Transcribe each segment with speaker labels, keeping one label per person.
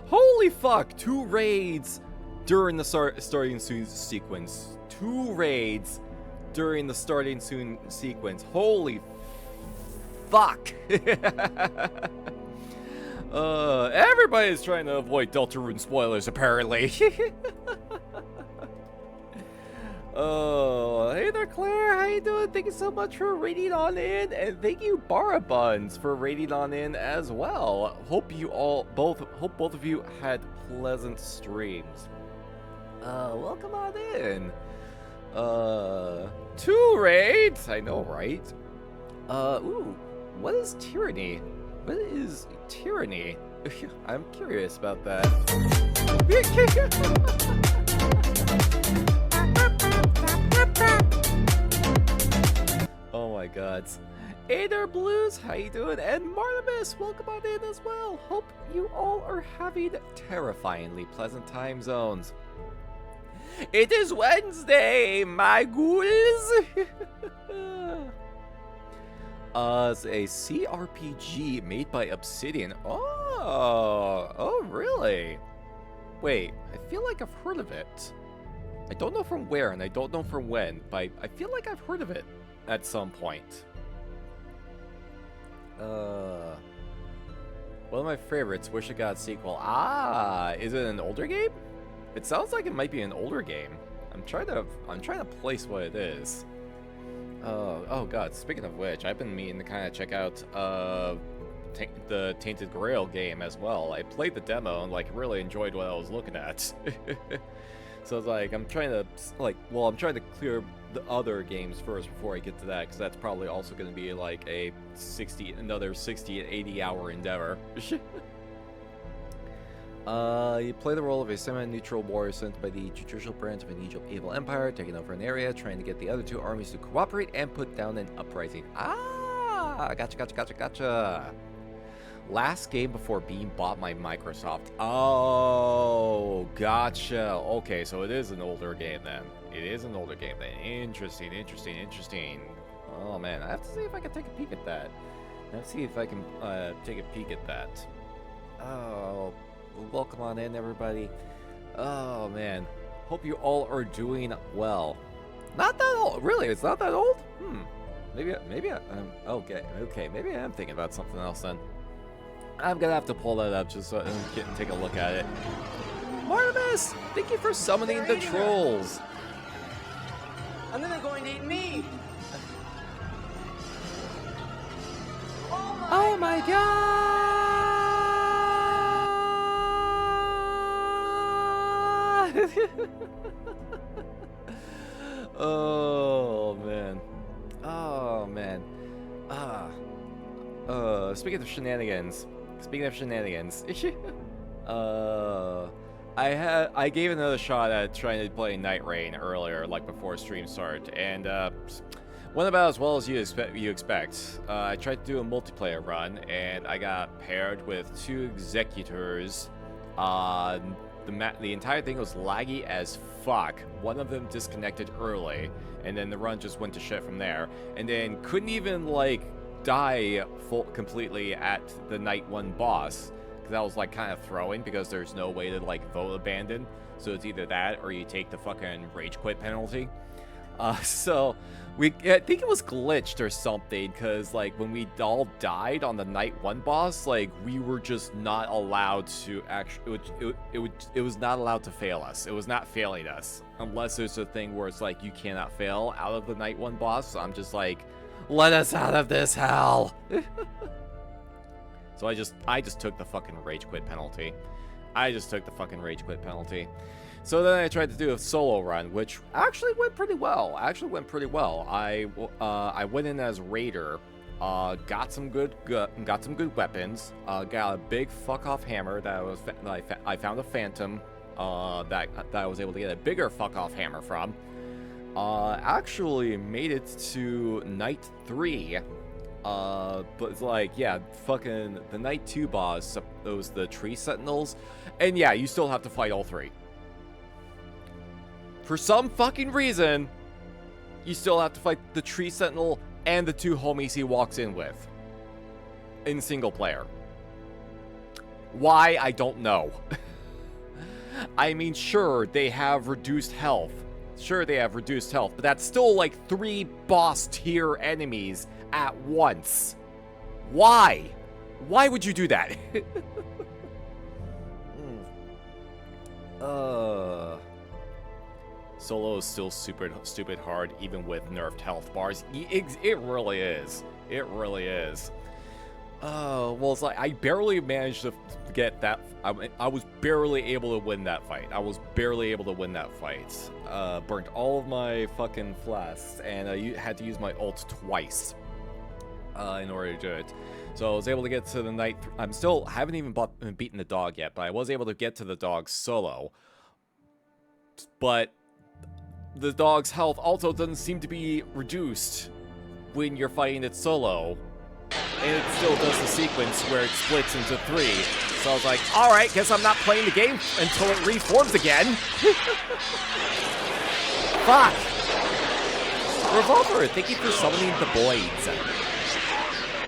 Speaker 1: Holy fuck! 2 raids during the starting soon sequence. 2 raids during the starting soon sequence. Holy fuck! Everybody's trying to avoid Deltarune spoilers, apparently. Oh, hey there, Claire. How you doing? Thank you so much for raiding on in, and thank you, Barabuns, for raiding on in as well. Hope both of you had pleasant streams. Welcome on in. 2 raids. I know, right? Ooh, what is tyranny? What is tyranny? I'm curious about that. Oh my god. Hey there, Blues, how you doing? And Martimus, welcome on in as well. Hope you all are having terrifyingly pleasant time zones. It is Wednesday, my ghouls! It's a CRPG made by Obsidian. Oh, really? Wait, I feel like I've heard of it. I don't know from where, and I don't know from when, but I feel like I've heard of it at some point. One of my favorites, Wish I Got sequel. Is it an older game? It sounds like it might be an older game. I'm trying to place what it is. Oh god, speaking of which, I've been meaning to kind of check out the Tainted Grail game as well. I played the demo and really enjoyed what I was looking at. So it's like, I'm trying to clear the other games first before I get to that, because that's probably also going to be like another 60 and 80 hour endeavor. You play the role of a semi-neutral warrior sent by the judicial branch of an evil empire, taking over an area, trying to get the other 2 armies to cooperate and put down an uprising. Gotcha. Last game before being bought by Microsoft. Oh, gotcha. Okay, so it is an older game then. Interesting. Oh man, I have to see if I can take a peek at that. Oh, welcome on in, everybody. Oh man, hope you all are doing well. Not that old, really? It's not that old? Maybe I'm okay. Maybe I am thinking about something else then. I'm gonna have to pull that up just so I can take a look at it. Martimus, thank you for summoning the trolls.
Speaker 2: And then they're going to eat me.
Speaker 1: Oh my god! Oh man. Speaking of shenanigans. I gave another shot at trying to play Night Rain earlier, before stream start, and went about as well as you expect. I tried to do a multiplayer run, and I got paired with 2 executors. The entire thing was laggy as fuck. One of them disconnected early, and then the run just went to shit from there. And then couldn't even die completely at the night 1 boss, because that was kind of throwing, because there's no way to vote abandon. So it's either that or you take the fucking rage quit penalty. So I think it was glitched or something, because like when we all died on the night 1 boss, like we were just not allowed to actually, it was not allowed to fail us. It was not failing us unless there's a thing where it's like you cannot fail out of the night 1 boss. So I'm just like, let us out of this hell. So I just took the fucking rage quit penalty. So then I tried to do a solo run, which actually went pretty well. I went in as Raider, got some good weapons, got a big fuck off hammer that I found a Phantom, that I was able to get a bigger fuck off hammer from. Actually made it to night 3. But it's like, yeah, fucking the night 2 boss, those the tree sentinels, and yeah, you still have to fight all 3. For some fucking reason, you still have to fight the tree sentinel and the 2 homies he walks in with. In single player. Why, I don't know. I mean, sure, they have reduced health. But that's still like 3 boss tier enemies at once. Why? Why would you do that? Solo is still stupid hard, even with nerfed health bars. It really is. Well, it's like I barely managed to get that. I was barely able to win that fight. Burnt all of my fucking flasks, and I had to use my ult twice in order to do it. So I was able to get to the night. Haven't even beaten the dog yet, but I was able to get to the dog solo. But the dog's health also doesn't seem to be reduced when you're fighting it solo. And it still does the sequence where it splits into 3. So I was like, alright, guess I'm not playing the game until it reforms again. Fuck! Revolver, thank you for summoning the boys.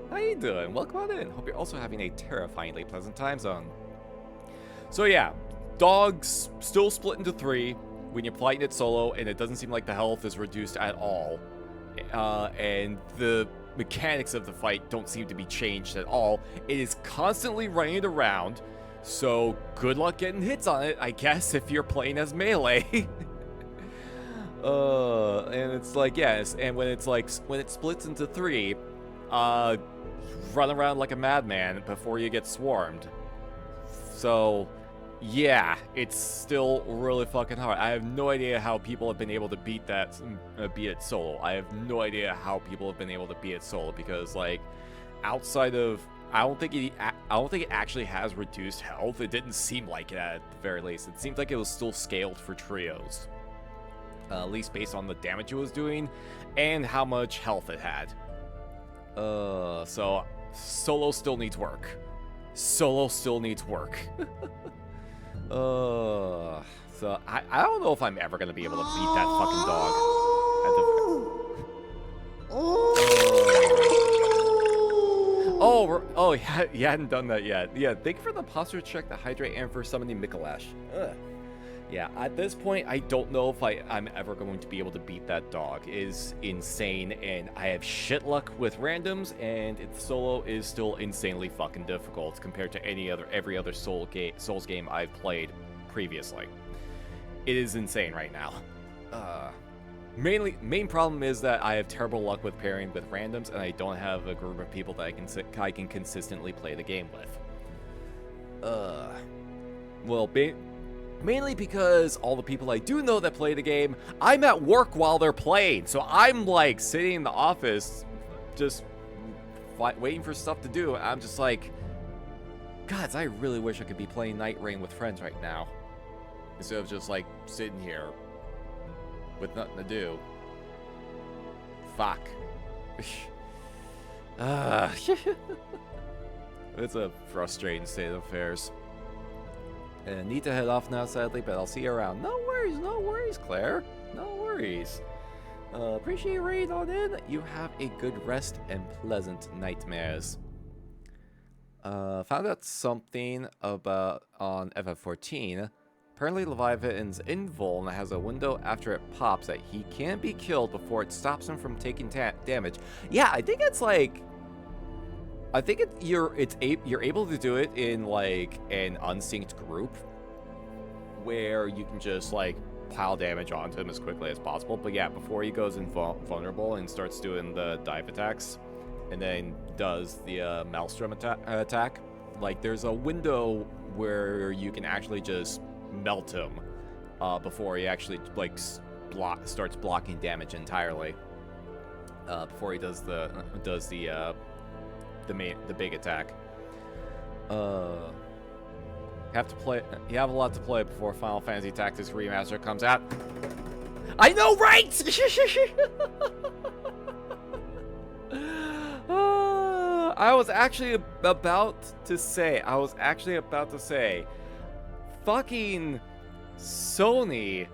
Speaker 1: How you doing? Welcome on in. Hope you're also having a terrifyingly pleasant time zone. So yeah, dogs still split into 3 when you're fighting it solo, and it doesn't seem like the health is reduced at all. And the mechanics of the fight don't seem to be changed at all. It is constantly running around, so good luck getting hits on it, I guess, if you're playing as melee. And it's like, yes, and when it splits into 3, run around like a madman before you get swarmed. So yeah, it's still really fucking hard. I have no idea how people have been able to beat it solo. Because like outside of, I don't think it actually has reduced health. It didn't seem like it at the very least. It seemed like it was still scaled for trios. At least based on the damage it was doing and how much health it had. So solo still needs work. So I don't know if I'm ever gonna be able to beat that fucking dog. Oh, you hadn't done that yet. Yeah, thank you for the posture check, the hydrate, and for summoning Mikolash. Yeah, at this point, I don't know if I'm ever going to be able to beat that dog. It is insane, and I have shit luck with randoms, and its solo is still insanely fucking difficult compared to every other Souls game I've played previously. It is insane right now. Main problem is that I have terrible luck with pairing with randoms, and I don't have a group of people that I can consistently play the game with. Well, mainly because all the people I do know that play the game, I'm at work while they're playing. So I'm like sitting in the office just waiting for stuff to do. I'm just like, gods, I really wish I could be playing Night Rain with friends right now. Instead of just like sitting here with nothing to do. Fuck. It's a frustrating state of affairs. And I need to head off now, sadly, but I'll see you around. No worries, Claire. No worries. Appreciate you raiding on in. You have a good rest and pleasant nightmares. Found out something about on FF14. Apparently Leviathan's invuln has a window after it pops that he can be killed before it stops him from taking damage. Yeah, I think it's like... I think you're able to do it in like an unsynced group where you can just like pile damage onto him as quickly as possible. But yeah, before he goes invulnerable and starts doing the dive attacks and then does the Maelstrom attack, like there's a window where you can actually just melt him before he actually like starts blocking damage entirely. Before he does the big attack. You have a lot to play before Final Fantasy Tactics Remaster comes out. I know, right? I was actually about to say, fucking Sony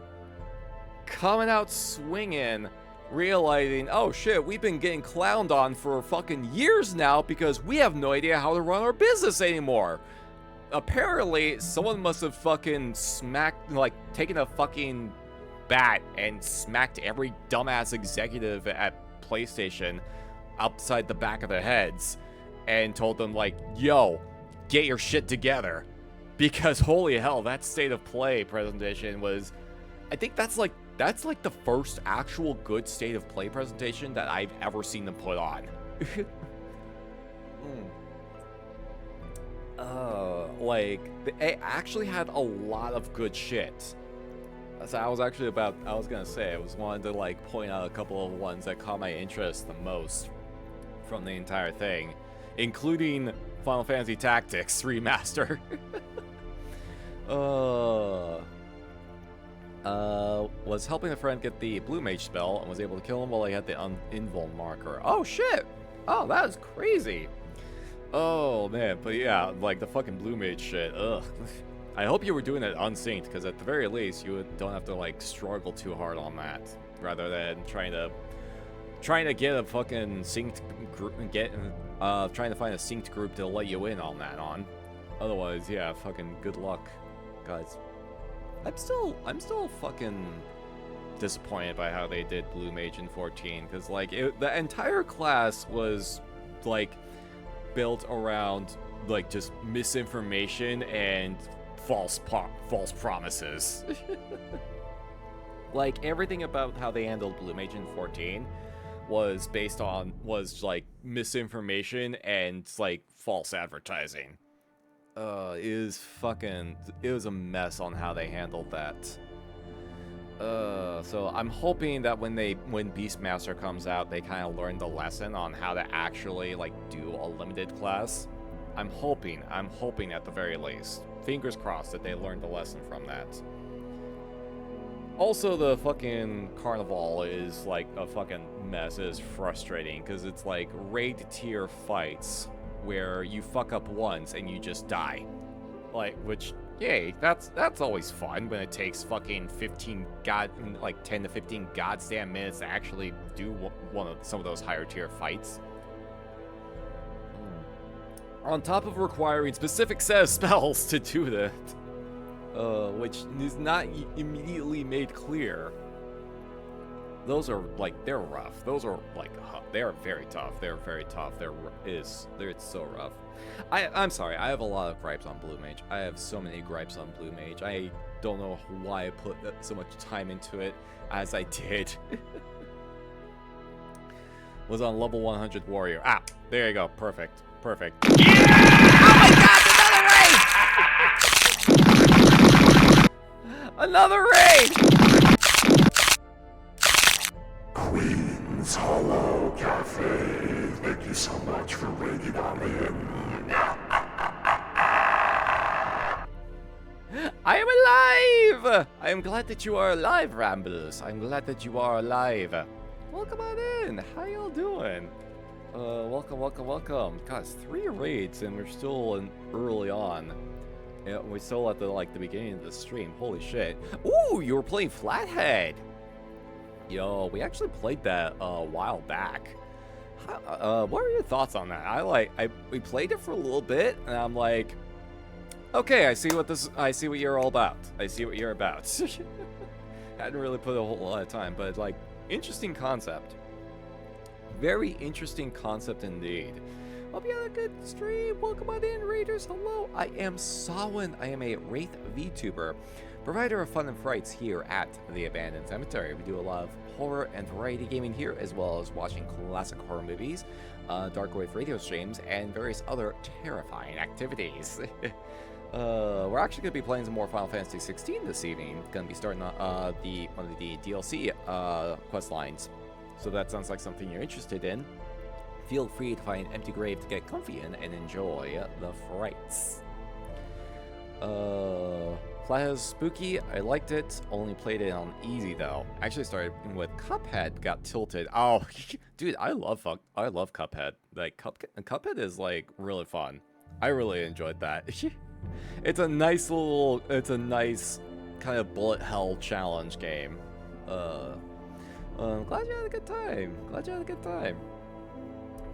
Speaker 1: coming out swinging, realizing, oh shit, we've been getting clowned on for fucking years now because we have no idea how to run our business anymore. Apparently, someone must have fucking taken a fucking bat and smacked every dumbass executive at PlayStation upside the back of their heads and told them, like, yo, get your shit together. Because holy hell, that State of Play presentation was, I think that's like the first actual good State of Play presentation that I've ever seen them put on. Like, they actually had a lot of good shit. So I was gonna say, I wanted to like point out a couple of ones that caught my interest the most from the entire thing, including Final Fantasy Tactics Remaster. Was helping a friend get the Blue Mage spell and was able to kill him while he had the invuln marker. Oh shit! Oh, that is crazy. Oh man, but yeah, like the fucking Blue Mage shit. Ugh. I hope you were doing it unsynced, because at the very least you don't have to like struggle too hard on that, rather than trying to get a fucking synced group, trying to find a synced group to let you in on that. Otherwise, yeah, fucking good luck, guys. I'm still fucking disappointed by how they did Blue Mage in 14, because like the entire class was like built around like just misinformation and false promises. Like everything about how they handled Blue Mage in 14 was like misinformation and like false advertising. It was a mess on how they handled that. So I'm hoping that when Beastmaster comes out, they kind of learn the lesson on how to actually like do a limited class. I'm hoping at the very least. Fingers crossed that they learned the lesson from that. Also, the fucking carnival is like a fucking mess. It is frustrating because it's like raid tier fights where you fuck up once and you just die. Like, which, yay, that's always fun when it takes fucking 10 to 15 goddamn minutes to actually do some of those higher tier fights. On top of requiring specific set of spells to do that, which is not immediately made clear. Those are like, they're rough. Those are like, they are very tough. They're very tough. It's so rough. I'm sorry, I have a lot of gripes on Blue Mage. I have so many gripes on Blue Mage. I don't know why I put so much time into it as I did. Was on level 100 warrior. Ah, there you go. Perfect. Perfect. Yeah! Oh my god, another raid! Another raid!
Speaker 3: Queen's Hollow Cafe, thank you so much for raiding on in.
Speaker 1: I am alive! I am glad that you are alive, Rambles. I'm glad that you are alive. Welcome on in. How y'all doing? Welcome. God, it's 3 raids and we're still early on. Yeah, we're still at the beginning of the stream. Holy shit. Ooh, you were playing Flathead. Yo, we actually played that a while back. What are your thoughts on that? We played it for a little bit and I'm like, Okay, I see what you're all about. I see what you're about. Hadn't really put a whole lot of time, but like, interesting concept. Very interesting concept indeed. Hope you had a good stream. Welcome on in, Raiders. Hello, I am Sawin. I am a Wraith VTuber, provider of fun and frights here at the Abandoned Cemetery. We do a lot of horror and variety gaming here, as well as watching classic horror movies, dark wave radio streams, and various other terrifying activities. We're actually going to be playing some more Final Fantasy XVI this evening. Going to be starting one of the DLC quest lines. So that sounds like something you're interested in. Feel free to find an empty grave to get comfy in and enjoy the frights. Flash Spooky, I liked it. Only played it on easy though. Actually started with Cuphead, got tilted. Oh, dude, I love Cuphead. Like Cuphead is like really fun. I really enjoyed that. It's a nice kind of bullet hell challenge game. Glad you had a good time.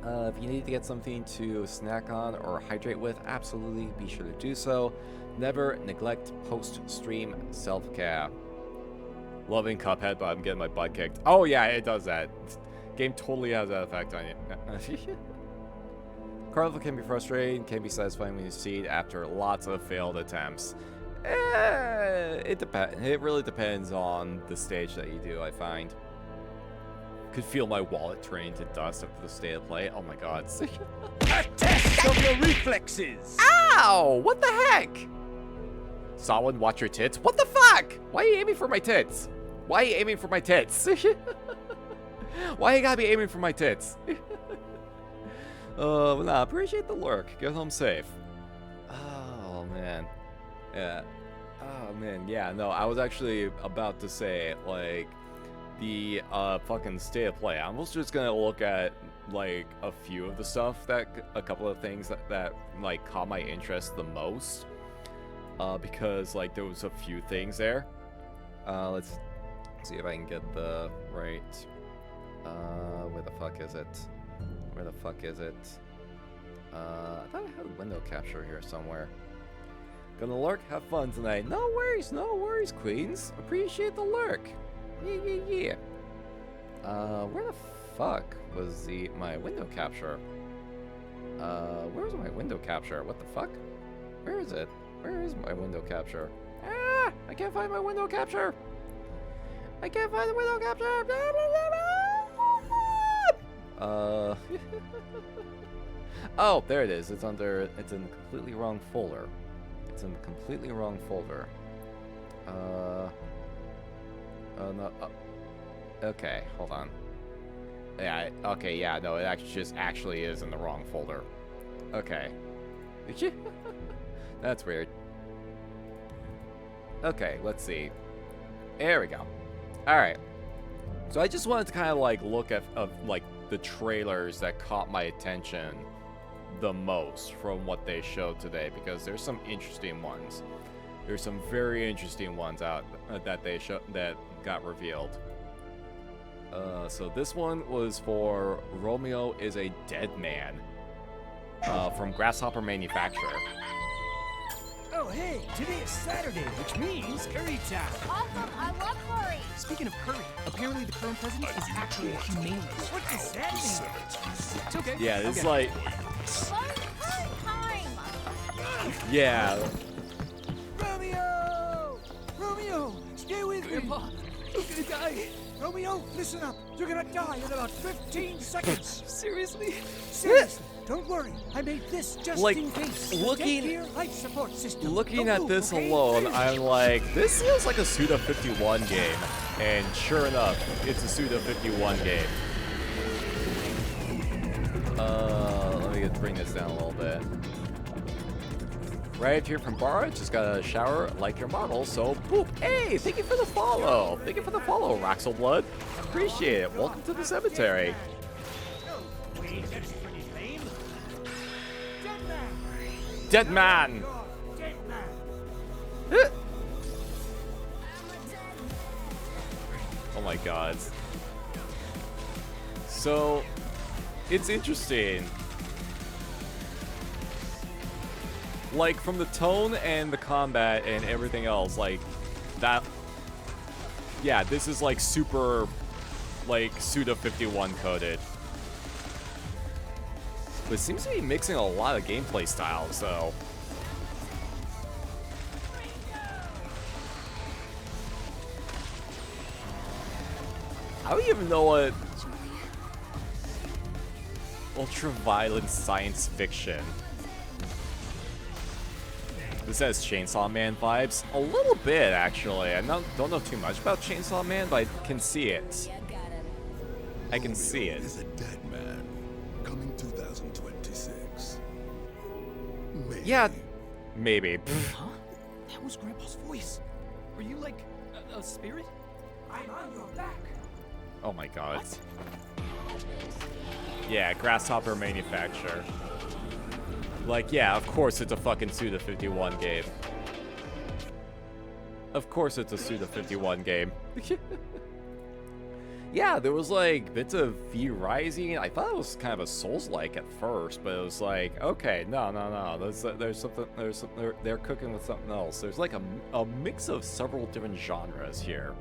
Speaker 1: If you need to get something to snack on or hydrate with, absolutely be sure to do so. Never neglect post-stream self-care. Loving Cuphead, but I'm getting my butt kicked. Oh yeah, it does that. Game totally has that effect on you. Carnival can be frustrating, can be satisfying when you succeed after lots of failed attempts. It depends. It really depends on the stage that you do, I find. Could feel my wallet turning to dust after the state of play. Oh my god.
Speaker 4: A test of your reflexes!
Speaker 1: Ow! What the heck? Someone watch your tits? What the fuck? Why are you aiming for my tits? Why you gotta be aiming for my tits? Nah, appreciate the lurk. Get home safe. Oh, man. Yeah. Oh, man. Yeah, no, I was actually about to say, like, the fucking state of play. I'm also just gonna look at, like, a few of the stuff a couple of things that like, caught my interest the most. Because, like, there was a few things there. Let's see if I can get the right, where the fuck is it? I thought I had a window capture here somewhere. Gonna lurk, have fun tonight. No worries, queens. Appreciate the lurk. Yeah. Where the fuck was my window capture? Where was my window capture? What the fuck? Where is it? Where is my window capture? Ah! I can't find my window capture! I can't find the window capture! Blah, blah, blah, blah. Oh, there it is. It's in the completely wrong folder. No. Okay, hold on. Yeah, okay, yeah, no, it actually is in the wrong folder. Okay. That's weird. Okay, let's see. There we go. Alright. So I just wanted to kind of like look at like the trailers that caught my attention the most from what they showed today, because there's some interesting ones. There's some very interesting ones out that got revealed. So this one was for Romeo is a Dead Man from Grasshopper Manufacturer.
Speaker 4: Oh, hey, today is Saturday, which means curry time.
Speaker 5: Awesome, I love curry.
Speaker 4: Speaking of curry, apparently the current president is actually a humanist. What does that mean? It's okay.
Speaker 1: Yeah, it's like...
Speaker 5: Fun curry time.
Speaker 1: Yeah.
Speaker 4: Romeo, stay with me.
Speaker 2: Grandpa, I'm gonna die.
Speaker 4: Romeo, listen up. You're gonna die in about 15 seconds.
Speaker 2: Seriously?
Speaker 4: Seriously, don't worry. I made this just
Speaker 1: Like,
Speaker 4: in case.
Speaker 1: looking-
Speaker 4: Take your life support system.
Speaker 1: Looking
Speaker 4: Don't
Speaker 1: at this
Speaker 4: move, okay?
Speaker 1: alone, I'm like, this feels like a Suda 51 game. And sure enough, it's a Suda 51 game. Let me bring this down a little bit. Right here from Bara, just got a shower like your model, so boop. Hey, thank you for the follow. Thank you for the follow, Roxel Blood. Appreciate it. Welcome to the cemetery.
Speaker 4: Wait, that's pretty lame.
Speaker 1: Dead man.
Speaker 4: Dead man.
Speaker 1: Oh my god. So, it's interesting. Like, from the tone and the combat and everything else, like, that... Yeah, this is, like, super, like, Suda51 coded. But it seems to be mixing a lot of gameplay styles, so... I don't even know what... Ultra-violent science fiction. This has Chainsaw Man vibes. A little bit, actually. I don't know too much about Chainsaw Man, but I can see it. I can see it.
Speaker 3: Is a dead man coming 2026. Maybe.
Speaker 1: Yeah, maybe.
Speaker 4: Huh? That was Grandpa's voice. Are you like a spirit? I'm on your back.
Speaker 1: Oh my god. Yeah, Grasshopper Manufacturer. Like, yeah, of course it's a fucking Suda51 game. Of course it's a Suda51 game. Yeah, there was like bits of V Rising. I thought it was kind of a Souls-like at first, but it was like, okay, no. There's something. They're cooking with something else. There's like a mix of several different genres here.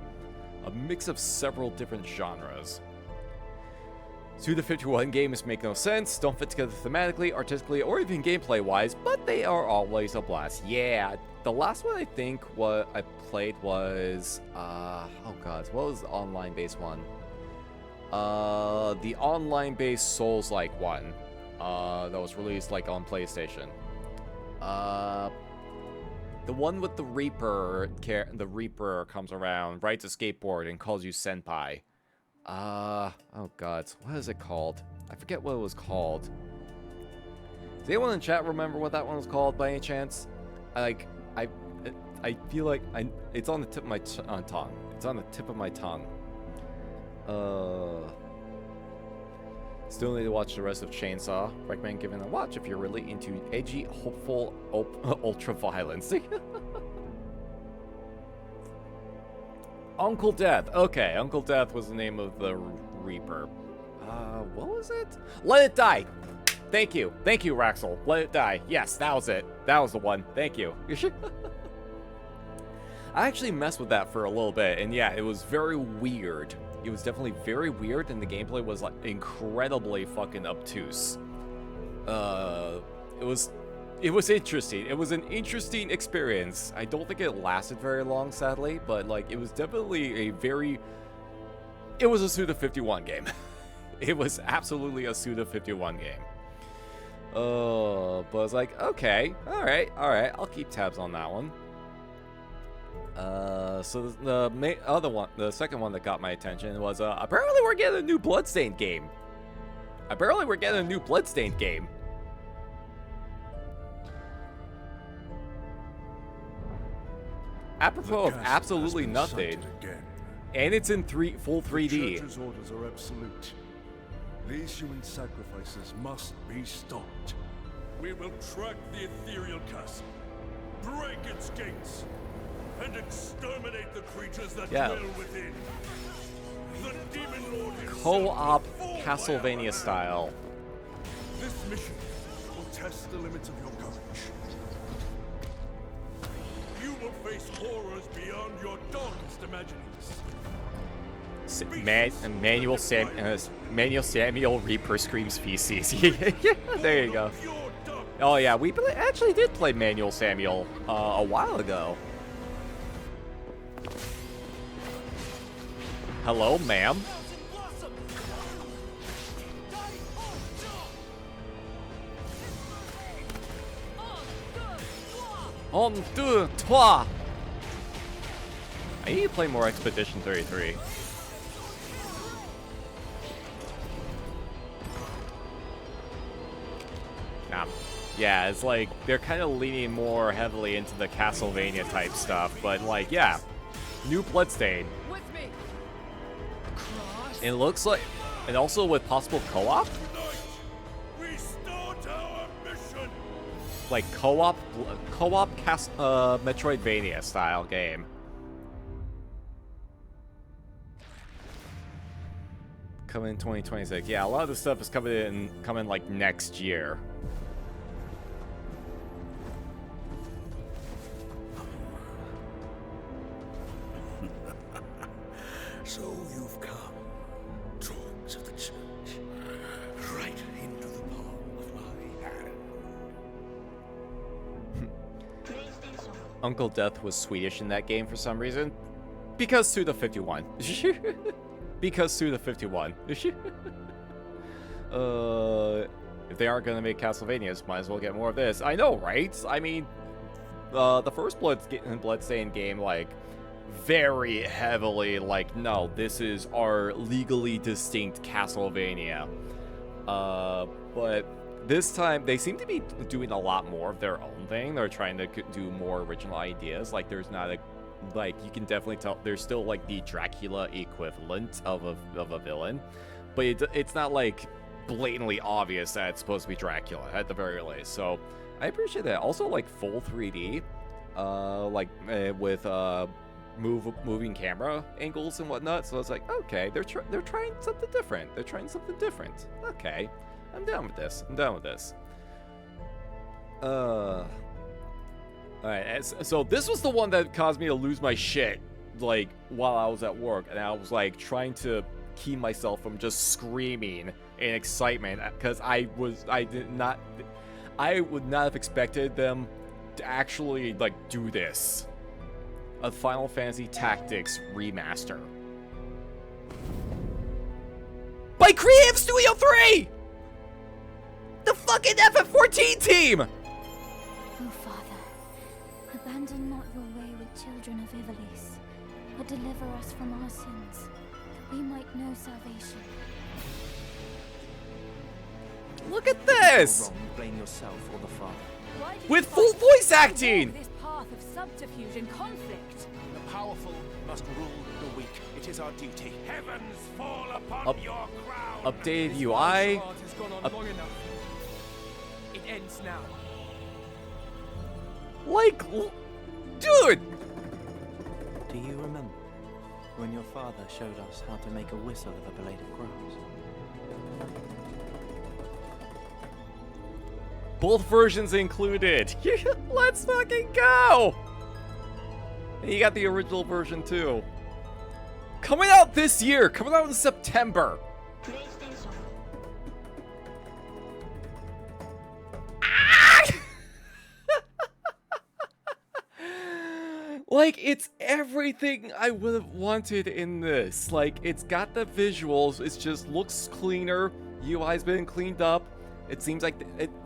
Speaker 1: A mix of several different genres. Suda51 games make no sense, don't fit together thematically, artistically, or even gameplay-wise, but they are always a blast. Yeah, the last one I think what I played was, oh god, what was the online-based one? The online-based Souls-like one, that was released like on PlayStation. The one with the Reaper, comes around, rides a skateboard, and calls you Senpai. Oh god, what is it called? I forget what it was called. Does anyone in chat remember what that one was called by any chance? I feel like it's on the tip of my tongue. It's on the tip of my tongue. Still need to watch the rest of Chainsaw. Recommend giving it a watch if you're really into edgy, hopeful, ultra violence. Uncle Death. Okay, Uncle Death was the name of the Reaper. What was it? Let It Die! Thank you, Raxel. Let It Die. Yes, that was it. That was the one. Thank you. I actually messed with that for a little bit, and yeah, it was very weird. It was definitely very weird, and the gameplay was like incredibly fucking obtuse. It was interesting. It was an interesting experience. I don't think it lasted very long, sadly, but like it was definitely it was a Suda51 game. It was absolutely a Suda51 game. But I was like, okay, all right, I'll keep tabs on that one. So the second one that got my attention was apparently we're getting a new Bloodstained game. Apropos of absolutely nothing, and it's in full 3D.
Speaker 3: The Church's orders are absolute. These human sacrifices must be stopped.
Speaker 6: We will track the ethereal castle, break its gates, and exterminate the creatures that dwell within. The demon lord himself
Speaker 1: Co-op
Speaker 6: will fall
Speaker 1: Castlevania
Speaker 6: by our
Speaker 1: style.
Speaker 6: hand. This mission will test the limits of your courage. You will face horrors beyond your darkest imaginings.
Speaker 1: Manuel Samuel Reaper screams feces. There you go. Oh yeah, we actually did play Manuel Samuel a while ago. Hello, ma'am. On deux, trois. I need to play more Expedition 33. Yeah, it's like they're kind of leaning more heavily into the Castlevania type stuff, but like, yeah, new Bloodstained. It looks like, and also with possible co-op.
Speaker 6: We start our mission.
Speaker 1: Like co-op Metroidvania style game. Coming in 2026. Yeah, a lot of this stuff is coming like next year.
Speaker 3: So you've come, dogs of the church, right into the palm of my hand.
Speaker 1: Uncle Death was Swedish in that game for some reason. Because Suda 51. Because Suda 51. If they aren't gonna make Castlevanias, might as well get more of this. I know, right? I mean, the first Bloodstained game, like, very heavily, like, no, this is our legally distinct Castlevania. But this time, they seem to be doing a lot more of their own thing. They're trying to do more original ideas. Like, there's not a, like, you can definitely tell there's still, like, the Dracula equivalent of a villain. But it's not, like, blatantly obvious that it's supposed to be Dracula, at the very least. So, I appreciate that. Also, like, full 3D, with, moving camera angles and whatnot. So it's like, okay, they're trying something different. They're trying something different. Okay, I'm down with this. All right. So this was the one that caused me to lose my shit, like, while I was at work, and I was like trying to keep myself from just screaming in excitement because I would not have expected them to actually like do this. A Final Fantasy Tactics remaster by Creative Studio 3, the fucking FF14 team.
Speaker 5: Oh, Father, abandon not your way with children of Ivalice, but deliver us from our sins, that we might know salvation.
Speaker 1: Look at this!
Speaker 2: Wrong, blame yourself or the Father.
Speaker 5: Why did
Speaker 1: With
Speaker 5: you
Speaker 1: full
Speaker 5: fight
Speaker 1: voice acting!
Speaker 5: this path of subterfuge and conflict?
Speaker 2: The powerful must rule the weak. It is our duty.
Speaker 6: Heavens fall upon your crown.
Speaker 1: Updated UI.
Speaker 4: Art has gone on long enough. It ends now.
Speaker 1: Like, dude!
Speaker 7: Do you remember when your father showed us how to make a whistle of a blade of grass?
Speaker 1: Both versions included. Let's fucking go! And you got the original version too. Coming out this year, coming out in September. Like, it's everything I would have wanted in this. Like, it's got the visuals, it just looks cleaner, UI's been cleaned up. It seems like,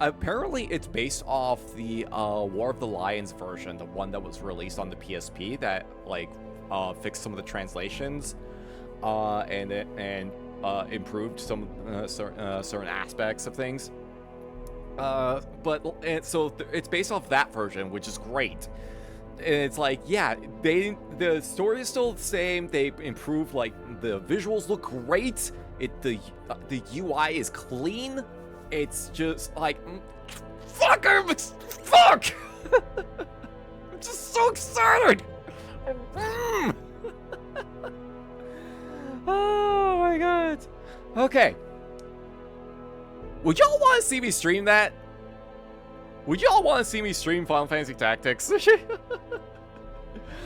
Speaker 1: apparently it's based off the War of the Lions version, the one that was released on the PSP that, like, fixed some of the translations, and improved some certain aspects of things. So it's based off that version, which is great. And it's like, yeah, the story is still the same. They improved, like, the visuals look great. The UI is clean. It's just like, fuck! I'm just so excited. Oh my god. Okay. Would y'all want to see me stream that? Would y'all want to see me stream Final Fantasy Tactics?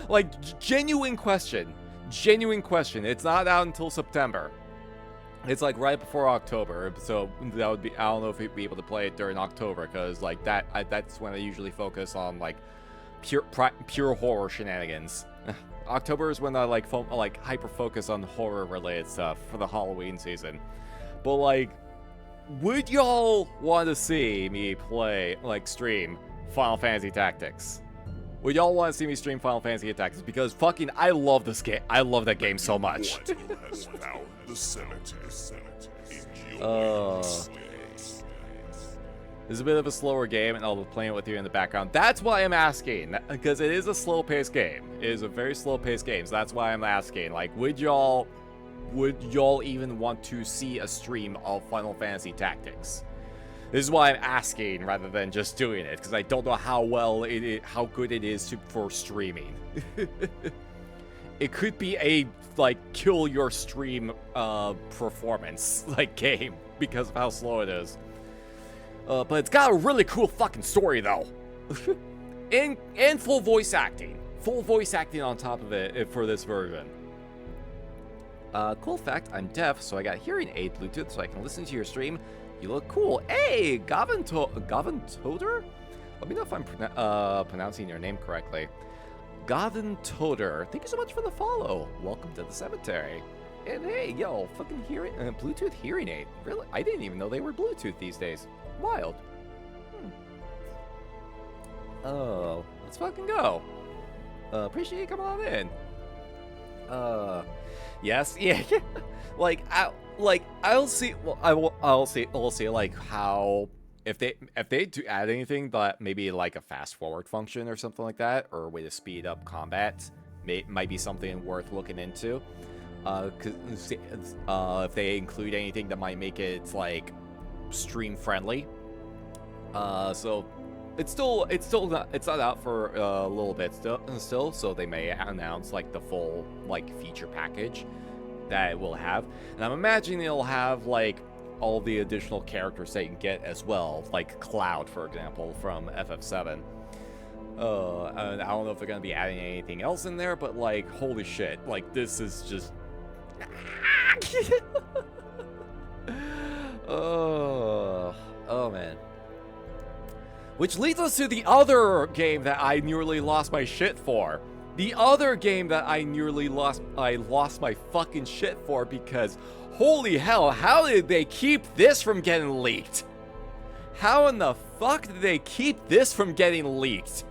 Speaker 1: Like, genuine question. Genuine question. It's not out until September. It's like right before October, so that would be, I don't know if we'd be able to play it during October, because like that's when I usually focus on like pure horror shenanigans. October is when I like hyper focus on horror related stuff for the Halloween season. But like, would y'all want to see me play, like, stream Final Fantasy Tactics? Would y'all want to see me stream Final Fantasy Tactics? Because fucking, I love this game. I love that game so much.
Speaker 6: Has found the cemetery.
Speaker 1: This is a bit of a slower game, and I'll be playing it with you in the background. That's why I'm asking, because it is a slow-paced game. It is a very slow-paced game, so that's why I'm asking. Like, would y'all even want to see a stream of Final Fantasy Tactics? This is why I'm asking rather than just doing it, because I don't know how good it is for streaming. It could be a, like, kill your stream performance, like, game, because of how slow it is. But it's got a really cool fucking story, though. and full voice acting. Full voice acting on top of it for this version. Cool fact, I'm deaf, so I got hearing aid Bluetooth so I can listen to your stream. You look cool. Hey, Gavin Toder? Let me know if I'm pronouncing your name correctly. Gavin Toder, thank you so much for the follow. Welcome to the cemetery. And hey, yo, fucking hearing Bluetooth hearing aid. Really? I didn't even know they were Bluetooth these days. Wild. Oh, let's fucking go. Appreciate you coming on in. Yes, yeah. I'll see. Well, I'll see. We'll see. Like how if they do add anything that maybe like a fast forward function or something like that, or a way to speed up combat, might be something worth looking into. Cause if they include anything that might make it like stream friendly. So it's not out for a little bit still, so they may announce like the full like feature package that it will have, and I'm imagining it'll have like all the additional characters that you can get as well, like Cloud, for example, from FF7. And I don't know if they're gonna be adding anything else in there, but like, holy shit, like this is just. Oh man. Which leads us to the other game that I nearly lost my shit for. The other game that I lost my fucking shit for because holy hell, how did they keep this from getting leaked? How in the fuck did they keep this from getting leaked?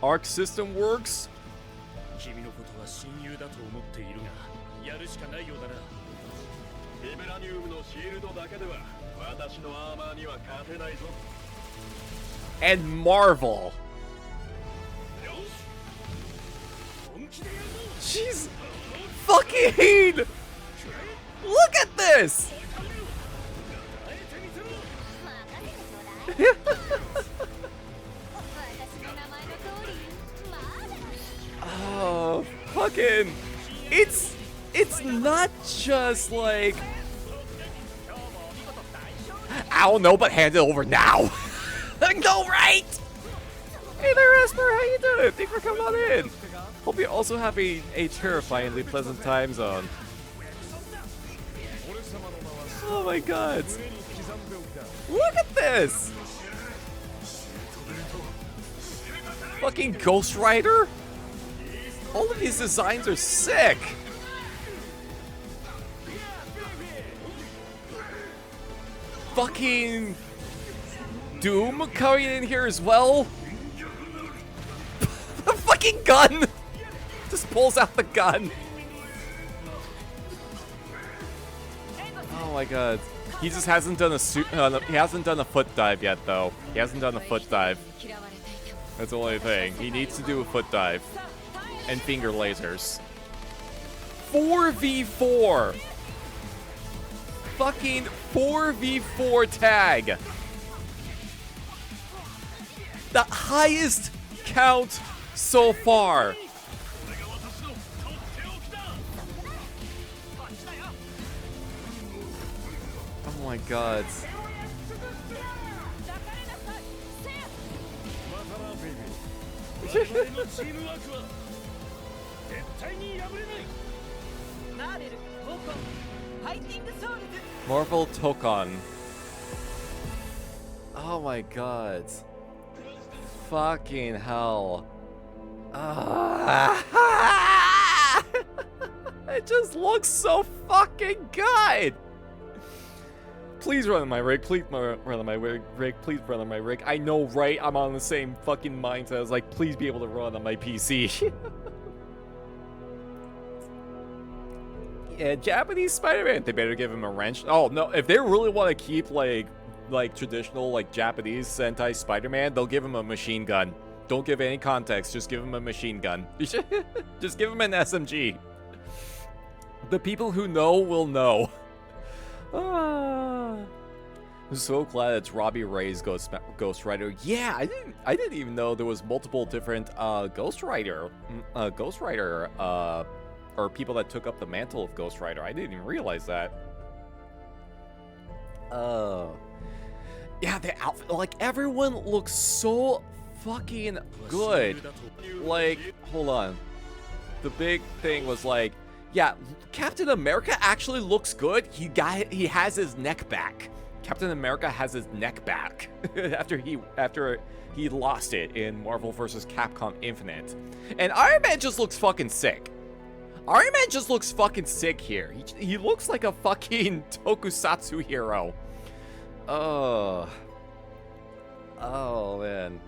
Speaker 1: Arc System Works? And Marvel. Jeez. Fucking. Look at this. Oh, fucking. It's not just like. I don't know, but hand it over now. Go right. Hey there, Esper. How you doing? Thanks for coming on in. Hope you're also having a terrifyingly pleasant time zone. Oh my god. Look at this. Fucking Ghost Rider. All of these designs are sick. Fucking Doom coming in here as well. The fucking gun just pulls out the gun. Oh my god. He just hasn't done a he hasn't done a foot dive yet though. He hasn't done a foot dive. That's the only thing. He needs to do a foot dive. And finger lasers. 4v4. Fucking 4v4 tag. The highest count so far. Oh my god. Marvel Tokon. Oh my god. Fucking hell. It just looks so fucking good. Please run on my rig. Please run on my rig. Please run on my rig. I know, right? I'm on the same fucking mindset. I was like, please be able to run on my PC. Yeah, Japanese Spider-Man. They better give him a wrench. Oh no, if they really want to keep like traditional like Japanese Sentai Spider-Man, they'll give him a machine gun. Don't give any context. Just give him a machine gun. Just give him an SMG. The people who know will know. I'm so glad it's Robbie Ray's Ghost Rider. Yeah, I didn't even know there was multiple different Ghost Rider or people that took up the mantle of Ghost Rider. I didn't even realize that. Yeah, the outfit, like, everyone looks so fucking good. Like, hold on. The big thing was like, yeah, Captain America actually looks good. He has his neck back. Captain America has his neck back after he lost it in Marvel vs. Capcom Infinite. And Iron Man just looks fucking sick. Iron Man just looks fucking sick here. He looks like a fucking tokusatsu hero. Oh man.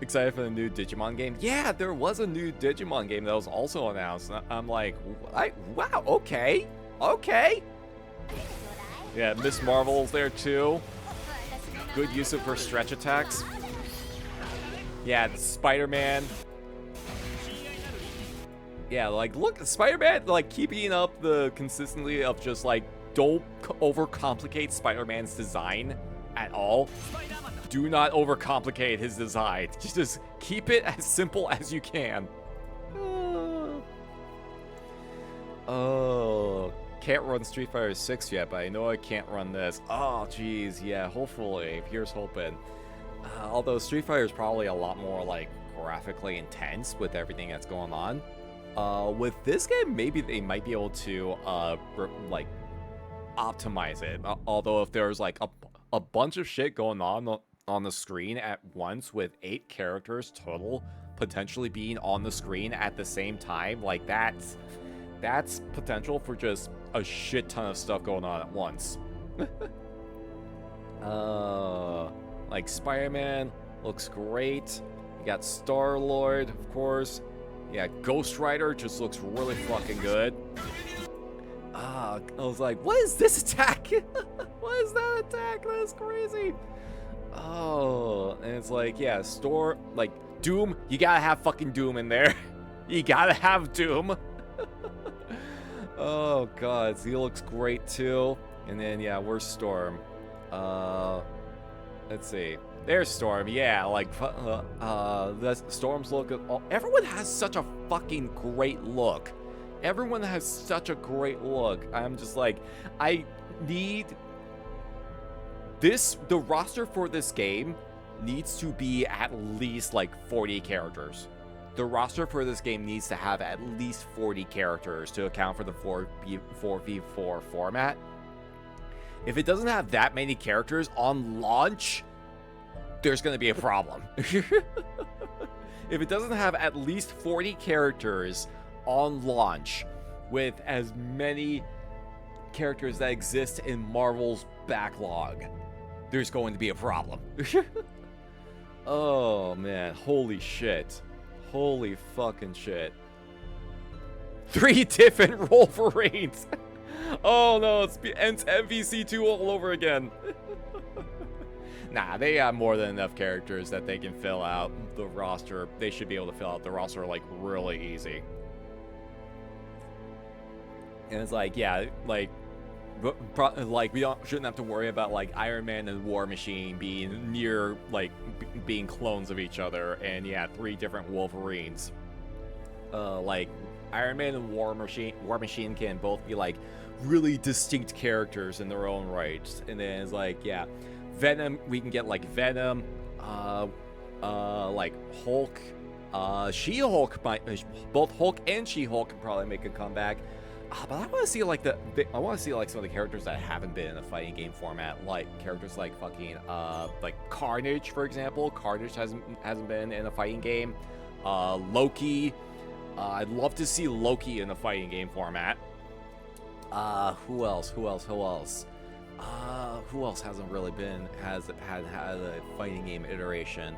Speaker 1: Excited for the new Digimon game? Yeah, there was a new Digimon game that was also announced. I'm like, wow, okay. Yeah, Miss Marvel's there too. Good use of her stretch attacks. Yeah, Spider-Man. Yeah, like, look, Spider-Man, like, keeping up the consistency of just, like, don't overcomplicate Spider-Man's design at all. Do not overcomplicate his design. Just keep it as simple as you can. Oh, can't run Street Fighter 6 yet, but I know I can't run this. Oh, jeez, yeah, hopefully. Here's hoping. Although Street Fighter is probably a lot more, like, graphically intense with everything that's going on. With this game, maybe they might be able to, like, optimize it. Although if there's, like, a bunch of shit going on the screen at once with 8 characters total potentially being on the screen at the same time, like, that's potential for just a shit ton of stuff going on at once. Like, Spider-Man looks great. You got Star-Lord, of course. Yeah, Ghost Rider just looks really fucking good. I was like, what is this attack? What is that attack? That's crazy. Oh, and it's like, yeah, like, Doom, you gotta have fucking Doom in there. You gotta have Doom. Oh, God, he looks great, too. And then, yeah, where's Storm? Let's see. There's Storm, yeah, like, Storm's look. Everyone has such a fucking great look. Everyone has such a great look. I'm just like, I need this. The roster for this game needs to be at least like 40 characters. The roster for this game needs to have at least 40 characters to account for the 4v4 format. If it doesn't have that many characters on launch, there's going to be a problem. If it doesn't have at least 40 characters on launch with as many characters that exist in Marvel's backlog, there's going to be a problem. Oh man, holy shit. Holy fucking shit. 3 different Wolverines. Oh no, it's MVC2 all over again. Nah, they have more than enough characters that they can fill out the roster. They should be able to fill out the roster like really easy. And it's like, yeah, like we shouldn't have to worry about like Iron Man and War Machine being near, like, being clones of each other. And yeah, 3 different Wolverines. Like Iron Man and War Machine can both be like really distinct characters in their own right. And then it's like, yeah, Venom, we can get like Venom, like Hulk, She-Hulk, both Hulk and She-Hulk can probably make a comeback. But I want to see like I want to see like some of the characters that haven't been in a fighting game format, like characters like fucking like Carnage, for example. Carnage hasn't been in a fighting game. Loki, I'd love to see Loki in a fighting game format. Who else? Who else hasn't really been had a fighting game iteration?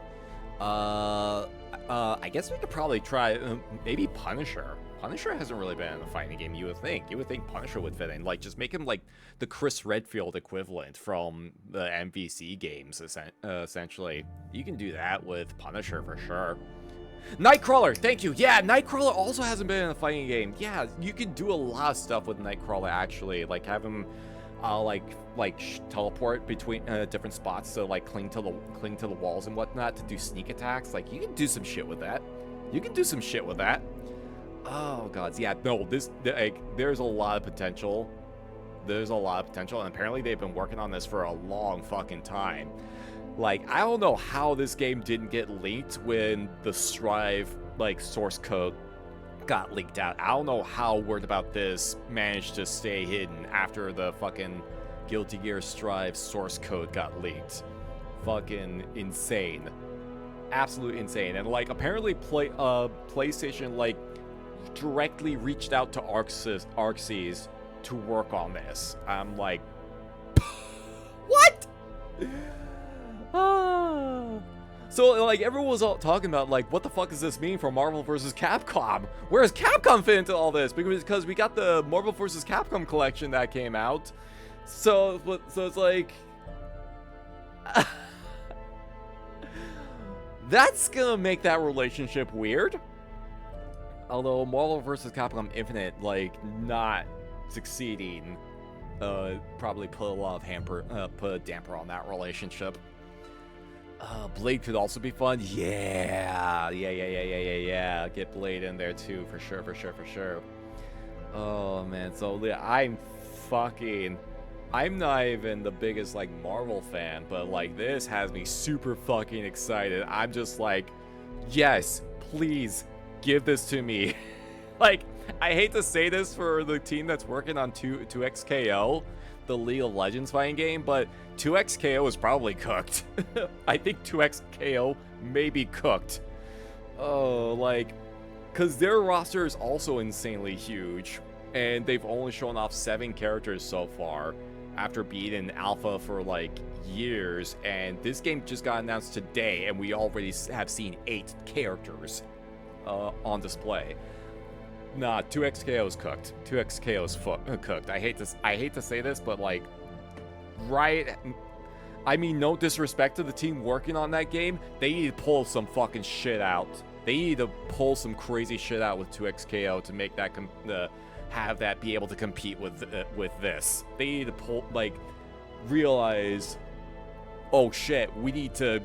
Speaker 1: I guess we could probably try maybe Punisher. Punisher hasn't really been in a fighting game. You would think Punisher would fit in. Like, just make him like the Chris Redfield equivalent from the MVC games. Essentially, you can do that with Punisher for sure. Nightcrawler, thank you. Yeah, Nightcrawler also hasn't been in a fighting game. Yeah, you can do a lot of stuff with Nightcrawler actually. Like have him, teleport between different spots to like cling to the walls and whatnot to do sneak attacks. Like you can do some shit with that. Oh god, yeah, no, there's a lot of potential there's a lot of potential, and apparently they've been working on this for a long fucking time. Like, I don't know how this game didn't get leaked when the Strive, like, source code got leaked out. I don't know how Word About This managed to stay hidden after the fucking Guilty Gear Strive source code got leaked. Fucking insane. Absolute insane. And, like, apparently PlayStation, like, directly reached out to ArcSys to work on this. I'm like, what? So, like, everyone was all talking about, like, what the fuck does this mean for Marvel vs. Capcom? Where does Capcom fit into all this? Because we got the Marvel vs. Capcom collection that came out. So it's like... that's gonna make that relationship weird. Although Marvel vs. Capcom Infinite, like, not succeeding, probably put a lot of put a damper on that relationship. Blade could also be fun. Yeah. Get Blade in there too, for sure. Oh man, so I'm not even the biggest, like, Marvel fan, but, like, this has me super fucking excited. I'm just like, yes, please give this to me. Like, I hate to say this for the team that's working on 2XKO, the League of Legends fighting game, but 2XKO is probably cooked. I think 2XKO may be cooked. Oh, like, because their roster is also insanely huge, and they've only shown off 7 characters so far after being in alpha for, like, years, and this game just got announced today, and we already have seen 8 characters on display. Nah, 2XKO is cooked. 2XKO is cooked. I hate to say this, but, like, right? I mean, no disrespect to the team working on that game. They need to pull some fucking shit out. They need to pull some crazy shit out with 2XKO to make that have that be able to compete with this. They need to realize, oh shit, we need to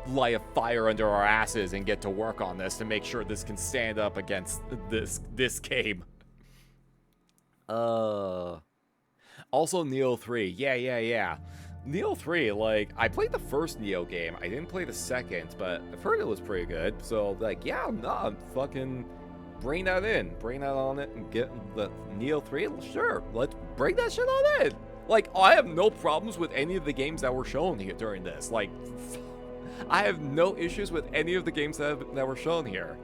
Speaker 1: light a fire under our asses and get to work on this to make sure this can stand up against this game. Also Neo 3. Yeah. Neo 3, like, I played the first Neo game. I didn't play the second, but I've heard it was pretty good. So, like, yeah, nah, fucking bring that in. Bring that on it and get the Neo 3. Sure, let's bring that shit on in. Like, I have no problems with any of the games that were shown here during this. Like, I have no issues with any of the games that were shown here.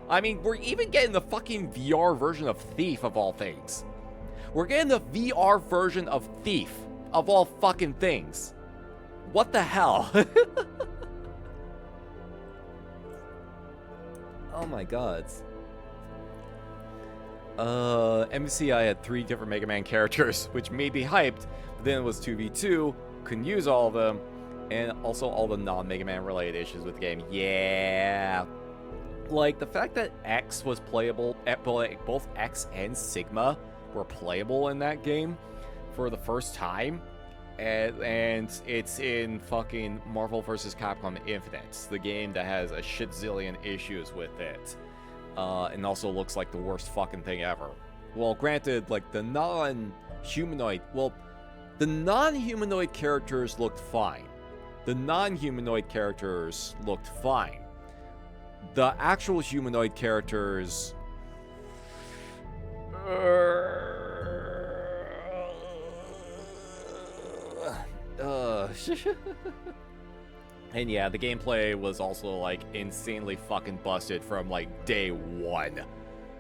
Speaker 1: I mean, we're even getting the fucking VR version of Thief, of all things. We're getting the VR version of Thief, of all fucking things. What the hell? Oh my god. MCI had 3 different Mega Man characters, which made me hyped, but then it was 2v2, couldn't use all of them, and also all the non-Mega Man related issues with the game. Yeah. Like, the fact that X was playable, both X and Sigma were playable in that game for the first time, and it's in fucking Marvel vs. Capcom Infinite, the game that has a shit zillion issues with it, and also looks like the worst fucking thing ever. Well, granted, like, the non-humanoid characters looked fine. The non-humanoid characters looked fine. The actual humanoid characters... And yeah, the gameplay was also, like, insanely fucking busted from, like, day one.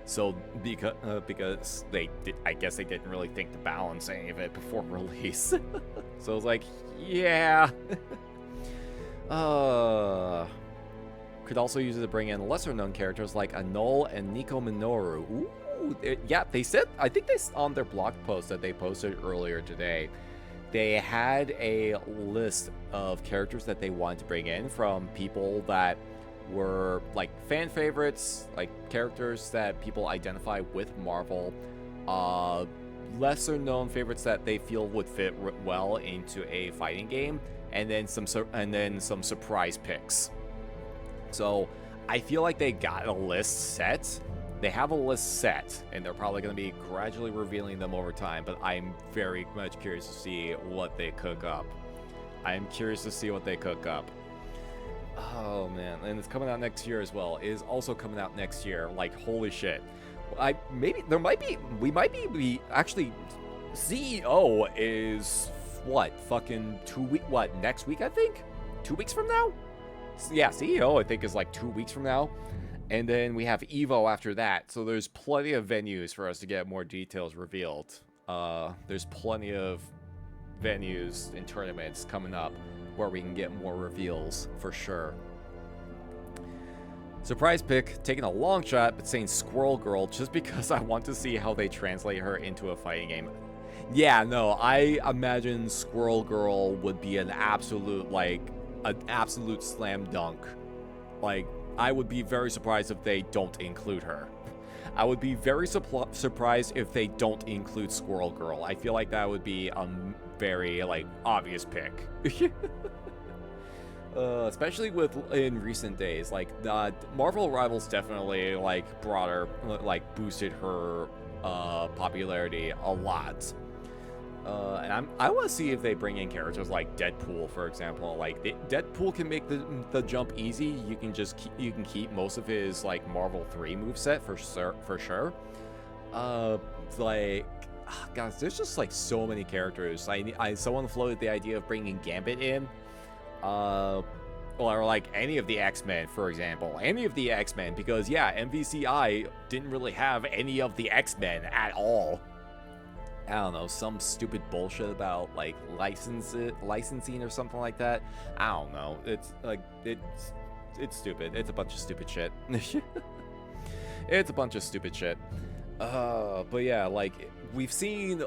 Speaker 1: So, because I guess they didn't really think to balance any of it before release. So I was like, yeah. Could also use it to bring in lesser-known characters like Anol and Nico Minoru. Ooh, yeah, they said, I think they on their blog post that they posted earlier today, they had a list of characters that they wanted to bring in from people that were, like, fan favorites, like characters that people identify with Marvel, lesser-known favorites that they feel would fit well into a fighting game, and then some surprise picks. So I feel like they got a list set, They have a list set, and they're probably going to be gradually revealing them over time, but I'm very much curious to see what they cook up. I'm curious to see what they cook up. Oh man, and it's coming out next year as well. It is also coming out next year. Like, holy shit. Actually, CEO is what, fucking 2 weeks, what, next week, I think? 2 weeks from now? Yeah, CEO, I think, is like 2 weeks from now. And then we have Evo after that. So there's plenty of venues for us to get more details revealed. There's plenty of venues and tournaments coming up where we can get more reveals for sure. Surprise pick, taking a long shot, but saying Squirrel Girl just because I want to see how they translate her into a fighting game. Yeah, no, I imagine Squirrel Girl would be an absolute slam dunk. Like, I would be very surprised if they don't include her. I would be very surprised if they don't include Squirrel Girl. I feel like that would be a very, like, obvious pick. Especially in recent days, like, Marvel Rivals definitely, like, boosted her popularity a lot. And I want to see if they bring in characters like Deadpool, for example. Like, Deadpool can make the jump easy. You can keep most of his, like, Marvel 3 moveset for sure. Like, guys, there's just, like, so many characters. Someone floated the idea of bringing Gambit in. Or like any of the X-Men, for example. Any of the X-Men, because yeah, MVCI didn't really have any of the X-Men at all. I don't know, some stupid bullshit about like licensing or something like that. I don't know. It's like it's stupid. It's a bunch of stupid shit. It's a bunch of stupid shit. But yeah, like we've seen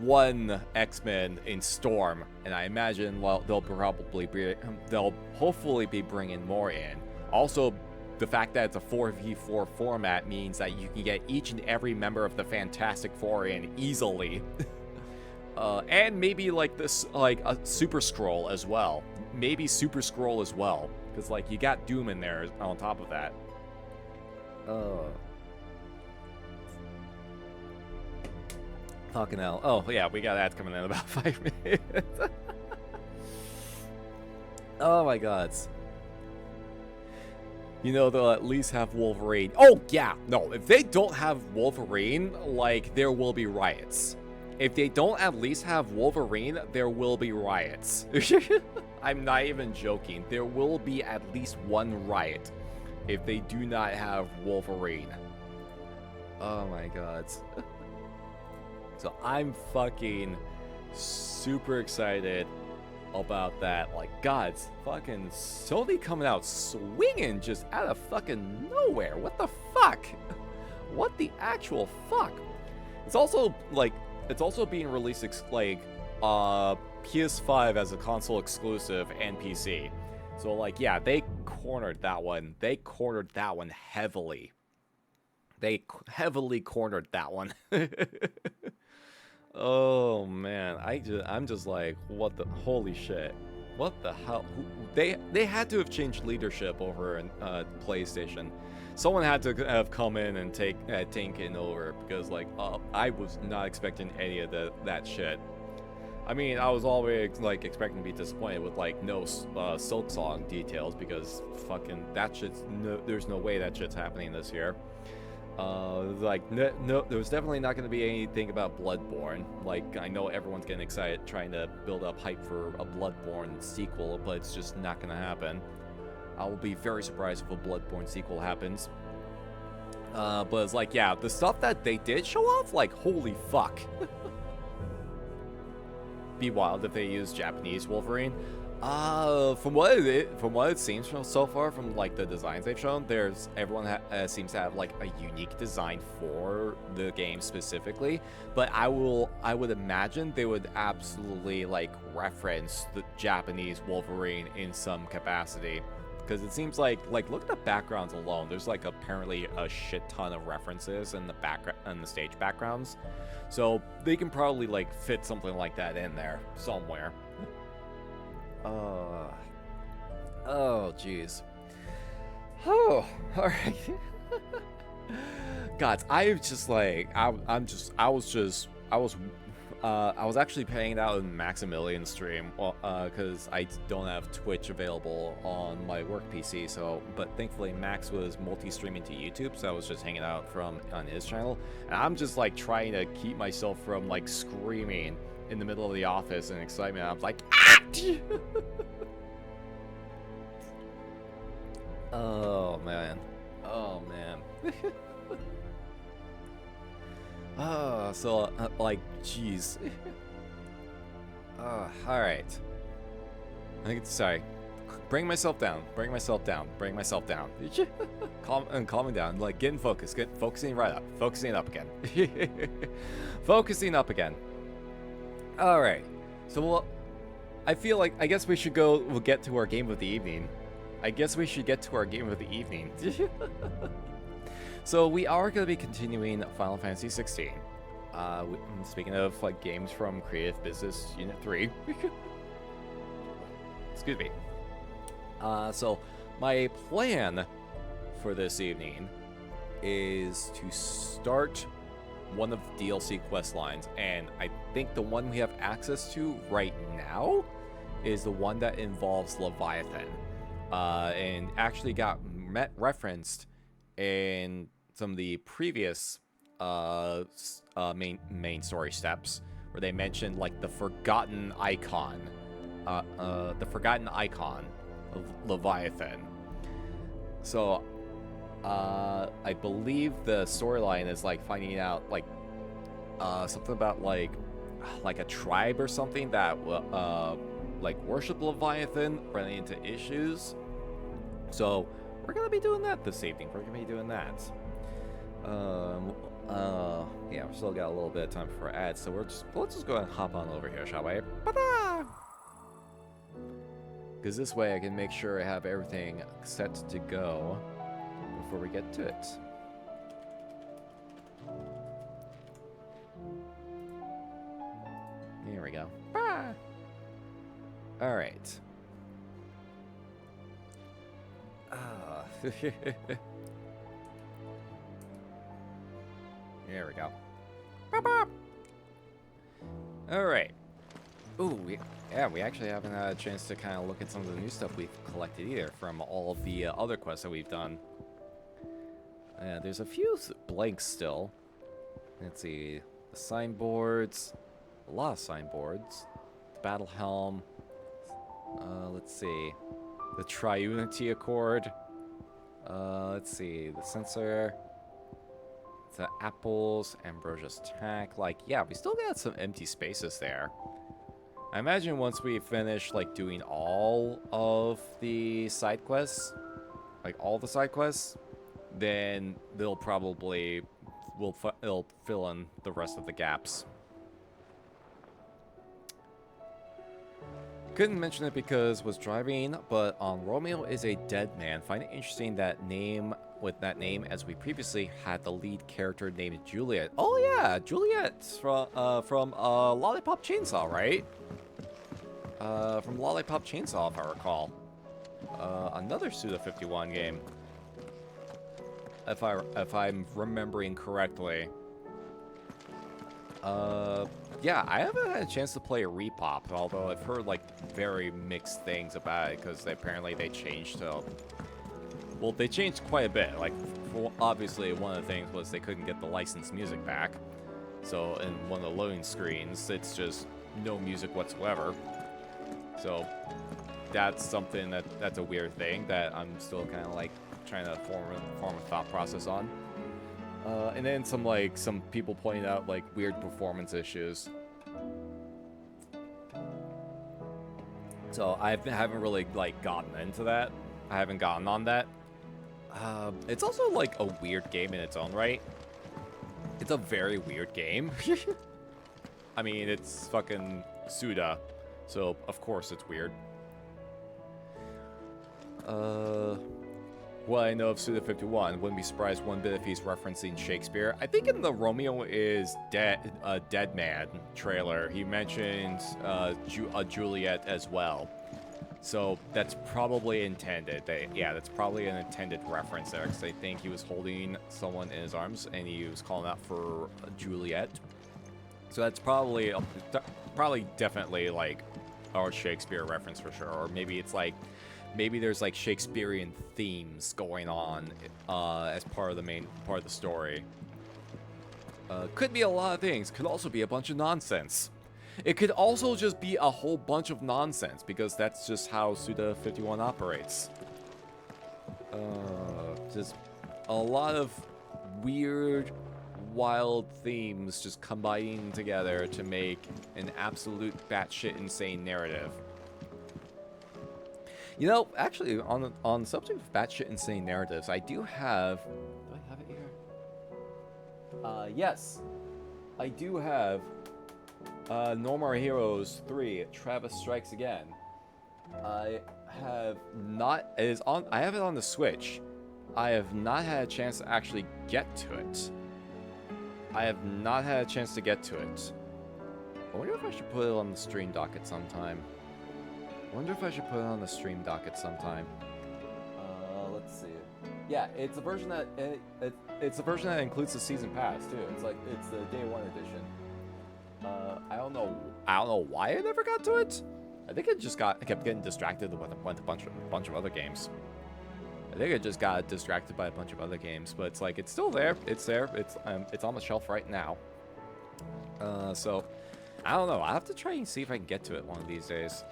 Speaker 1: one X-Men in Storm, and I imagine they'll hopefully be bringing more in. Also, the fact that it's a 4v4 format means that you can get each and every member of the Fantastic Four in easily. And maybe like this, like a Super Skrull as well. Maybe Super Skrull as well, because like you got Doom in there on top of that. Fucking hell. Oh yeah, we got ads coming in about 5 minutes. Oh my god. You know, they'll at least have Wolverine. Oh, yeah. No, if they don't have Wolverine, like, there will be riots. If they don't at least have Wolverine, there will be riots. I'm not even joking. There will be at least one riot if they do not have Wolverine. Oh, my God. So I'm fucking super excited about that. Like, God, it's fucking Sony coming out swinging just out of fucking nowhere. What the fuck? What the actual fuck? It's also like, it's also being released like PS5 as a console exclusive and PC. So like, yeah, they cornered that one. They cornered that one heavily. They heavily cornered that one. Oh man, I'm just like, what the holy shit? What the hell? They had to have changed leadership over in PlayStation. Someone had to have come in and taken over, because like I was not expecting any of that shit. I mean, I was always like expecting to be disappointed with like no Silksong details, because fucking that shit's there's no way that shit's happening this year. Like no, there was definitely not going to be anything about Bloodborne. Like, I know everyone's getting excited trying to build up hype for a Bloodborne sequel, but it's just not going to happen. I will be very surprised if a Bloodborne sequel happens. But it's like, yeah, the stuff that they did show off, like, holy fuck. Be wild if they use Japanese Wolverine. From what it seems from so far, from like the designs they've shown, everyone seems to have like a unique design for the game specifically. But I would imagine they would absolutely like reference the Japanese Wolverine in some capacity, because it seems like look at the backgrounds alone. There's like apparently a shit ton of references in the background and the stage backgrounds, so they can probably like fit something like that in there somewhere. Oh, jeez. Oh, alright. God, I was just like, I was actually paying out in Maximilian stream, because I don't have Twitch available on my work PC. So, but thankfully Max was multi-streaming to YouTube, so I was just hanging out on his channel, and I'm just like trying to keep myself from like screaming in the middle of the office in excitement. I'm like, ah! Oh man, oh man. Like, jeez. Alright. I think it's, sorry. Bring myself down, bring myself down, bring myself down. Calming down, like, getting focused, focusing right up, focusing up again. Focusing up again. Alright. So, I feel like, I guess we'll get to our game of the evening. I guess we should get to our game of the evening. So we are going to be continuing Final Fantasy XVI. Speaking of like games from Creative Business Unit 3. Excuse me. So my plan for this evening is to start one of the DLC quest lines, and I think the one we have access to right now is the one that involves Leviathan, and actually got referenced in some of the previous main story steps, where they mentioned like the forgotten icon of Leviathan. So I believe the storyline is like finding out like something about like a tribe or something that like worship Leviathan, running into issues. So we're gonna be doing that this evening. We're gonna be doing that. Yeah, we still got a little bit of time for ads, so let's just go ahead and hop on over here, shall we? Because this way I can make sure I have everything set to go before we get to it. Here we go. All right. There we go. All right. Ooh, we actually haven't had a chance to kind of look at some of the new stuff we've collected either from all of the other quests that we've done. There's a few blanks still. Let's see. The signboards. A lot of signboards. The battle helm. Let's see. The Triunity Accord. Let's see. The sensor. The apples. Ambrosia's tack. Like, yeah, we still got some empty spaces there. I imagine once we finish, like, doing all of the side quests, like, all the side quests, then they'll probably, it'll fill in the rest of the gaps. Couldn't mention it because was driving, but Romeo is a dead man. Find it interesting that with that name, as we previously had the lead character named Juliet. Oh yeah, Juliet's from Lollipop Chainsaw, right? From Lollipop Chainsaw, if I recall. Another Suda51 game, if I'm remembering correctly. Yeah, I haven't had a chance to play a Repop, although I've heard like very mixed things about it because apparently they changed to. Well, they changed quite a bit. Like, obviously, one of the things was they couldn't get the licensed music back. So, in one of the loading screens, it's just no music whatsoever. So, that's something that's a weird thing that I'm still kind of like trying to form a thought process on. And then some people pointing out like weird performance issues. So I haven't really like gotten into that. I haven't gotten on that. It's also like a weird game in its own right. It's a very weird game. I mean, it's fucking Suda, so of course it's weird. What I know of Suda51, wouldn't be surprised one bit if he's referencing Shakespeare. I think in the Romeo is Dead Man trailer, he mentions a Juliet as well. So that's probably intended. Yeah, that's probably an intended reference there, because I think he was holding someone in his arms and he was calling out for Juliet. So that's probably definitely like a Shakespeare reference for sure. Or maybe it's like, maybe there's like Shakespearean themes going on as part of the story. Could be a lot of things. Could also be a bunch of nonsense. It could also just be a whole bunch of nonsense, because that's just how Suda 51 operates. Just a lot of weird, wild themes just combining together to make an absolute batshit insane narrative. You know, actually, on the subject of batshit insane narratives, I do have... Do I have it here? Yes. I do have... No More Heroes 3, Travis Strikes Again. I have not... I have it on the Switch. I have not had a chance to actually get to it. I wonder if I should put it on the stream docket sometime. Let's see. Yeah, it's a version that it's a version that includes the season pass too. It's the day one edition. I don't know why I never got to it. I think I kept getting distracted with a bunch of other games. I think I just got distracted by a bunch of other games, but it's like it's still there. It's there. It's on the shelf right now. So I don't know. I'll have to try and see if I can get to it one of these days.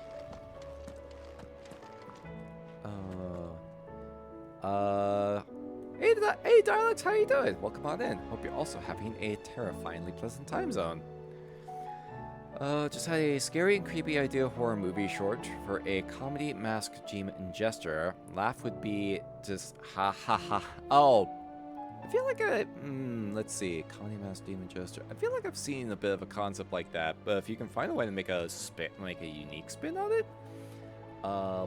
Speaker 1: Hey Dialects, how you doing? Welcome on in. Hope you're also having a terrifyingly pleasant time zone. Just had a scary and creepy idea horror movie short for a comedy masked demon and jester. Laugh would be just ha ha ha. Oh, I feel like let's see, comedy masked demon jester. I feel like I've seen a bit of a concept like that, but if you can find a way to make a unique spin on it,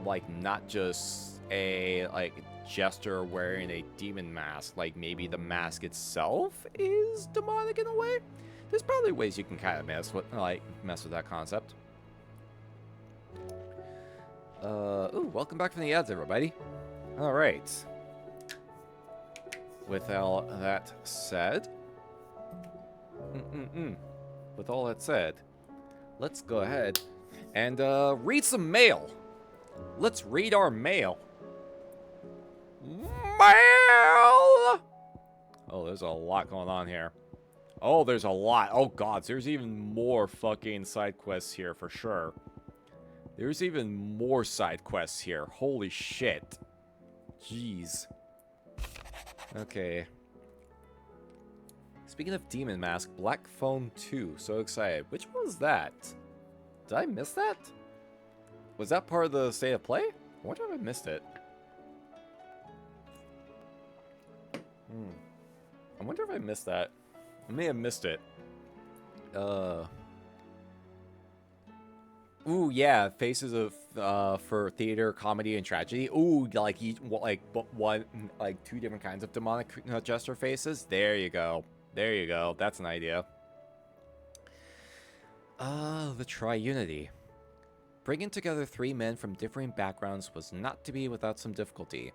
Speaker 1: like not just a jester wearing a demon mask, like maybe the mask itself is demonic in a way. There's probably ways you can kind of mess with that concept. Ooh, welcome back from the ads, everybody. All right. With all that said, let's go ahead and read some mail. Let's read our mail. Mail! Oh, there's a lot going on here. Oh, there's a lot. Oh, God, there's even more fucking side quests here for sure. There's even more side quests here. Holy shit. Jeez. Okay. Speaking of Demon Mask, Black Phone 2. So excited. Which one was that? Did I miss that? Was that part of the state of play? I wonder if I missed it. I wonder if I missed that. I may have missed it. Ooh, yeah, faces of for theater, comedy, and tragedy. Ooh, two different kinds of demonic jester faces. There you go. There you go. That's an idea. The Triunity. Bringing together three men from differing backgrounds was not to be without some difficulty.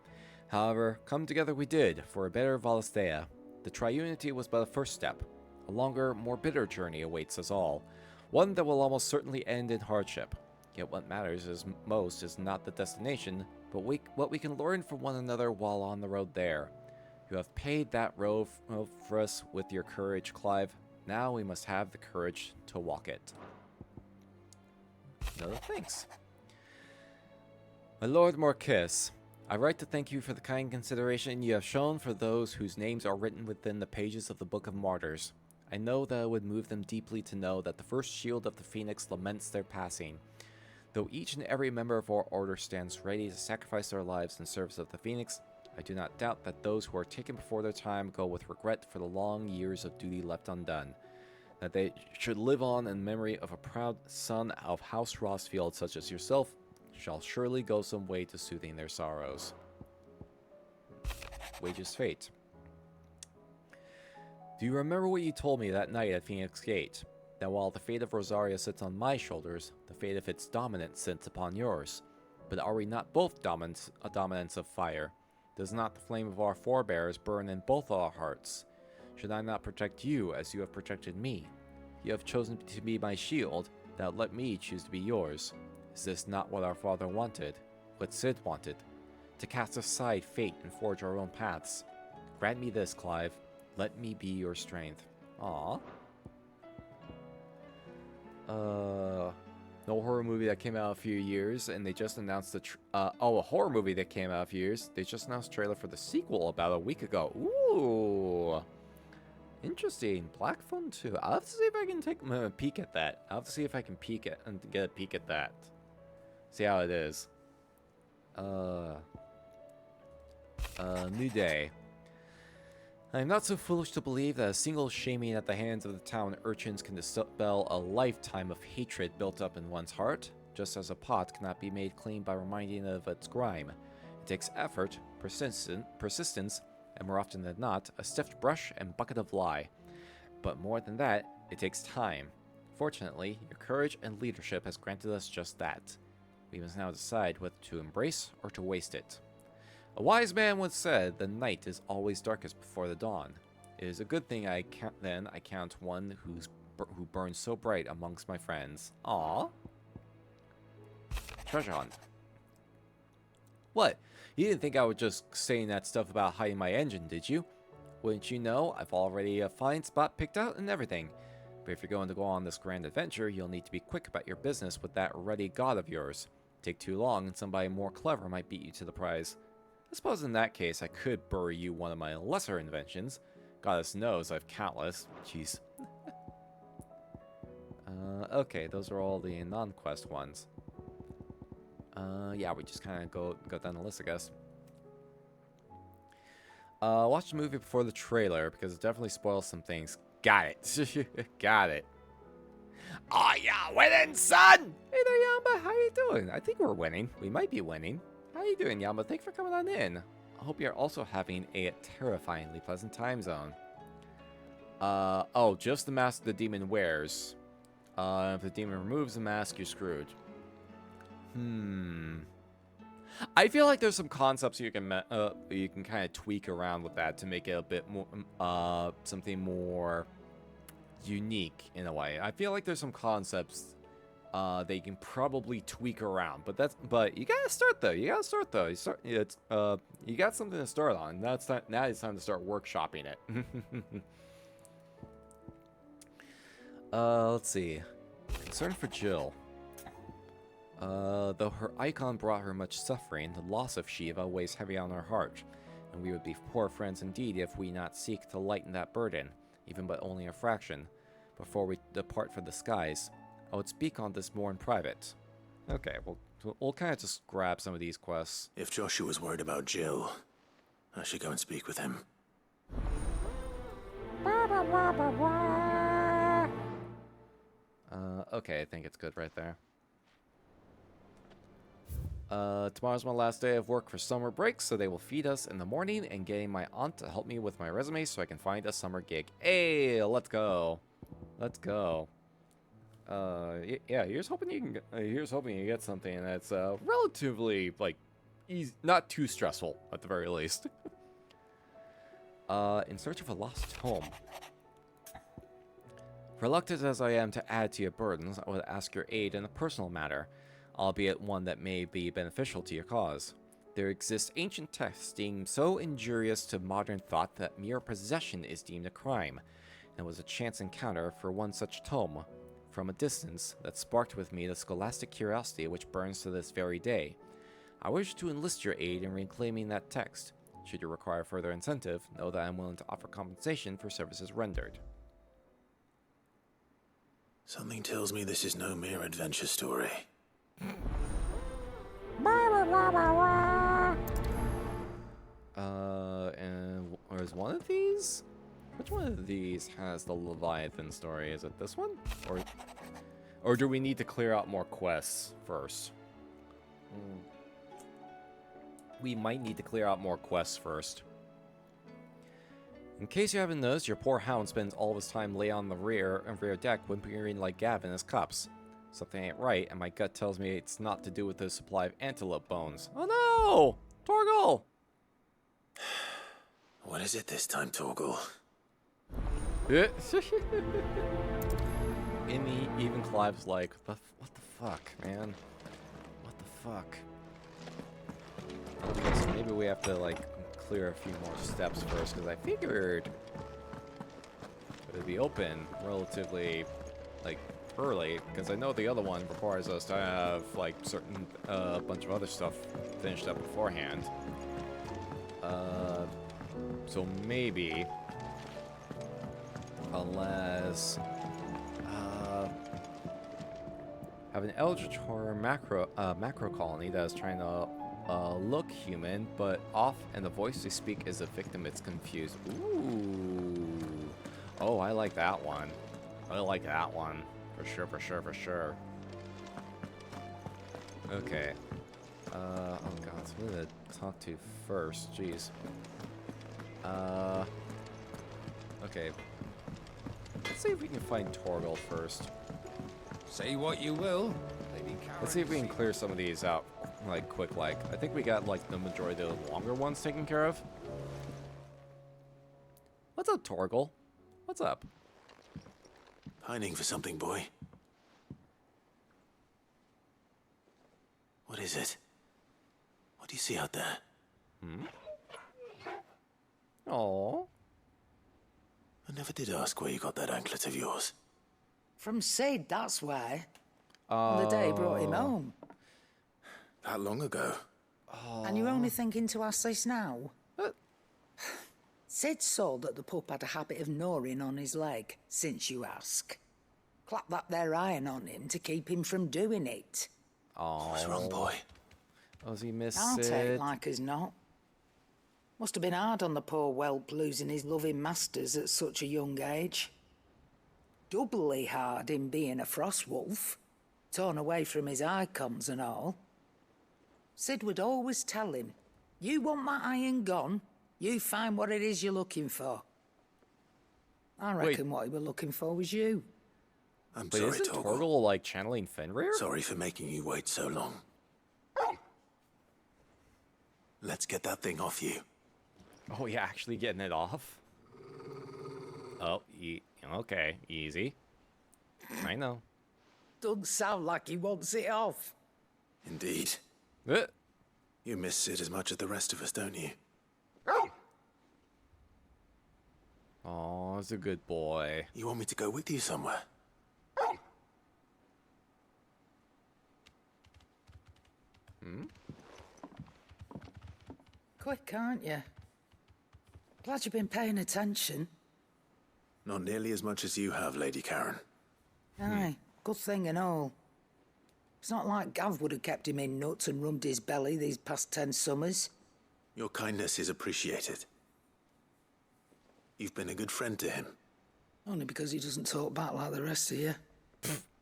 Speaker 1: However, come together we did for a better Valisthea. The Triunity was but a first step. A longer, more bitter journey awaits us all. One that will almost certainly end in hardship. Yet what matters most is not the destination, but what we can learn from one another while on the road there. You have paid that road for us with your courage, Clive. Now we must have the courage to walk it. No thanks. My Lord Marquis, I write to thank you for the kind consideration you have shown for those whose names are written within the pages of the Book of Martyrs. I know that it would move them deeply to know that the first shield of the Phoenix laments their passing. Though each and every member of our order stands ready to sacrifice their lives in service of the Phoenix, I do not doubt that those who are taken before their time go with regret for the long years of duty left undone. That they should live on in memory of a proud son of House Rossfield such as yourself shall surely go some way to soothing their sorrows. Wages Fate. Do you remember what you told me that night at Phoenix Gate? That while the fate of Rosaria sits on my shoulders, the fate of its dominant sits upon yours. But are we not both dominants of fire? Does not the flame of our forebears burn in both our hearts? Should I not protect you as you have protected me? You have chosen to be my shield, now let me choose to be yours. Is this not what our father wanted? What Sid wanted? To cast aside fate and forge our own paths. Grant me this, Clive. Let me be your strength. Aww. No horror movie that came out a few years, and they just announced a horror movie that came out a few years. They just announced a trailer for the sequel about a week ago. Ooh. Interesting. Black Phone 2. I'll have to see if I can take a peek at that. I'll have to see if I can peek at and get a peek at that. See how it is. New day. I am not so foolish to believe that a single shaming at the hands of the town urchins can dispel a lifetime of hatred built up in one's heart, just as a pot cannot be made clean by reminding of its grime. It takes effort, persistence, and more often than not, a stiff brush and bucket of lye. But more than that, it takes time. Fortunately, your courage and leadership has granted us just that. We must now decide whether to embrace or to waste it. A wise man once said, the night is always darkest before the dawn. It is a good thing I count one who burns so bright amongst my friends. Aww. Treasure hunt. What? You didn't think I was just saying that stuff about hiding my engine, did you? Wouldn't you know, I've already a fine spot picked out and everything. But if you're going to go on this grand adventure, you'll need to be quick about your business with that ruddy god of yours. Take too long and somebody more clever might beat you to the prize. I suppose in that case, I could bury you one of my lesser inventions. Goddess knows I've countless. Jeez. Okay, those are all the non-quest ones. Yeah, we just kind of go down the list, I guess. Watch the movie before the trailer, because it definitely spoils some things. Got it. Got it. Oh, yeah, winning, son! Hey there, Yamba, how you doing? I think we're winning. We might be winning. How you doing, Yamba? Thanks for coming on in. I hope you're also having a terrifyingly pleasant time zone. Oh, just the mask the demon wears. If the demon removes the mask, you're screwed. I feel like there's some concepts you can kind of tweak around with that to make it a bit more, something more unique in a way. I feel like there's some concepts they can probably tweak around, but you gotta start though. You got something to start on. Now it's time to start workshopping it. Let's see. Concern for Jill. Though her icon brought her much suffering, the loss of Shiva weighs heavy on her heart, and we would be poor friends indeed if we not seek to lighten that burden, even but only a fraction, before we depart for the skies. I would speak on this more in private. Okay, we'll kind of just grab some of these quests.
Speaker 3: If Joshua's worried about Jill, I should go and speak with him.
Speaker 1: Okay, I think it's good right there. Tomorrow's my last day of work for summer break, so they will feed us in the morning and getting my aunt to help me with my resume so I can find a summer gig. Hey, let's go. Let's go. Yeah, here's hoping you get something that's relatively like easy, not too stressful at the very least. In search of a lost home. Reluctant as I am to add to your burdens, I would ask your aid in a personal matter, albeit one that may be beneficial to your cause. There exists ancient texts deemed so injurious to modern thought that mere possession is deemed a crime, and it was a chance encounter for one such tome, from a distance, that sparked with me the scholastic curiosity which burns to this very day. I wish to enlist your aid in reclaiming that text. Should you require further incentive, know that I am willing to offer compensation for services rendered.
Speaker 3: Something tells me this is no mere adventure story.
Speaker 1: And where's one of these? Which one of these has the Leviathan story? Is it this one? Or do we need to clear out more quests first? We might need to clear out more quests first. In case you haven't noticed, your poor hound spends all of his time lay on the rear deck whimpering like Gav in his cups. Something ain't right, and my gut tells me it's not to do with the supply of antelope bones. Oh no! Torgal!
Speaker 3: What is it this time, Torgal?
Speaker 1: Even Clive's like, what the fuck, man? What the fuck? Okay, so maybe we have to, like, clear a few more steps first, because I figured it would be open relatively, like, early, because I know the other one requires us to have, like, certain, bunch of other stuff finished up beforehand. So maybe, unless, have an Eldritch Horror macro colony that is trying to look human, but off, and the voice they speak is a victim. It's confused. Ooh. Oh, I like that one. I like that one. For sure, for sure, for sure. Okay. Oh god, so who to talk to first? Jeez. Okay. Let's see if we can find Torgal first.
Speaker 8: Say what you will.
Speaker 1: Let's see if we can clear some of these out, like, quick, like. I think we got, like, the majority of the longer ones taken care of. What's up, Torgal? What's up?
Speaker 3: Pining for something, boy. What is it? What do you see out there?
Speaker 1: Aww.
Speaker 3: I never did ask where you got that anklet of yours.
Speaker 9: From Sid, that's why. On the day he brought him home.
Speaker 3: That long ago?
Speaker 9: And you're only thinking to ask this now? Sid saw that the pup had a habit of gnawing on his leg, since you ask. Clap that there iron on him to keep him from doing it.
Speaker 3: What's wrong, boy?
Speaker 1: Oh, does he miss
Speaker 9: I'll
Speaker 1: it?
Speaker 9: take it like as not. Must have been hard on the poor whelp losing his loving masters at such a young age. Doubly hard in being a frost wolf, torn away from his icons and all. Sid would always tell him, you want that iron gone, you find what it is you're looking for. I reckon what he was looking for was you.
Speaker 3: I'm
Speaker 1: But
Speaker 3: sorry,
Speaker 1: isn't
Speaker 3: Torgal.
Speaker 1: Torgal, like, channeling Fenrir?
Speaker 3: Sorry for making you wait so long. Let's get that thing off you.
Speaker 1: Oh, yeah, actually getting it off? Oh, okay, easy. I know.
Speaker 9: Doesn't sound like he wants it off.
Speaker 3: Indeed. You miss Sid as much as the rest of us, don't you?
Speaker 1: Oh, he's a good boy.
Speaker 3: You want me to go with you somewhere?
Speaker 9: Quick, aren't you? Glad you've been paying attention.
Speaker 3: Not nearly as much as you have, Lady Karen.
Speaker 9: Aye, good thing and all. It's not like Gav would have kept him in nuts and rubbed his belly these past 10 summers.
Speaker 3: Your kindness is appreciated. You've been a good friend to him.
Speaker 9: Only because he doesn't talk back like the rest of you.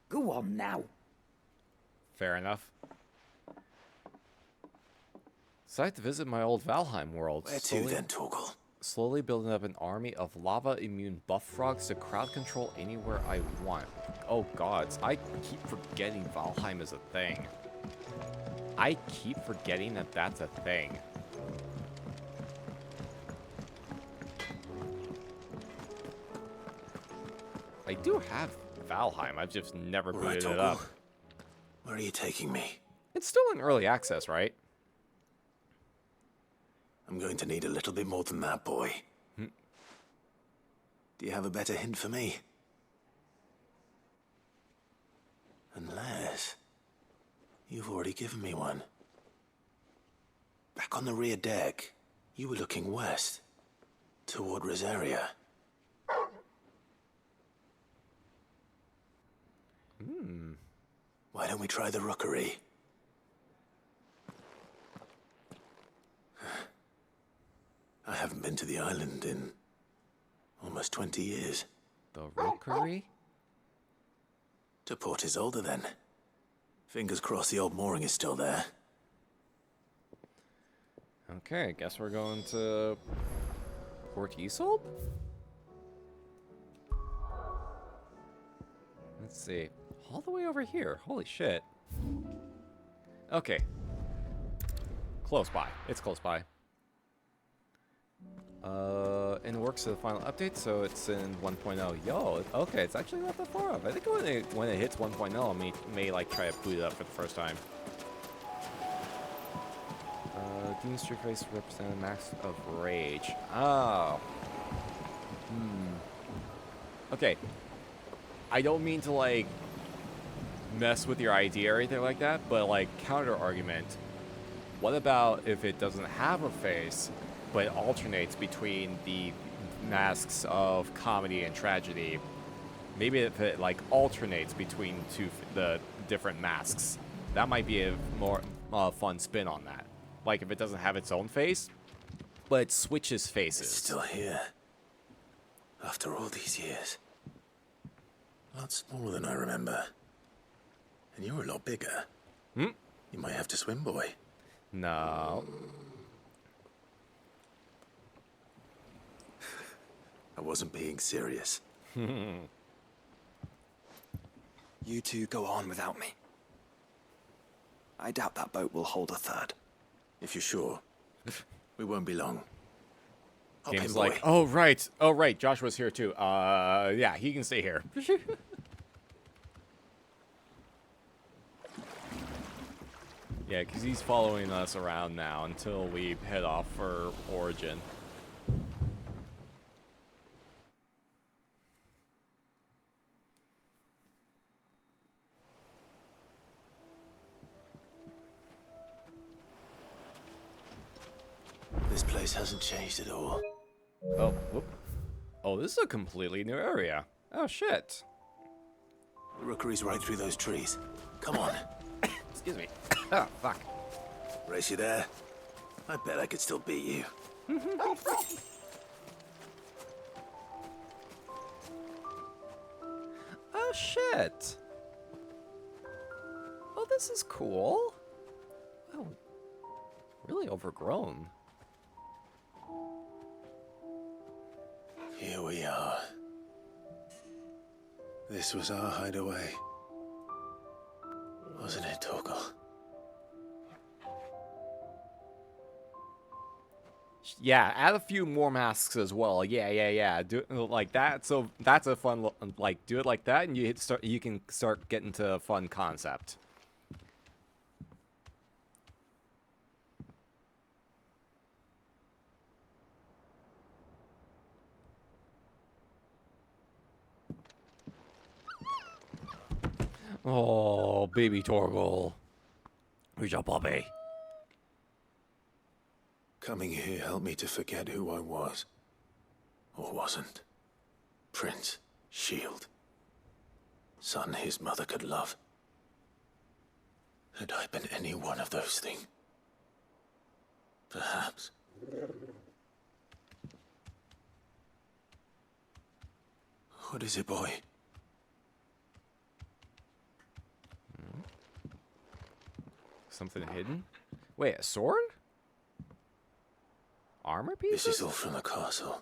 Speaker 9: Go on now.
Speaker 1: Fair enough. Decided to visit my old Valheim world.
Speaker 3: Where to then, Torgal?
Speaker 1: Slowly building up an army of lava-immune buff frogs to crowd control anywhere I want. Oh gods, I keep forgetting Valheim is a thing. I keep forgetting that that's a thing. I do have Valheim, I've just never booted it up.
Speaker 3: Where are you taking me?
Speaker 1: It's still in early access, right?
Speaker 3: I'm going to need a little bit more than that, boy. Do you have a better hint for me? Unless you've already given me one. Back on the rear deck, you were looking west, toward Rosaria. Why don't we try the rookery? I haven't been to the island in almost 20 years.
Speaker 1: The rookery?
Speaker 3: To Port Isolde, then. Fingers crossed the old mooring is still there.
Speaker 1: Okay, I guess we're going to Port Isolde? Let's see. All the way over here. Holy shit. Okay. Close by. It's close by. In the works of the final update, so it's in 1.0. Yo, okay, it's actually not that far off. I think when it hits 1.0, I may like try to boot it up for the first time. Demon Street Face represent a max of rage. Oh. Okay. I don't mean to like mess with your idea or anything like that, but like counter argument. What about if it doesn't have a face, but it alternates between the masks of comedy and tragedy? Maybe if it like alternates between the different masks, that might be a more fun spin on that. Like if it doesn't have its own face, but it switches faces.
Speaker 3: It's still here. After all these years. A lot smaller than I remember. And you're a lot bigger. You might have to swim, boy.
Speaker 1: No.
Speaker 3: I wasn't being serious.
Speaker 10: You two go on without me. I doubt that boat will hold a third.
Speaker 3: If you're sure, we won't be long.
Speaker 1: Game's like, oh right, Joshua's here too. Yeah, he can stay here. Yeah, because he's following us around now until we head off for Origin.
Speaker 3: This place hasn't changed at all.
Speaker 1: Oh, whoop. Oh, this is a completely new area. Oh, shit.
Speaker 3: The rookery's right through those trees. Come on.
Speaker 1: Excuse me. Oh, fuck.
Speaker 3: Race you there? I bet I could still beat you.
Speaker 1: Oh, shit. Oh, this is cool. Oh, really overgrown.
Speaker 3: Here we are. This was our hideaway. Wasn't it, Torgal?
Speaker 1: Yeah, add a few more masks as well. Yeah. Do it like that. So that's a fun, like, do it like that, and you can start getting to a fun concept. Oh, baby Torgal. Who's your puppy?
Speaker 3: Coming here helped me to forget who I was. Or wasn't. Prince, shield. Son his mother could love. Had I been any one of those things? Perhaps. What is it, boy?
Speaker 1: Something hidden? Wait, a sword? Armor pieces?
Speaker 3: This is all from the castle.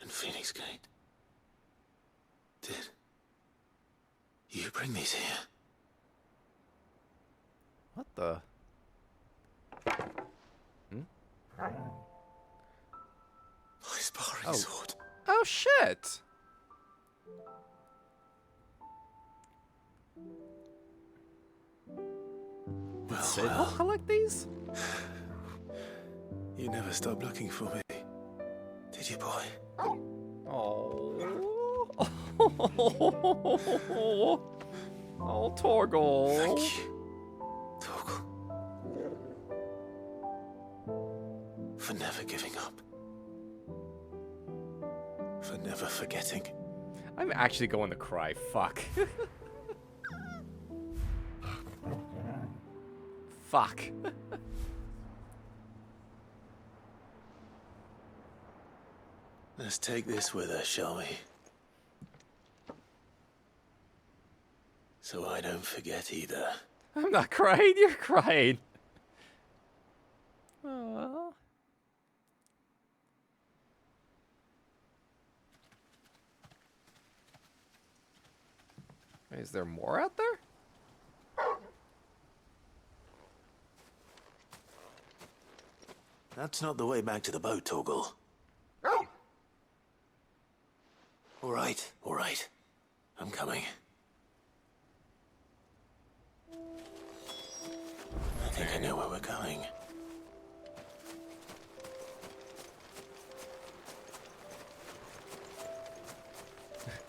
Speaker 3: And Phoenix Gate. Did you bring these here?
Speaker 1: What the?
Speaker 3: My sparring sword.
Speaker 1: Oh, shit! Did Sid collect these?
Speaker 3: You never stopped looking for me, did you, boy?
Speaker 1: Oh. Oh, Torgal.
Speaker 3: Thank you, Torgal. For never giving up. For never forgetting.
Speaker 1: I'm actually going to cry. Fuck. Fuck.
Speaker 3: Let's take this with us, shall we? So I don't forget either.
Speaker 1: I'm not crying, you're crying. Aww. Is there more out there?
Speaker 3: That's not the way back to the boat, Torgal. All right, all right. I'm coming. I think I know where we're going.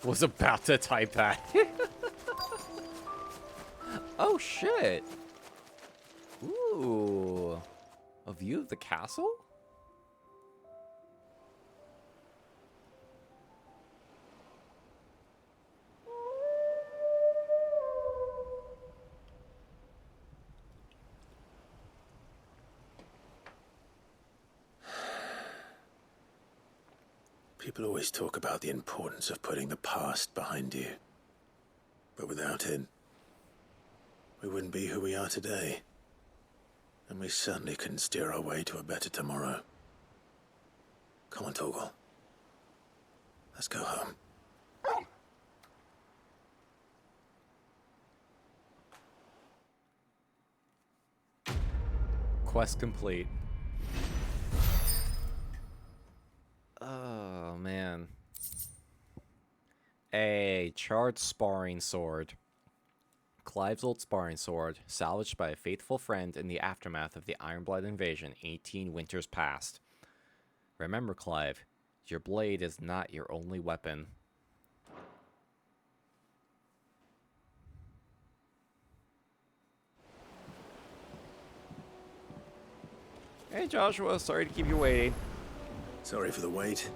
Speaker 1: Was about to type that. Oh shit. Ooh. A view of the castle?
Speaker 3: People always talk about the importance of putting the past behind you. But without it, we wouldn't be who we are today. And we certainly couldn't steer our way to a better tomorrow. Come on, Torgal. Let's go home.
Speaker 1: Quest complete. Oh, man. A charred sparring sword. Clive's old sparring sword, salvaged by a faithful friend in the aftermath of the Ironblood invasion 18 winters past. Remember, Clive, your blade is not your only weapon. Hey Joshua, sorry to keep you waiting.
Speaker 3: Sorry for the wait.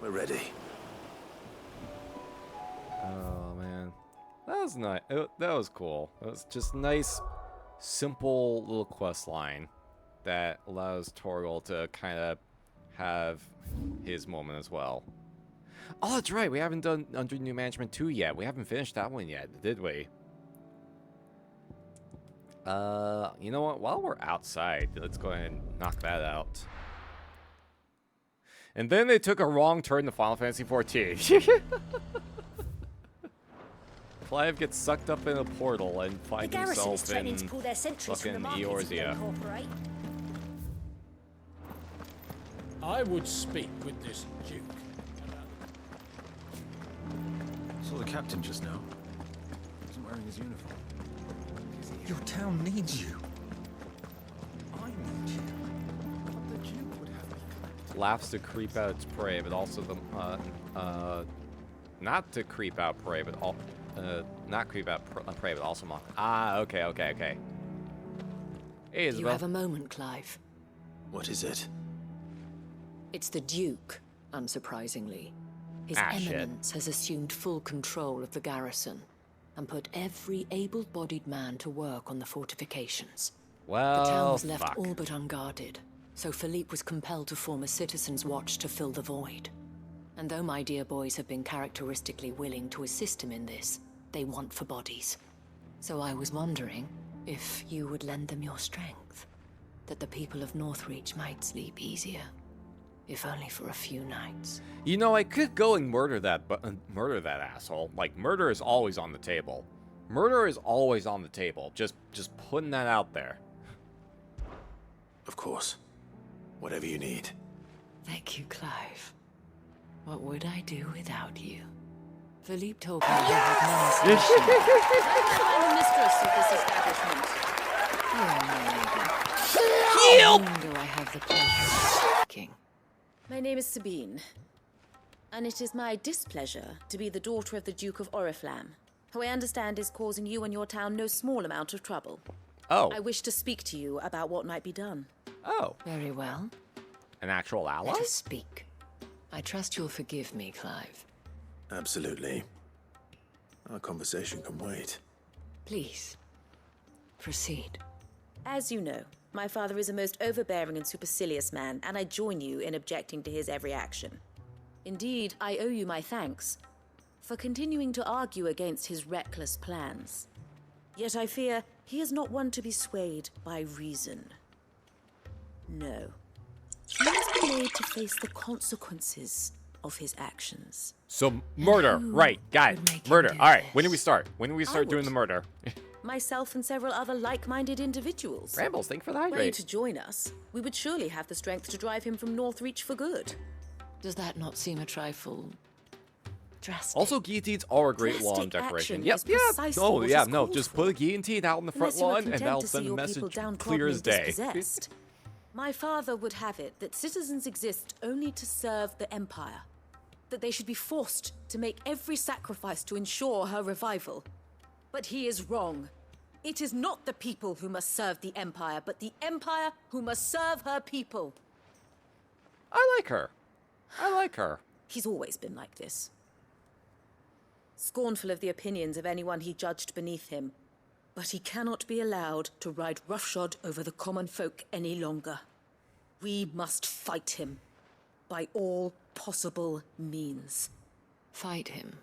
Speaker 3: We're ready.
Speaker 1: Oh man, that was nice. That was cool. It was just nice, simple little quest line that allows Torgal to kind of have his moment as well. Oh, that's right. We haven't done Under New Management 2 yet. We haven't finished that one yet, did we? You know what? While we're outside, let's go ahead and knock that out. And then they took a wrong turn to Final Fantasy XIV. Clive gets sucked up in a portal and finds himself in fucking Eorzea.
Speaker 6: I would speak with this Duke.
Speaker 11: Saw the captain just now. He wasn't wearing his uniform.
Speaker 2: Your town needs you.
Speaker 11: I need you. But the Duke would have me collected.
Speaker 1: Laughs to creep out its prey, but also the not to creep out prey, but all not creep out prey, but also mock. Ah, okay. Hey, Isabel.
Speaker 12: You have a moment, Clive.
Speaker 3: What is it?
Speaker 12: It's the Duke, unsurprisingly. His
Speaker 1: shit.
Speaker 12: Eminence has assumed full control of the garrison and put every able-bodied man to work on the fortifications.
Speaker 1: Well,
Speaker 12: the town was left
Speaker 1: fuck.
Speaker 12: all but unguarded, so Philippe was compelled to form a citizens' watch to fill the void. And though my dear boys have been characteristically willing to assist him in this, they want for bodies. So I was wondering if you would lend them your strength, that the people of Northreach might sleep easier, if only for a few nights.
Speaker 1: You know, I could go and murder that asshole. Like, murder is always on the table. Murder is always on the table. Just putting that out there.
Speaker 3: Of course. Whatever you need.
Speaker 12: Thank you, Clive. What would I do without you? Philippe told me you had many solutions. I'm the mistress of this establishment. Oh, no. Whom do I have the pleasure of speaking?
Speaker 13: My name is Sabine, and it is my displeasure to be the daughter of the Duke of Oriflamme, who I understand is causing you and your town no small amount of trouble.
Speaker 1: Oh.
Speaker 13: I wish to speak to you about what might be done.
Speaker 1: Oh.
Speaker 12: Very well.
Speaker 1: An actual ally?
Speaker 12: Let us speak. I trust you'll forgive me, Clive.
Speaker 3: Absolutely. Our conversation can wait.
Speaker 12: Please, proceed.
Speaker 13: As you know, my father is a most overbearing and supercilious man, and I join you in objecting to his every action. Indeed, I owe you my thanks for continuing to argue against his reckless plans. Yet I fear he is not one to be swayed by reason. No. He must be made to face the consequences of his actions.
Speaker 1: So, murder. Right, got it. Murder. Alright, when do we start? When do we start doing the murder?
Speaker 13: Myself and several other like-minded individuals.
Speaker 1: Rambles, thank you for the
Speaker 13: Were you
Speaker 1: hydrate.
Speaker 13: to join us, we would surely have the strength to drive him from Northreach for good.
Speaker 12: Does that not seem a trifle drastic?
Speaker 1: Also, guillotines are a great lawn decoration. Yep, yeah. No, yeah, no. Just put a guillotine out in the front lawn, and that'll send a message clear as day.
Speaker 13: My father would have it that citizens exist only to serve the Empire. That they should be forced to make every sacrifice to ensure her revival. But he is wrong. It is not the people who must serve the Empire, but the Empire who must serve her people.
Speaker 1: I like her. I like her.
Speaker 13: He's always been like this. Scornful of the opinions of anyone he judged beneath him. But he cannot be allowed to ride roughshod over the common folk any longer. We must fight him. By all possible means.
Speaker 12: Fight him?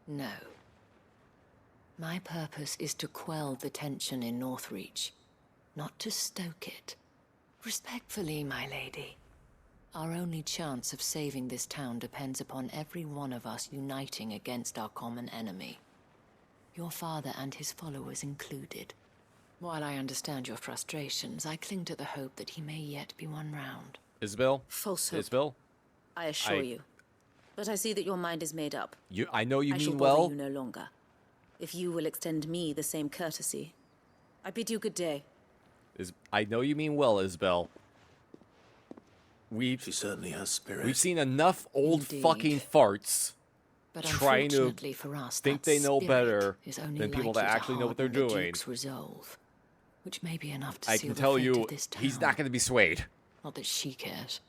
Speaker 12: No. My purpose is to quell the tension in Northreach, not to stoke it. Respectfully, my lady. Our only chance of saving this town depends upon every one of us uniting against our common enemy. Your father and his followers included. While I understand your frustrations, I cling to the hope that he may yet be won round.
Speaker 1: Isabel?
Speaker 13: False hope.
Speaker 1: Isabel?
Speaker 13: I assure you. But I see that your mind is made up.
Speaker 1: I know you
Speaker 13: I
Speaker 1: mean
Speaker 13: shall
Speaker 1: well.
Speaker 13: bother you no longer. If you will extend me the same courtesy, I bid you good day.
Speaker 1: I know you mean well, Isabel.
Speaker 3: She certainly has spirit.
Speaker 1: We've seen enough old
Speaker 12: Indeed.
Speaker 1: fucking farts
Speaker 12: But
Speaker 1: trying to
Speaker 12: unfortunately for us,
Speaker 1: think
Speaker 12: that
Speaker 1: they know
Speaker 12: spirit
Speaker 1: better
Speaker 12: is only
Speaker 1: than people
Speaker 12: likely
Speaker 1: that
Speaker 12: to
Speaker 1: actually know what they're
Speaker 12: harden the
Speaker 1: doing.
Speaker 12: Duke's resolve, which may be enough to
Speaker 1: I
Speaker 12: seal
Speaker 1: can
Speaker 12: the
Speaker 1: tell
Speaker 12: fate
Speaker 1: you,
Speaker 12: of this town.
Speaker 1: he's not going to be swayed.
Speaker 12: Not that she cares.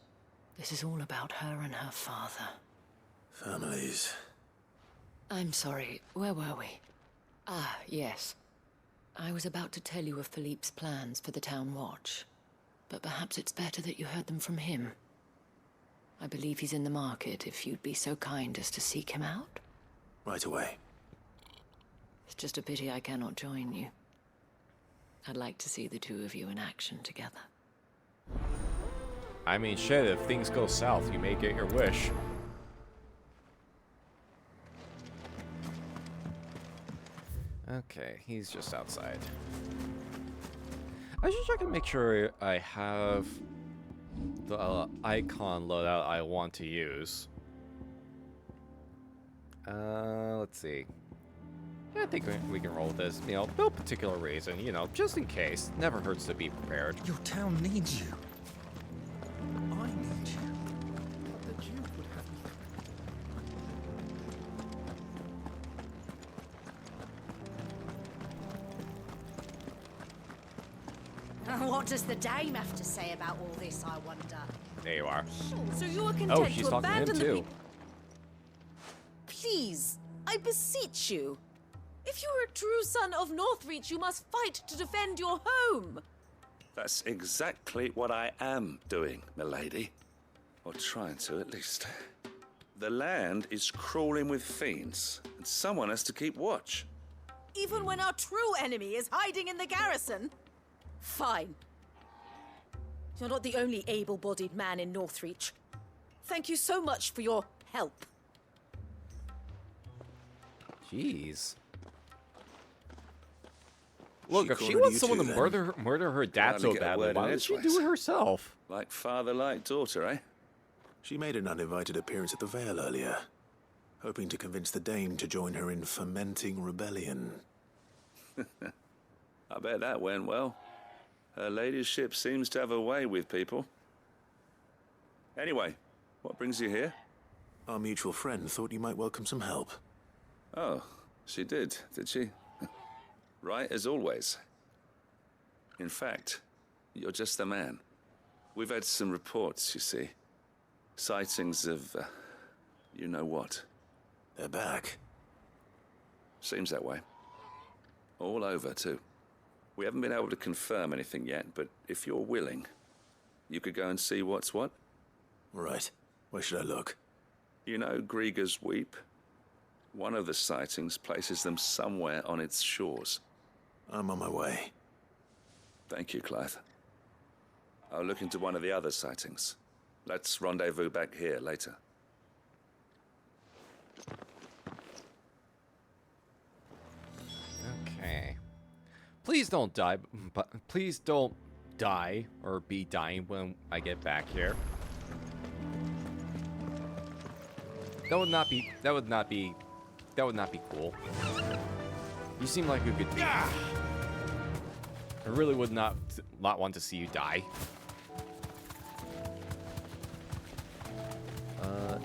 Speaker 12: This is all about her and her father.
Speaker 3: Families.
Speaker 12: I'm sorry, where were we? Ah, yes. I was about to tell you of Philippe's plans for the town watch, but perhaps it's better that you heard them from him. I believe he's in the market, if you'd be so kind as to seek him out.
Speaker 3: Right away.
Speaker 12: It's just a pity I cannot join you. I'd like to see the two of you in action together.
Speaker 1: I mean, shit, if things go south, you may get your wish. Okay, he's just outside. I should check and make sure I have the icon loadout I want to use. Let's see. Yeah, I think we can roll with this. You know, no particular reason. You know, just in case. Never hurts to be prepared.
Speaker 11: Your town needs you. I need you. But the Duke would have me.
Speaker 14: What does the dame have to say about all this, I wonder?
Speaker 1: There you are.
Speaker 13: So you are content
Speaker 1: Oh, she's
Speaker 13: to
Speaker 1: talking to him
Speaker 13: abandon the
Speaker 1: too.
Speaker 13: people? Please, I beseech you. If you are a true son of Northreach, you must fight to defend your home.
Speaker 6: That's exactly what I am doing, milady. Or trying to, at least. The land is crawling with fiends, and someone has to keep watch.
Speaker 13: Even when our true enemy is hiding in the garrison? Fine. You're not the only able-bodied man in Northreach. Thank you so much for your help.
Speaker 1: Jeez. Look, if she
Speaker 3: cornered
Speaker 1: wants
Speaker 3: you
Speaker 1: someone
Speaker 3: too,
Speaker 1: to
Speaker 3: then.
Speaker 1: murder her dad
Speaker 6: Hardly
Speaker 1: so
Speaker 6: get a
Speaker 1: badly,
Speaker 6: word
Speaker 1: why
Speaker 6: in
Speaker 1: don't she
Speaker 6: edgeways.
Speaker 1: do it herself?
Speaker 6: Like father, like daughter, eh?
Speaker 3: She made an uninvited appearance at the Vale earlier, hoping to convince the Dame to join her in fomenting rebellion.
Speaker 6: I bet that went well. Her ladyship seems to have a way with people. Anyway, what brings you here?
Speaker 3: Our mutual friend thought you might welcome some help.
Speaker 6: Oh, she did she? Right as always. In fact, you're just the man. We've had some reports, you see. Sightings of, you know what.
Speaker 3: They're back.
Speaker 6: Seems that way. All over, too. We haven't been able to confirm anything yet, but if you're willing, you could go and see what's what.
Speaker 3: Right. Where should I look?
Speaker 6: You know Grieger's Weep? One of the sightings places them somewhere on its shores.
Speaker 3: I'm on my way.
Speaker 6: Thank you, Clive. I'll look into one of the other sightings. Let's rendezvous back here later.
Speaker 1: Okay. Please don't die, but please don't die or be dying when I get back here. That would not be cool. You seem like a good team. I really would not want to see you die.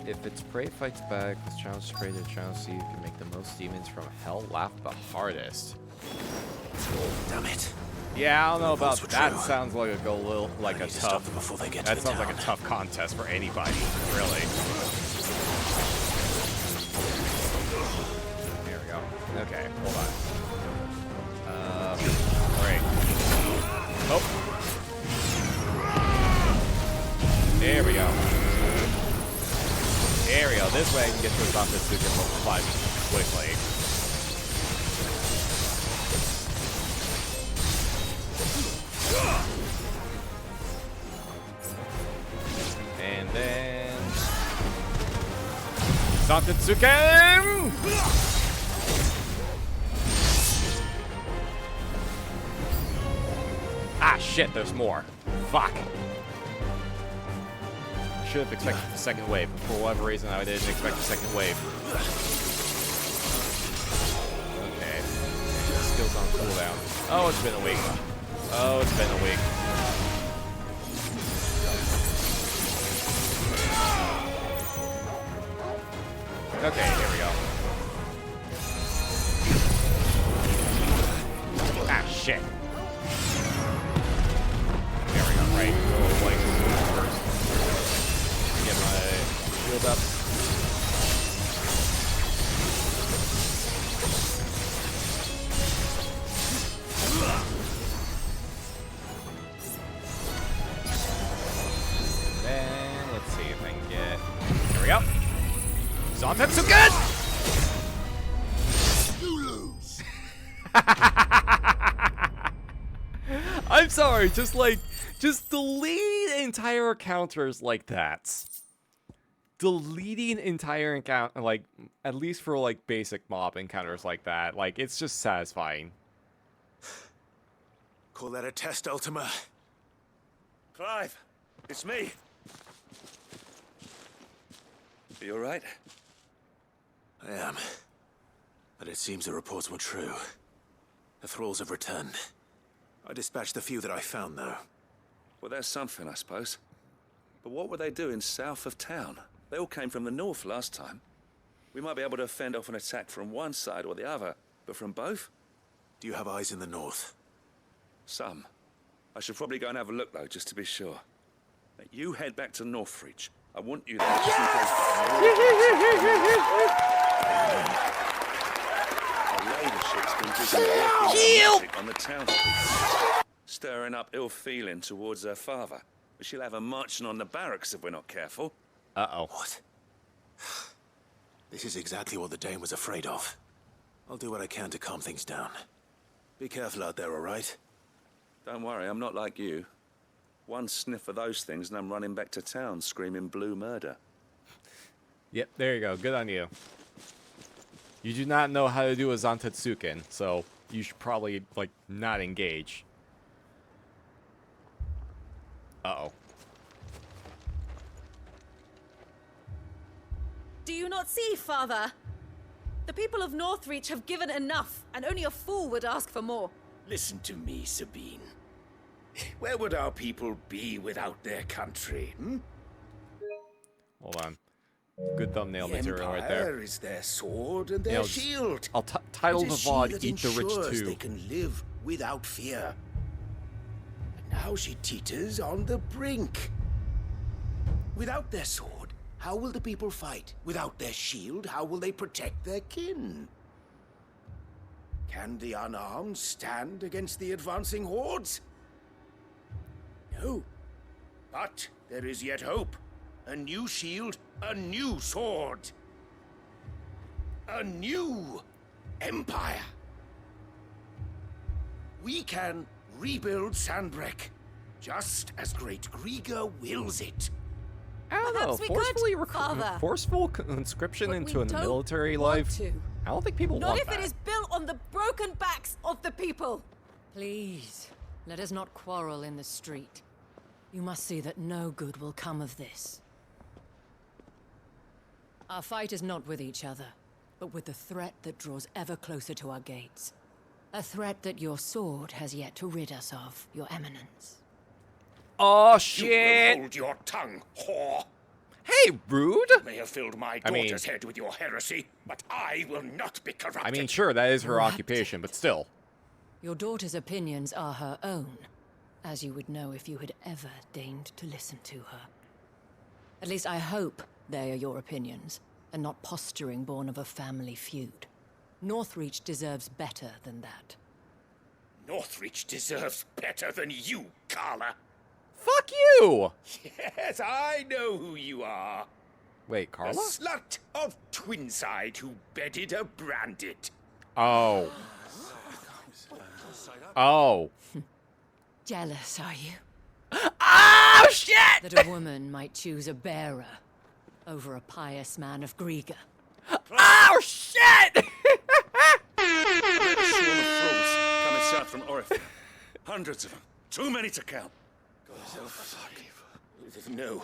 Speaker 1: If its prey fights back, this challenge prey to challenge see you can make the most demons from hell laugh the hardest.
Speaker 3: Damn it.
Speaker 1: Yeah, I don't know about that.
Speaker 3: True.
Speaker 1: Sounds like a tough.
Speaker 3: Before they get
Speaker 1: That
Speaker 3: to
Speaker 1: sounds
Speaker 3: town.
Speaker 1: like a tough contest for anybody, really. There we go. Okay, hold on. Great. Oh. There we go. There we go. This way I can get to the top of this level 5 quickly. And then Santetsuken! Ah shit, there's more. Fuck. Should have expected the second wave, but for whatever reason I didn't expect the second wave. Okay. Skills on cooldown. Oh, it's been a week. Oh, it's been a week. Okay, here we go. Ah, shit. There we go, right. Oh, like, first. Get my shield up. Then, let's see if I can get... Here we go. Santetsuken!
Speaker 11: You lose.
Speaker 1: I'm sorry, just delete entire encounters like that. Deleting entire encounter, like, at least for, like, basic mob encounters like that. Like, it's just satisfying.
Speaker 3: Call that a test, Ultima?
Speaker 6: Clive, it's me. Are you alright?
Speaker 3: I am. But it seems the reports were true. The thralls have returned. I dispatched the few that I found, though.
Speaker 6: Well, that's something, I suppose. But what were they doing south of town? They all came from the north last time. We might be able to fend off an attack from one side or the other, but from both?
Speaker 3: Do you have eyes in the north?
Speaker 6: Some. I should probably go and have a look, though, just to be sure. Now, you head back to Northreach. I want you there just in case. Our leadership's been busy working on the townspeople, stirring up ill feeling towards her father. But she'll have her marching on the barracks if we're not careful.
Speaker 1: Uh-oh.
Speaker 3: What? This is exactly what the Dane was afraid of. I'll do what I can to calm things down. Be careful out there, all right?
Speaker 6: Don't worry, I'm not like you. One sniff of those things and I'm running back to town screaming blue murder.
Speaker 1: Yep, there you go. Good on you. You do not know how to do a Zantetsuken, so you should probably, like, not engage. Uh-oh.
Speaker 13: Do you not see, Father? The people of Northreach have given enough, and only a fool would ask for more.
Speaker 15: Listen to me, Sabine. Where would our people be without their country, hmm?
Speaker 1: Hold on. Good thumbnail
Speaker 15: The
Speaker 1: material right
Speaker 15: Empire
Speaker 1: there.
Speaker 15: is their sword and their shield.
Speaker 1: I'll title
Speaker 15: It
Speaker 1: the
Speaker 15: is she
Speaker 1: VOD
Speaker 15: that
Speaker 1: Eat the Rich
Speaker 15: ensures
Speaker 1: 2.
Speaker 15: They can live without fear. And now she teeters on the brink. Without their sword, how will the people fight? Without their shield, how will they protect their kin? Can the unarmed stand against the advancing hordes? No. But there is yet hope. A new shield, a new sword. A new empire. We can rebuild Sandbreck, just as Great Grieger wills it.
Speaker 1: I don't know.
Speaker 13: Perhaps we could, Father.
Speaker 1: Forceful conscription
Speaker 13: But
Speaker 1: into
Speaker 13: we
Speaker 1: a
Speaker 13: don't
Speaker 1: military
Speaker 13: want
Speaker 1: life.
Speaker 13: to.
Speaker 1: I don't think people
Speaker 13: Not
Speaker 1: want
Speaker 13: if
Speaker 1: that.
Speaker 13: it is built on the broken backs of the people.
Speaker 12: Please, let us not quarrel in the street. You must see that no good will come of this. Our fight is not with each other, but with the threat that draws ever closer to our gates. A threat that your sword has yet to rid us of, Your Eminence.
Speaker 1: Oh
Speaker 15: You
Speaker 1: shit!
Speaker 15: will hold your tongue, whore.
Speaker 1: Hey, rude!
Speaker 15: You may have filled my
Speaker 1: I mean-
Speaker 15: daughter's head with your heresy, but I will not be corrupted.
Speaker 1: I mean, sure, that is her
Speaker 12: Corrupted.
Speaker 1: occupation, but still.
Speaker 12: Your daughter's opinions are her own, as you would know if you had ever deigned to listen to her. At least I hope they are your opinions, and not posturing born of a family feud. Northreach deserves better than that.
Speaker 15: Northreach deserves better than you, Carla.
Speaker 1: Fuck you!
Speaker 15: Yes, I know who you are.
Speaker 1: Wait,
Speaker 15: The
Speaker 1: Carla?
Speaker 15: slut of Twinside who bedded a branded.
Speaker 1: Oh. Oh.
Speaker 12: Jealous, are you?
Speaker 1: Oh, shit!
Speaker 12: That a woman might choose a bearer over a pious man of Griega.
Speaker 1: Oh, shit!
Speaker 6: Another swarm of thralls coming south from Orif. Hundreds of them. Too many to count.
Speaker 15: No.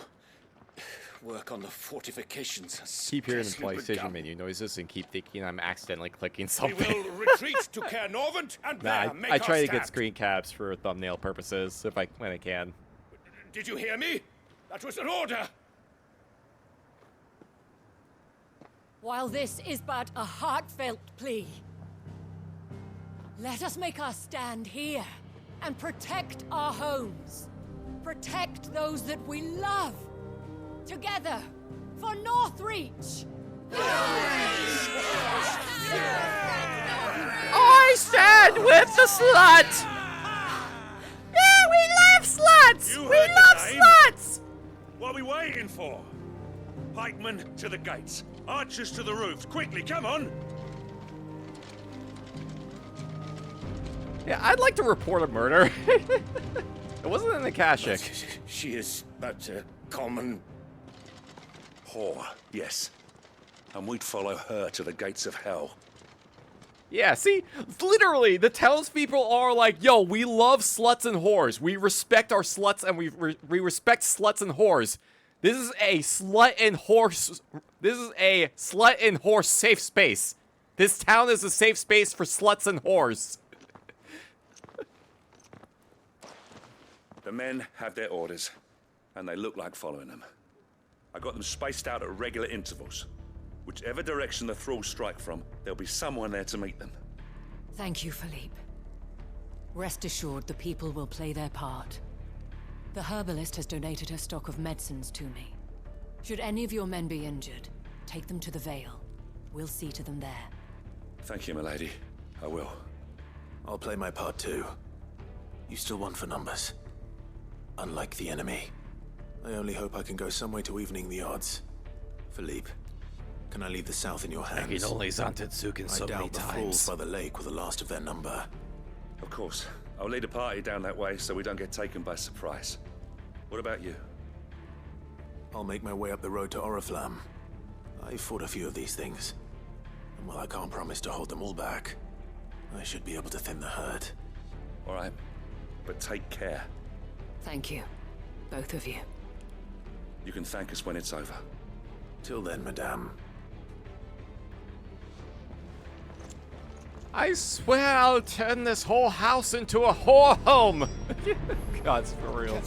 Speaker 15: Work on the fortifications has
Speaker 1: Keep hearing the
Speaker 15: scarcely
Speaker 1: PlayStation
Speaker 15: begun.
Speaker 1: menu noises and keep thinking I'm accidentally clicking
Speaker 15: We
Speaker 1: something.
Speaker 15: will retreat to Caernarvon and
Speaker 1: Nah,
Speaker 15: there make
Speaker 1: I
Speaker 15: our
Speaker 1: try to get
Speaker 15: stand.
Speaker 1: screen caps for thumbnail purposes when I can.
Speaker 15: Did you hear me? That was an order.
Speaker 12: While this is but a heartfelt plea, let us make our stand here and protect our homes. Protect those that we love. Together, for Northreach!
Speaker 1: I stand with the slut! Yeah, we love sluts!
Speaker 6: You
Speaker 1: We
Speaker 6: heard the
Speaker 1: love
Speaker 6: name.
Speaker 1: sluts!
Speaker 6: What are we waiting for? Pikemen to the gates. Archers to the roofs. Quickly, come on!
Speaker 1: Yeah, I'd like to report a murder. It wasn't in the Kashik.
Speaker 15: She is but a common
Speaker 6: Whore, yes. And we'd follow her to the gates of hell.
Speaker 1: Yeah, see? Literally, the townspeople are like, yo, we love sluts and whores. We respect our sluts and we respect sluts and whores. This is a slut and horse... This is a slut and horse safe space. This town is a safe space for sluts and whores.
Speaker 6: The men have their orders, and they look like following them. I got them spaced out at regular intervals. Whichever direction the thralls strike from, there'll be someone there to meet them.
Speaker 12: Thank you, Philippe. Rest assured the people will play their part. The herbalist has donated her stock of medicines to me. Should any of your men be injured, take them to the Vale. We'll see to them there.
Speaker 6: Thank you, milady. I will.
Speaker 3: I'll play my part too. You still want for numbers. Unlike the enemy. I only hope I can go some way to evening the odds. Philippe, can I leave the south in your hands? I doubt the thralls by the lake were the last of their number.
Speaker 6: Of course. I'll lead a party down that way so we don't get taken by surprise. What about you?
Speaker 3: I'll make my way up the road to Oriflamme. I fought a few of these things. And while I can't promise to hold them all back, I should be able to thin the herd.
Speaker 6: All right. But take care.
Speaker 12: Thank you, both of you.
Speaker 6: You can thank us when it's over.
Speaker 3: Till then, madame.
Speaker 1: I swear I'll turn this whole house into a whore home. God, it's for real.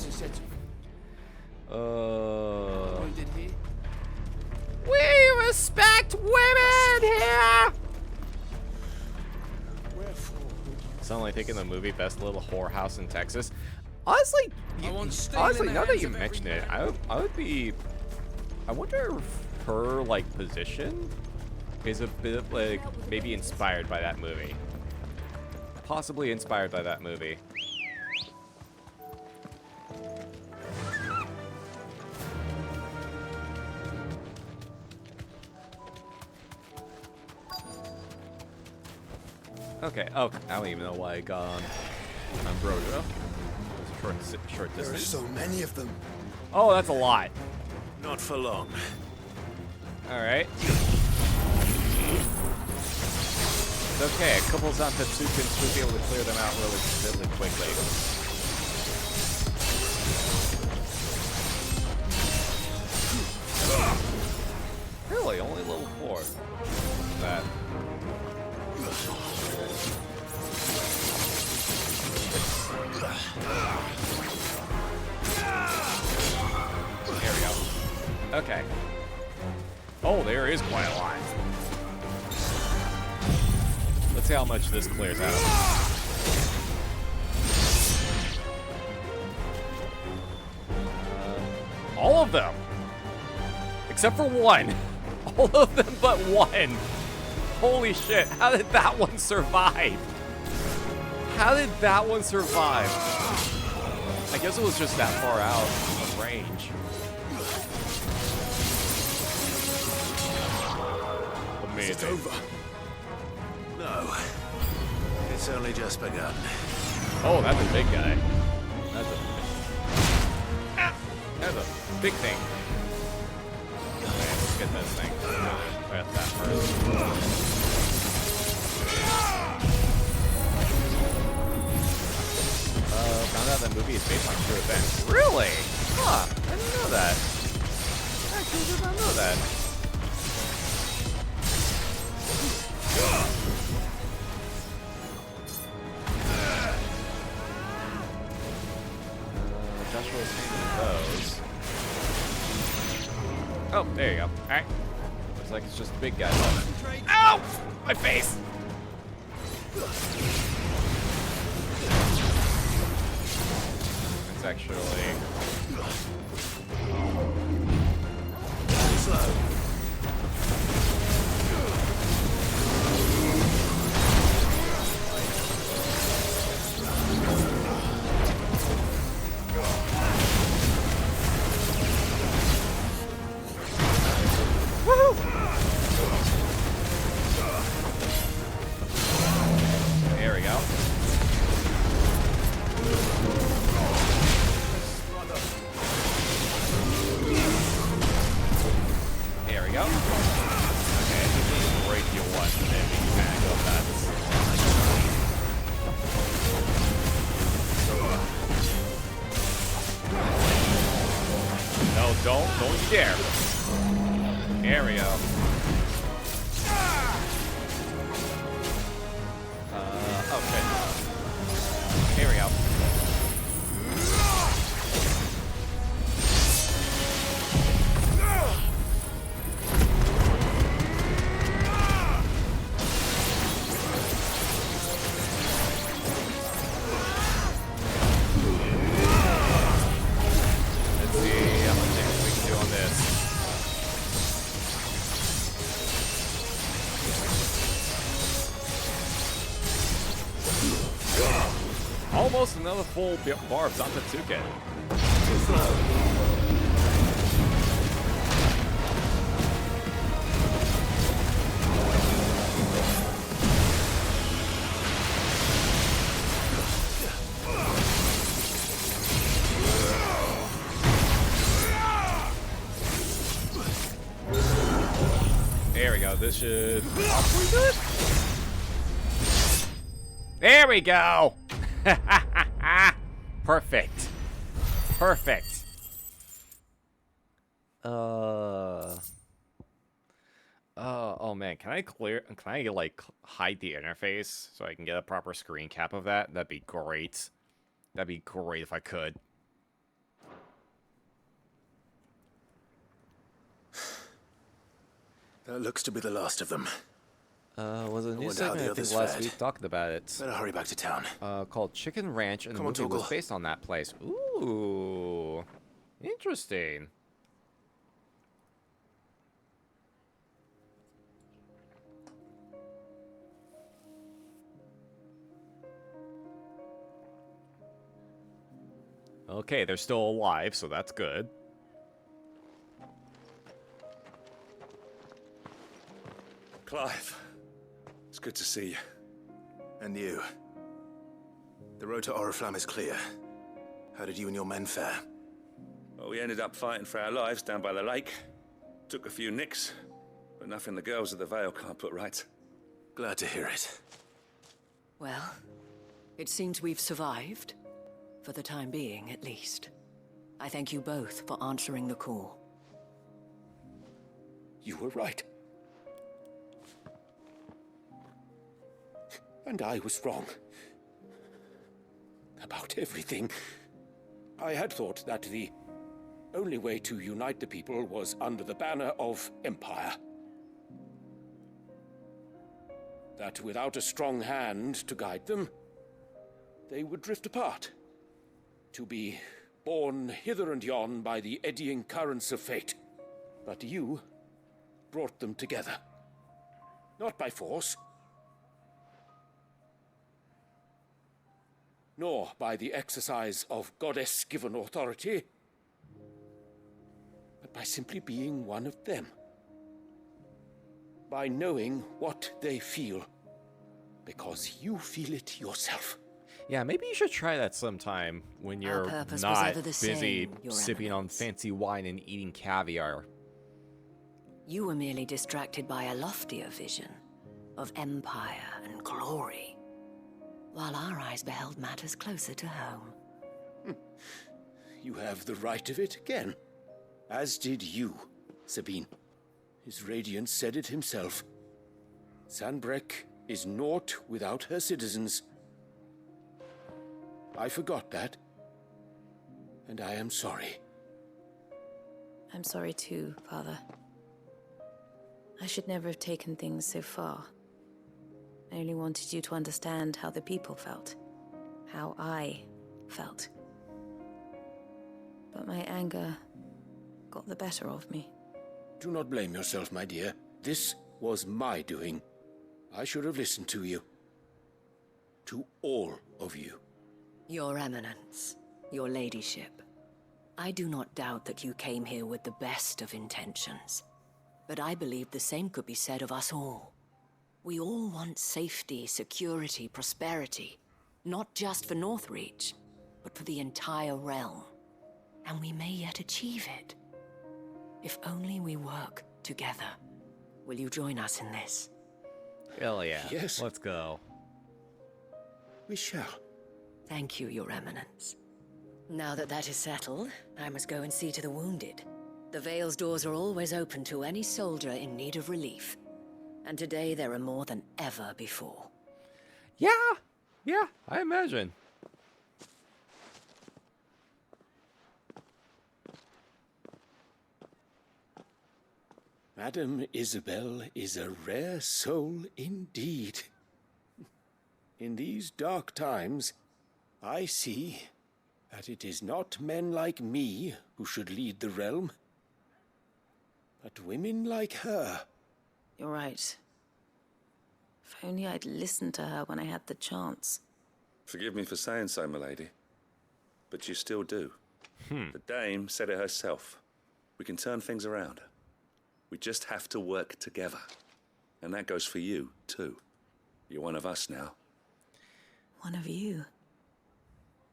Speaker 1: We respect women here. Sound like taking the movie Best Little Whorehouse in Texas. Honestly, now that you mention it, I would be. I wonder if her like position is a bit like maybe inspired by that movie. Possibly inspired by that movie. Okay, I don't even know why I got on Brojo. Short
Speaker 11: There are
Speaker 1: distance.
Speaker 11: so many of them.
Speaker 1: Oh, that's a lot.
Speaker 3: Not for long.
Speaker 1: Alright. It's okay, a couple Zantatsukins should be able to clear them out really quickly. Really? Only level 4? That. There we go. Okay. Oh, there is quite a lot. Let's see how much this clears out. All of them! Except for one. All of them but one. Holy shit, how did that one survive? How did that one survive? I guess it was just that far out of range. Amazing.
Speaker 3: Is it over? No. It's only just begun.
Speaker 1: Oh, that's a big guy. That's a big thing. Okay, let's get this thing. Got that first. Found out that movie is based on true events. Really? Huh, I didn't know that. I actually did not know that. Joshua's taking those. Oh, there you go. Alright. Looks like it's just big guys on it. Ow! My face! It's actually...
Speaker 3: Slow.
Speaker 1: There we go. There we go. Okay, I think we need to break your one, and then we can kind of go nuts. No, don't you dare. There we go. Okay. Here we go. Let's see how much damage we can do on this. Almost another full bar of Zantatsuken. There we go. This should possibly do it. There we go. Perfect. Perfect. Oh man, can I like hide the interface so I can get a proper screen cap of that? That'd be great. That'd be great if I could.
Speaker 3: That looks to be the last of them.
Speaker 1: Was a new
Speaker 3: wonder how the
Speaker 1: segment I think
Speaker 3: others
Speaker 1: last
Speaker 3: fared.
Speaker 1: week talking about it.
Speaker 3: Better hurry back to town.
Speaker 1: Called Chicken Ranch, and the
Speaker 3: Come on,
Speaker 1: movie was
Speaker 3: Toggle.
Speaker 1: based on that place. Ooh, interesting. Okay, they're still alive, so that's good.
Speaker 6: Clive, it's good to see you.
Speaker 3: And you. The road to Oriflamme is clear. How did you and your men fare?
Speaker 6: Well, we ended up fighting for our lives down by the lake. Took a few nicks, but nothing the girls of the Vale can't put right.
Speaker 3: Glad to hear it.
Speaker 12: Well, it seems we've survived. For the time being, at least. I thank you both for answering the call.
Speaker 15: You were right. And I was wrong. About everything. I had thought that the only way to unite the people was under the banner of Empire. That without a strong hand to guide them, they would drift apart. To be borne hither and yon by the eddying currents of fate. But you brought them together. Not by force, nor by the exercise of goddess-given authority, but by simply being one of them. By knowing what they feel, because you feel it yourself.
Speaker 1: Yeah, maybe you should try that sometime when you're not busy sipping on fancy wine and eating caviar.
Speaker 12: You were merely distracted by a loftier vision of empire and glory, while our eyes beheld matters closer to home.
Speaker 15: You have the right of it again. As did you, Sabine. His radiance said it himself. Sanbreque is naught without her citizens. I forgot that, and I am sorry.
Speaker 13: I'm sorry too, Father. I should never have taken things so far. I only wanted you to understand how the people felt. How I felt. But my anger got the better of me.
Speaker 15: Do not blame yourself, my dear. This was my doing. I should have listened to you. To all of you.
Speaker 12: Your Eminence, your Ladyship, I do not doubt that you came here with the best of intentions. But I believe the same could be said of us all. We all want safety, security, prosperity. Not just for Northreach, but for the entire realm. And we may yet achieve it. If only we work together. Will you join us in this?
Speaker 1: Hell yeah.
Speaker 15: Yes.
Speaker 1: Let's go.
Speaker 15: We shall.
Speaker 12: Thank you, Your Eminence. Now that that is settled, I must go and see to the wounded. The Vale's doors are always open to any soldier in need of relief. And today there are more than ever before.
Speaker 1: Yeah, I imagine.
Speaker 15: Madame Isabel is a rare soul indeed. In these dark times, I see that it is not men like me who should lead the realm, but women like her.
Speaker 13: You're right. If only I'd listened to her when I had the chance.
Speaker 6: Forgive me for saying so, milady, but you still do. The dame said it herself. We can turn things around. We just have to work together. And that goes for you, too. You're one of us now.
Speaker 13: One of you?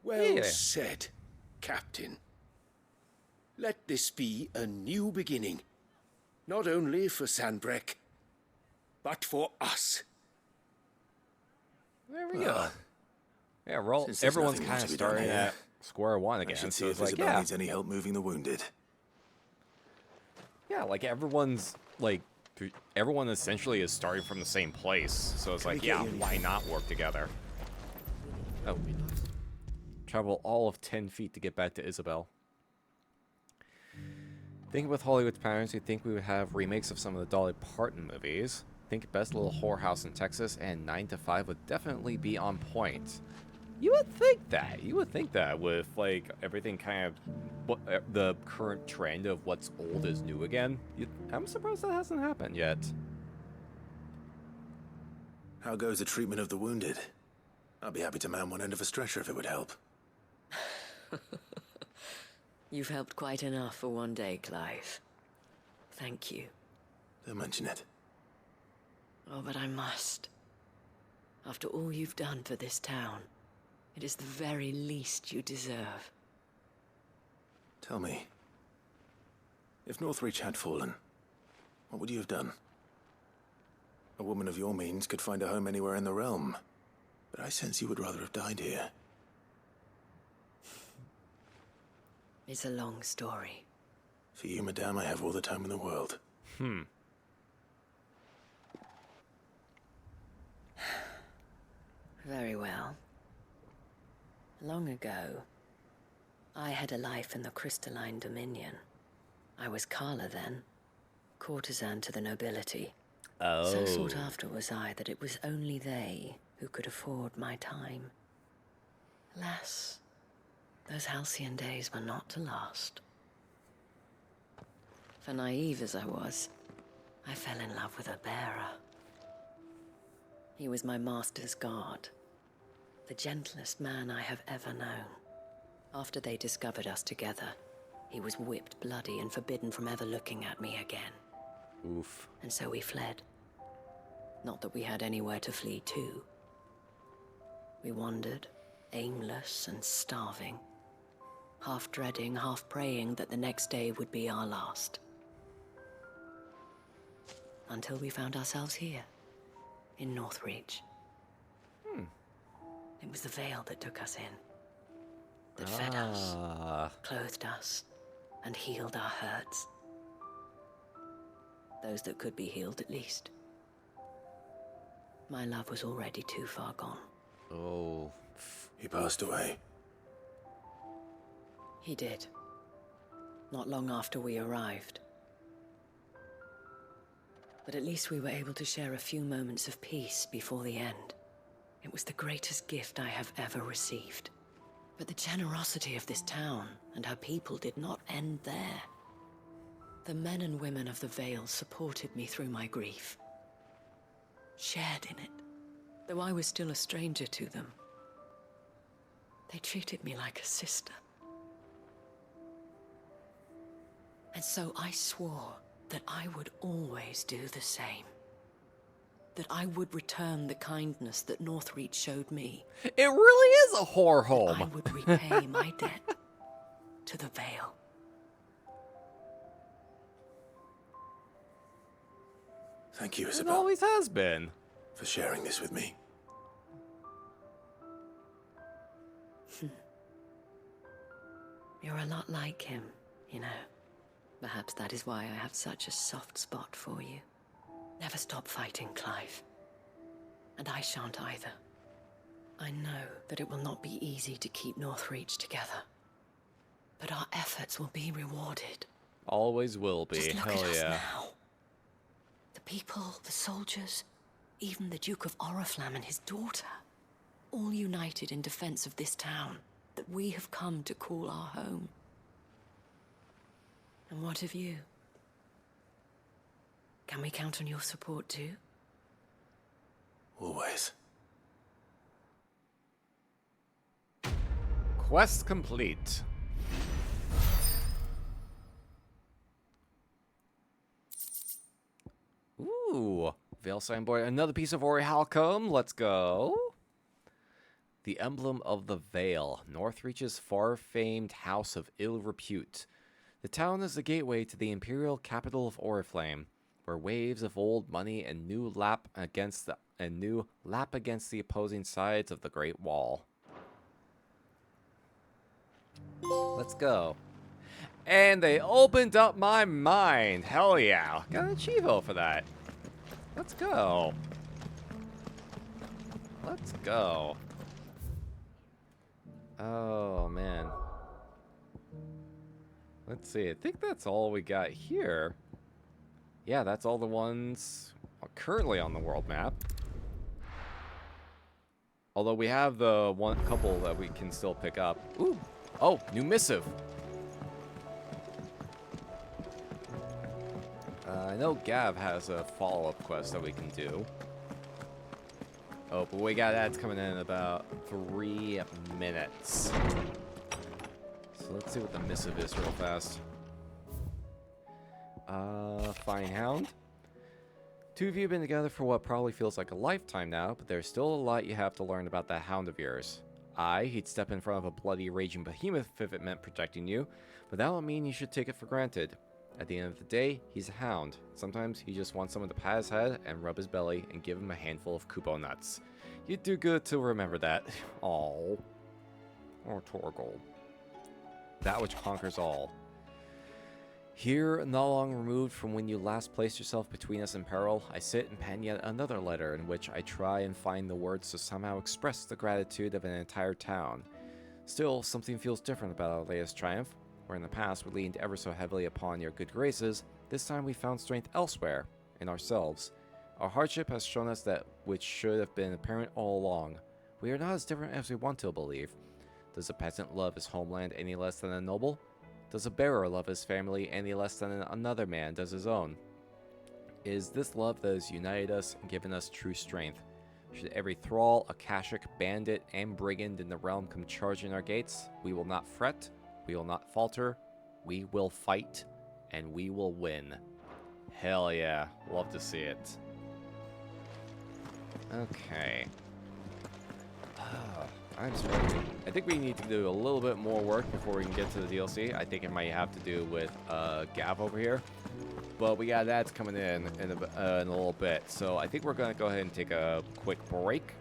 Speaker 15: Well said, Captain. Let this be a new beginning. Not only for Sanbreque, but for us.
Speaker 1: There we go. Yeah, everyone's kind of starting at square one again.
Speaker 3: I should see
Speaker 1: So
Speaker 3: if
Speaker 1: it's like,
Speaker 3: Isabel needs any help moving the wounded.
Speaker 1: Yeah, like everyone essentially is starting from the same place. So it's like, yeah, why not work together? Oh, travel all of 10 feet to get back to Isabel. Think with Hollywood's patterns, you'd think we would have remakes of some of the Dolly Parton movies. Think Best Little Whorehouse in Texas and 9 to 5 would definitely be on point. You would think that. You would think that with, like, everything kind of... the current trend of what's old is new again. I'm surprised that hasn't happened yet.
Speaker 3: How goes the treatment of the wounded? I'll be happy to man one end of a stretcher if it would help.
Speaker 12: You've helped quite enough for one day, Clive. Thank you.
Speaker 3: Don't mention it.
Speaker 12: Oh, but I must. After all you've done for this town, it is the very least you deserve.
Speaker 3: Tell me, If Northreach had fallen, what would you have done? A woman of your means could find a home anywhere in the realm, but I sense you would rather have died here.
Speaker 12: It's a long story.
Speaker 3: For you, madame, I have all the time in the world.
Speaker 12: Very well. Long ago, I had a life in the Crystalline Dominion. I was Carla then, courtesan to the nobility. So sought after was I that it was only they who could afford my time. Alas, those halcyon days were not to last. For naive as I was, I fell in love with a bearer. He was my master's guard, the gentlest man I have ever known. After they discovered us together, he was whipped bloody and forbidden from ever looking at me again.
Speaker 1: Oof.
Speaker 12: And so we fled. Not that we had anywhere to flee to. We wandered, aimless and starving, half dreading, half praying that the next day would be our last. Until we found ourselves here, in Northreach. It was the veil that took us in, that fed us, clothed us, and healed our hurts. Those that could be healed, at least. My love was already too far gone.
Speaker 3: Oh. He passed away.
Speaker 12: He did. Not long after we arrived. But at least we were able to share a few moments of peace before the end. It was the greatest gift I have ever received. But the generosity of this town and her people did not end there. The men and women of the Vale supported me through my grief. Shared in it, though I was still a stranger to them. They treated me like a sister. And so I swore that I would always do the same. That I would return the kindness that Northreach showed me.
Speaker 1: It really is a whore home.
Speaker 12: That I would repay my debt to the Vale.
Speaker 3: Thank you,
Speaker 1: It
Speaker 3: Isabel.
Speaker 1: always has been.
Speaker 3: For sharing this with me.
Speaker 12: You're a lot like him, you know. Perhaps that is why I have such a soft spot for you. Never stop fighting, Clive. And I shan't either. I know that it will not be easy to keep Northreach together. But our efforts will be rewarded.
Speaker 1: Always will be.
Speaker 12: Just look
Speaker 1: Hell
Speaker 12: at us
Speaker 1: yeah.
Speaker 12: now. The people, the soldiers, even the Duke of Oriflamme and his daughter. All united in defense of this town that we have come to call our home. And what of you? Can we count on your support too?
Speaker 3: Always.
Speaker 1: Quest complete. Ooh, Veil Signboard. Another piece of Ori Halcombe. Let's go. The Emblem of the Veil. Northreach's far-famed house of ill repute. The town is the gateway to the imperial capital of Oriflamme, where waves of old money and new lap against the opposing sides of the Great Wall. Let's go. And they opened up my mind. Hell yeah. Got an Chivo for that. Let's go. Let's go. Oh, man. Let's see. I think that's all we got here. Yeah, that's all the ones currently on the world map. Although we have the couple that we can still pick up. Ooh. Oh, new missive. I know Gav has a follow-up quest that we can do. Oh, but we got that's coming in about 3 minutes. So let's see what the missive is real fast. Fine Hound. Two of you have been together for what probably feels like a lifetime now, but there's still a lot you have to learn about that hound of yours. He'd step in front of a bloody raging behemoth if it meant protecting you, but that would mean you should take it for granted. At the end of the day, he's a hound. Sometimes he just wants someone to pat his head and rub his belly and give him a handful of Kupo nuts. You'd do good to remember that. Aww. Or Torgal. That which conquers all. Here, not long removed from when you last placed yourself between us in peril, I sit and pen yet another letter in which I try and find the words to somehow express the gratitude of an entire town. Still, something feels different about our latest triumph. Where in the past we leaned ever so heavily upon your good graces, this time we found strength elsewhere, in ourselves. Our hardship has shown us that which should have been apparent all along. We are not as different as we want to believe. Does a peasant love his homeland any less than a noble? Does a bearer love his family any less than another man does his own? It is this love that has united us and given us true strength. Should every thrall, Akashic, bandit, and brigand in the realm come charging our gates, we will not fret, we will not falter, we will fight, and we will win. Hell yeah, love to see it. Okay. I'm sorry. I think we need to do a little bit more work before we can get to the DLC. I think it might have to do with Gav over here. But we got ads coming in a little bit. So I think we're going to go ahead and take a quick break.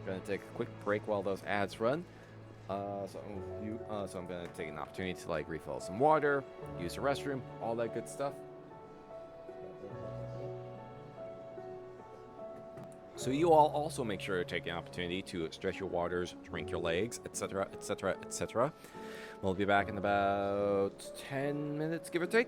Speaker 1: Going to take a quick break while those ads run. So I'm going to take an opportunity to like refill some water, use the restroom, all that good stuff. So you all also make sure to take an opportunity to stretch your waters, drink your legs, etc., etc., etc. We'll be back in about 10 minutes, give or take.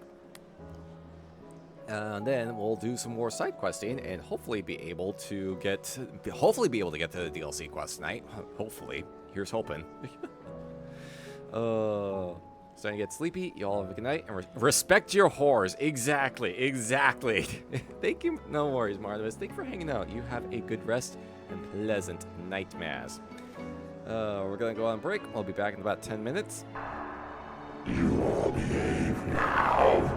Speaker 1: And then we'll do some more side questing and hopefully be able to get to the DLC quest tonight. Hopefully. Here's hoping. Starting to get sleepy. You all have a good night and respect your whores. Exactly. Thank you. No worries, Martimus. Thank you for hanging out. You have a good rest and pleasant nightmares. We're gonna go on break. We'll be back in about 10 minutes.
Speaker 16: You all behave now.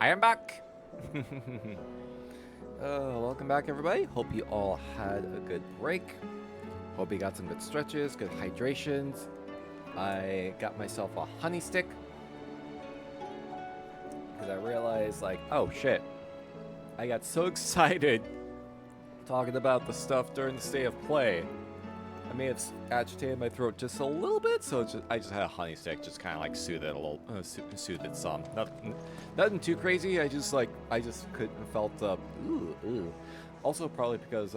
Speaker 1: I am back. Welcome back, everybody. Hope you all had a good break. Hope you got some good stretches, good hydrations. I got myself a honey stick because I realized, like, oh shit, I got so excited talking about the stuff during the state of play. I may have agitated my throat just a little bit, so I just had a honey stick, just kind of like soothe it a little, soothe it some. Nothing too crazy. I just couldn't felt ooh. Also probably because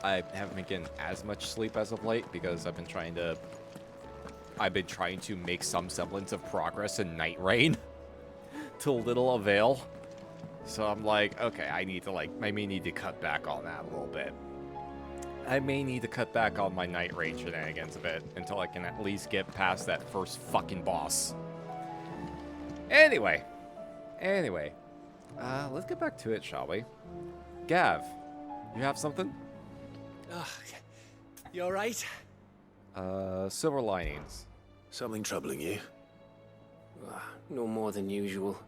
Speaker 1: I haven't been getting as much sleep as of late because I've been trying to make some semblance of progress in Night Rain to little avail. So I'm like, okay, I may need to cut back on that a little bit. I may need to cut back on my Night Rain shenanigans a bit until I can at least get past that first fucking boss. Anyway, let's get back to it, shall we? Gav, you have something?
Speaker 15: You alright?
Speaker 1: Silver linings.
Speaker 3: Something troubling you?
Speaker 15: No more than usual.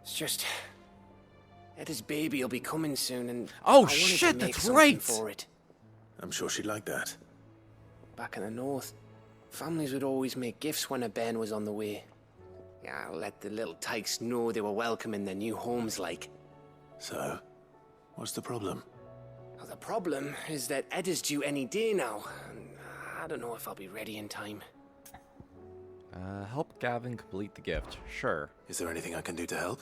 Speaker 15: It's just... Eda's baby will be coming soon and...
Speaker 1: Oh
Speaker 15: I wanted
Speaker 1: shit,
Speaker 15: to make
Speaker 1: that's
Speaker 15: something
Speaker 1: right!
Speaker 15: For it.
Speaker 3: I'm sure she'd like that.
Speaker 15: Back in the north, families would always make gifts when a bairn was on the way. Yeah, let the little tykes know they were welcome in their new homes, like.
Speaker 3: So, what's the problem?
Speaker 15: Well, the problem is that Eda's due any day now. And I don't know if I'll be ready in time.
Speaker 1: Help Gavin complete the gift. Sure.
Speaker 3: Is there anything I can do to help?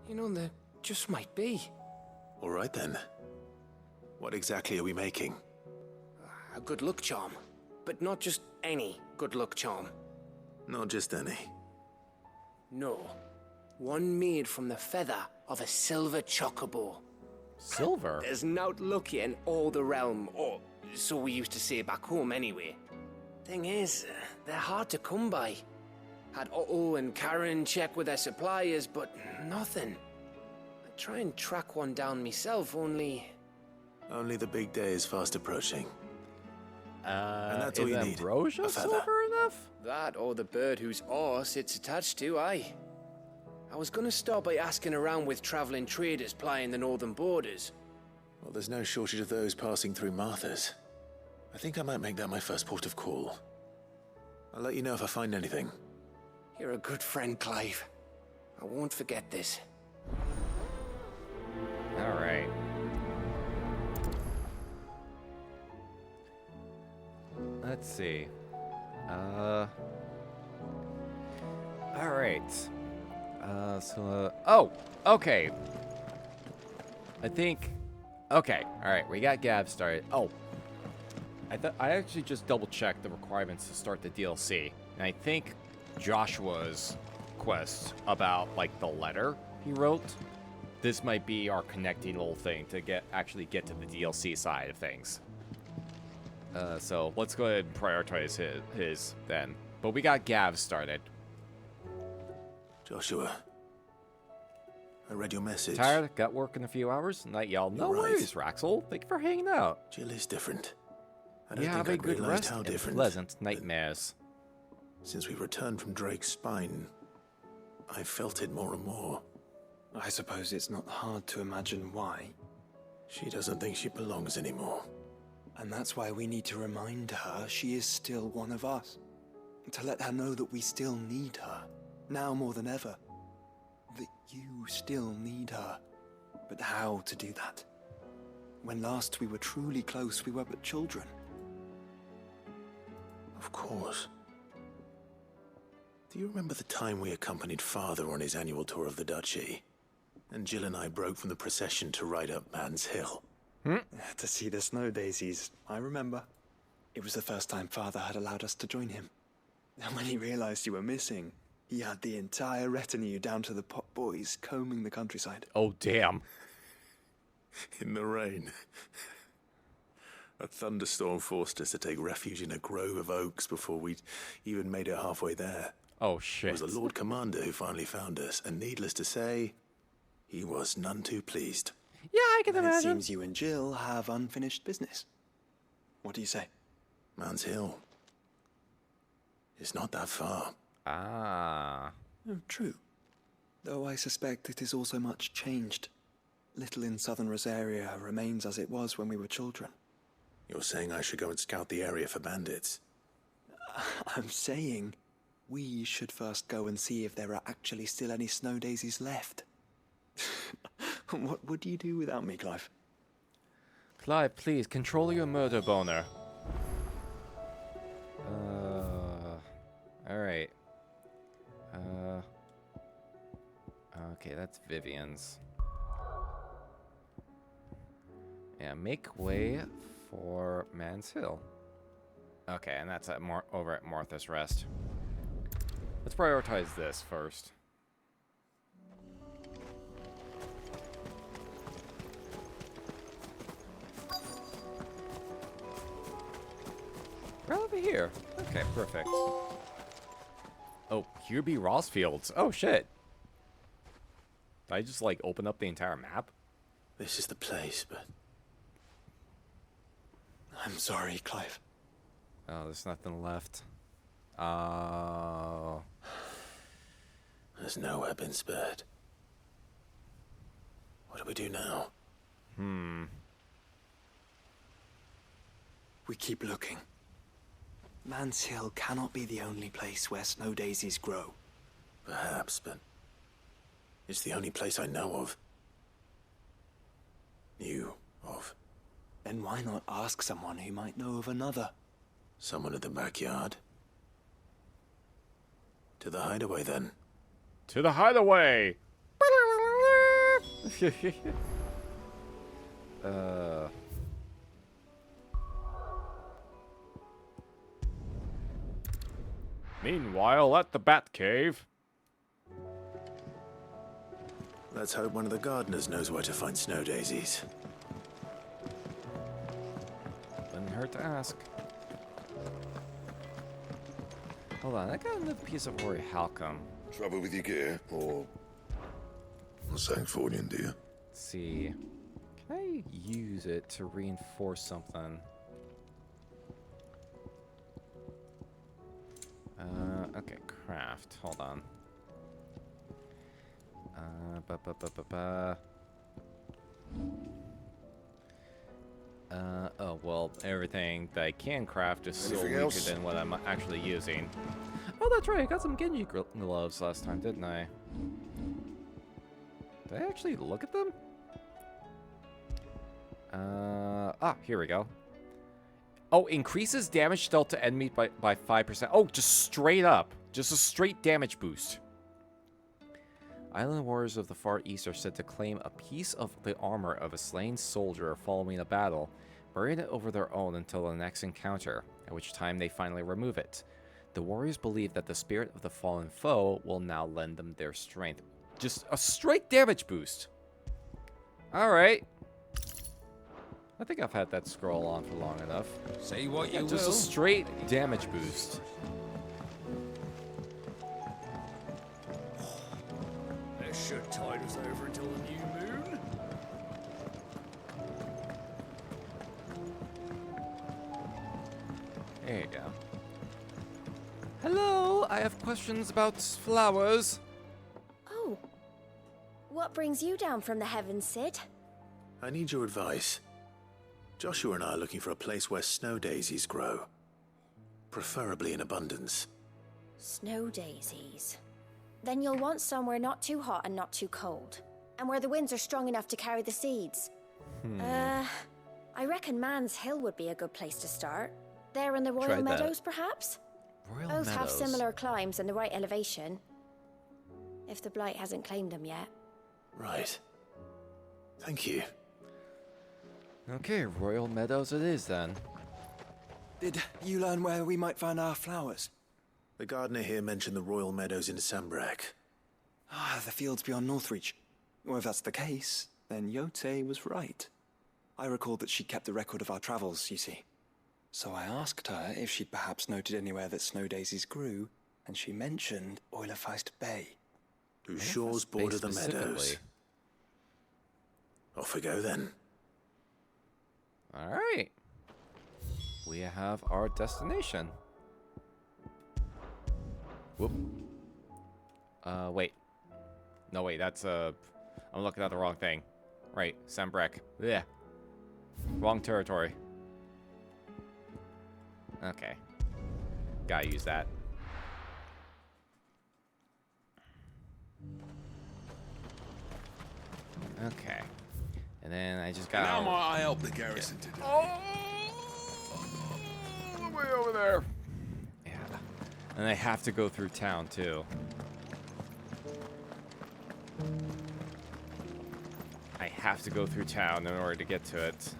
Speaker 15: You know, there just might be.
Speaker 3: All right then. What exactly are we making?
Speaker 15: A good luck charm. But not just any good luck charm.
Speaker 3: Not just any.
Speaker 15: No. One made from the feather of a silver chocobo.
Speaker 1: Silver?
Speaker 15: There's naught lucky in all the realm, or so we used to say back home anyway. Thing is, they're hard to come by. Had Otto and Karen check with their suppliers, but nothing. I try and track one down myself, only...
Speaker 3: Only the big day is fast approaching. And that's all
Speaker 1: is
Speaker 3: you need.
Speaker 1: Ambrosia
Speaker 3: A feather.
Speaker 1: silver enough?
Speaker 15: That or the bird whose horse it's attached to, aye. I was gonna start by asking around with traveling traders plying the northern borders.
Speaker 3: Well, there's no shortage of those passing through Martha's. I think I might make that my first port of call. I'll let you know if I find anything.
Speaker 15: You're a good friend, Clive. I won't forget this.
Speaker 1: Alright. Let's see. Alright. Oh! Okay. I think... Okay, alright, we got Gav started. Oh. I actually just double-checked the requirements to start the DLC. And I think Joshua's quest about, like, the letter he wrote, this might be our connecting little thing to actually get to the DLC side of things. So let's go ahead and prioritize his then. But we got Gav started.
Speaker 3: Joshua, I read your message.
Speaker 1: Tired? Got work in a few hours? Night, y'all. No worries, Raxel. Thank you for hanging out.
Speaker 3: Jill is different. I don't
Speaker 1: You
Speaker 3: think
Speaker 1: have a
Speaker 3: I'd
Speaker 1: good
Speaker 3: realized
Speaker 1: rest
Speaker 3: how
Speaker 1: and
Speaker 3: different.
Speaker 1: pleasant nightmares.
Speaker 3: Since we returned from Drake's spine, I felt it more and more.
Speaker 10: I suppose it's not hard to imagine why.
Speaker 3: She doesn't think she belongs anymore.
Speaker 10: And that's why we need to remind her she is still one of us. To let her know that we still need her, now more than ever. That you still need her. But how to do that? When last we were truly close, we were but children.
Speaker 3: Of course. Do you remember the time we accompanied Father on his annual tour of the Duchy? And Jill and I broke from the procession to ride up Man's Hill.
Speaker 10: To see the snow daisies, I remember. It was the first time Father had allowed us to join him. And when he realized you were missing, he had the entire retinue down to the pot boys combing the countryside.
Speaker 1: Oh, damn.
Speaker 3: In the rain. A thunderstorm forced us to take refuge in a grove of oaks before we'd even made it halfway there.
Speaker 1: Oh, shit.
Speaker 3: It was the Lord Commander who finally found us, and needless to say, he was none too pleased.
Speaker 1: Yeah, I can
Speaker 10: And
Speaker 1: imagine.
Speaker 10: it seems you and Jill have unfinished business. What do you say?
Speaker 3: Man's Hill. It's not that far.
Speaker 1: Ah.
Speaker 10: Oh, true. Though I suspect it is also much changed. Little in southern Rosaria remains as it was when we were children.
Speaker 3: You're saying I should go and scout the area for bandits?
Speaker 10: I'm saying we should first go and see if there are actually still any snow daisies left. What would you do without me, Clive?
Speaker 1: Clive, please, control your murder boner. Alright. Okay, that's Vivian's. Yeah, make way for Man's Hill. Okay, and that's over at Martha's Rest. Let's prioritize this first. Right over here. Okay, perfect. Oh, here be Rossfields. Oh, shit. Did I just, like, open up the entire map?
Speaker 3: This is the place, but...
Speaker 10: I'm sorry, Clive.
Speaker 1: Oh, there's nothing left. Oh.
Speaker 3: There's nowhere been spared. What do we do now?
Speaker 10: We keep looking. Man's Hill cannot be the only place where snow daisies grow.
Speaker 3: Perhaps, but... it's the only place I know of. Knew of.
Speaker 10: Then why not ask someone who might know of another?
Speaker 3: Someone at the backyard? To the hideaway, then.
Speaker 1: To the hideaway! Meanwhile, at the Batcave.
Speaker 3: Let's hope one of the gardeners knows where to find snow daisies.
Speaker 1: Didn't hurt to ask. Hold on, I got another piece of worry. How come?
Speaker 16: Trouble with your gear, or something for you, dear?
Speaker 1: Let's see. Can I use it to reinforce something? Okay, craft. Hold on. Oh, well, everything that I can craft is still weaker than what I'm actually using. Oh, that's right, I got some Genji gloves last time, didn't I? Did I actually look at them? Here we go. Oh, increases damage dealt to enemies by 5%. Oh, just straight up. Just a straight damage boost. Island warriors of the Far East are said to claim a piece of the armor of a slain soldier following a battle, burying it over their own until the next encounter, at which time they finally remove it. The warriors believe that the spirit of the fallen foe will now lend them their strength. Just a straight damage boost. Alright. I think I've had that scroll on for long enough.
Speaker 8: Say what you will.
Speaker 1: Just a straight damage boost.
Speaker 8: This should tide us over until the new moon.
Speaker 1: There you go. Hello, I have questions about flowers.
Speaker 17: Oh. What brings you down from the heavens, Sid?
Speaker 3: I need your advice. Joshua and I are looking for a place where snow daisies grow. Preferably in abundance.
Speaker 17: Snow daisies. Then you'll want somewhere not too hot and not too cold. And where the winds are strong enough to carry the seeds. I reckon Man's Hill would be a good place to start. There in the Royal Meadows, perhaps?
Speaker 1: Royal
Speaker 17: Both
Speaker 1: Meadows.
Speaker 17: have similar climbs and the right elevation. If the Blight hasn't claimed them yet.
Speaker 3: Right. Thank you.
Speaker 1: Okay, Royal Meadows it is then.
Speaker 10: Did you learn where we might find our flowers?
Speaker 3: The gardener here mentioned the Royal Meadows in Sambrak.
Speaker 10: The fields beyond Northreach. Well, if that's the case, then Yote was right. I recalled that she kept the record of our travels, you see. So I asked her if she'd perhaps noted anywhere that snow daisies grew, and she mentioned Oilerfeist Bay.
Speaker 3: Whose shores border the meadows. Off we go then.
Speaker 1: Alright. We have our destination. Whoop. Wait. No, wait, that's I'm looking at the wrong thing. Right, Sembrek. Yeah. Wrong territory. Okay. Gotta use that. Okay. And then I just got.
Speaker 18: Now might I help the garrison today?
Speaker 1: Oh, way over there. Yeah. And I have to go through town too. I have to go through town in order to get to it.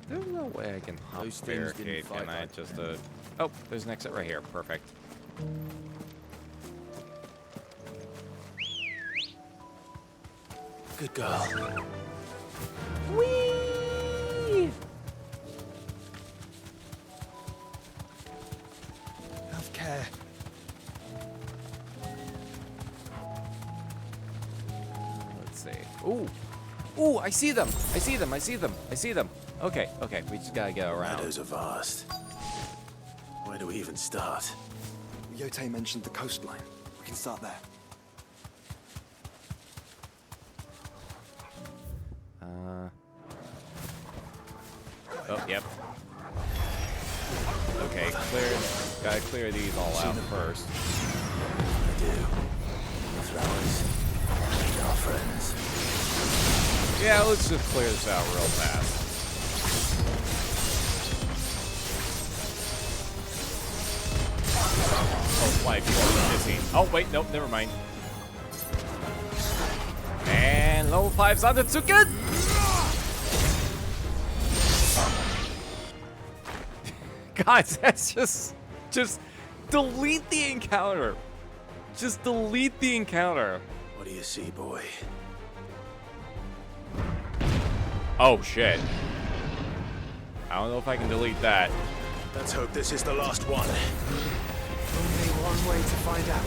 Speaker 1: There's no way I can hop
Speaker 15: Those things didn't
Speaker 1: barricade,
Speaker 15: fight
Speaker 1: can I?
Speaker 15: like
Speaker 1: Just oh, there's an exit right here. Perfect.
Speaker 3: Good girl.
Speaker 1: Whee!
Speaker 10: Have care.
Speaker 1: Let's see. Ooh. Ooh, I see them. I see them. I see them. I see them. Okay, okay. We just gotta get around.
Speaker 3: Meadows are vast. Where do we even start?
Speaker 10: Yote mentioned the coastline. We can start there.
Speaker 1: Oh, yep. Okay, gotta clear these all out first.
Speaker 3: I do. The flowers. And our friends.
Speaker 1: Yeah, let's just clear this out real fast. Oh, why people are missing. Oh, wait, nope, never mind. And level 5 Zantetsuken! Guys, that's just delete the encounter. Just delete the encounter.
Speaker 3: What do you see, boy?
Speaker 1: Oh, shit. I don't know if I can delete that.
Speaker 3: Let's hope this is the last one.
Speaker 10: Only one way to find out.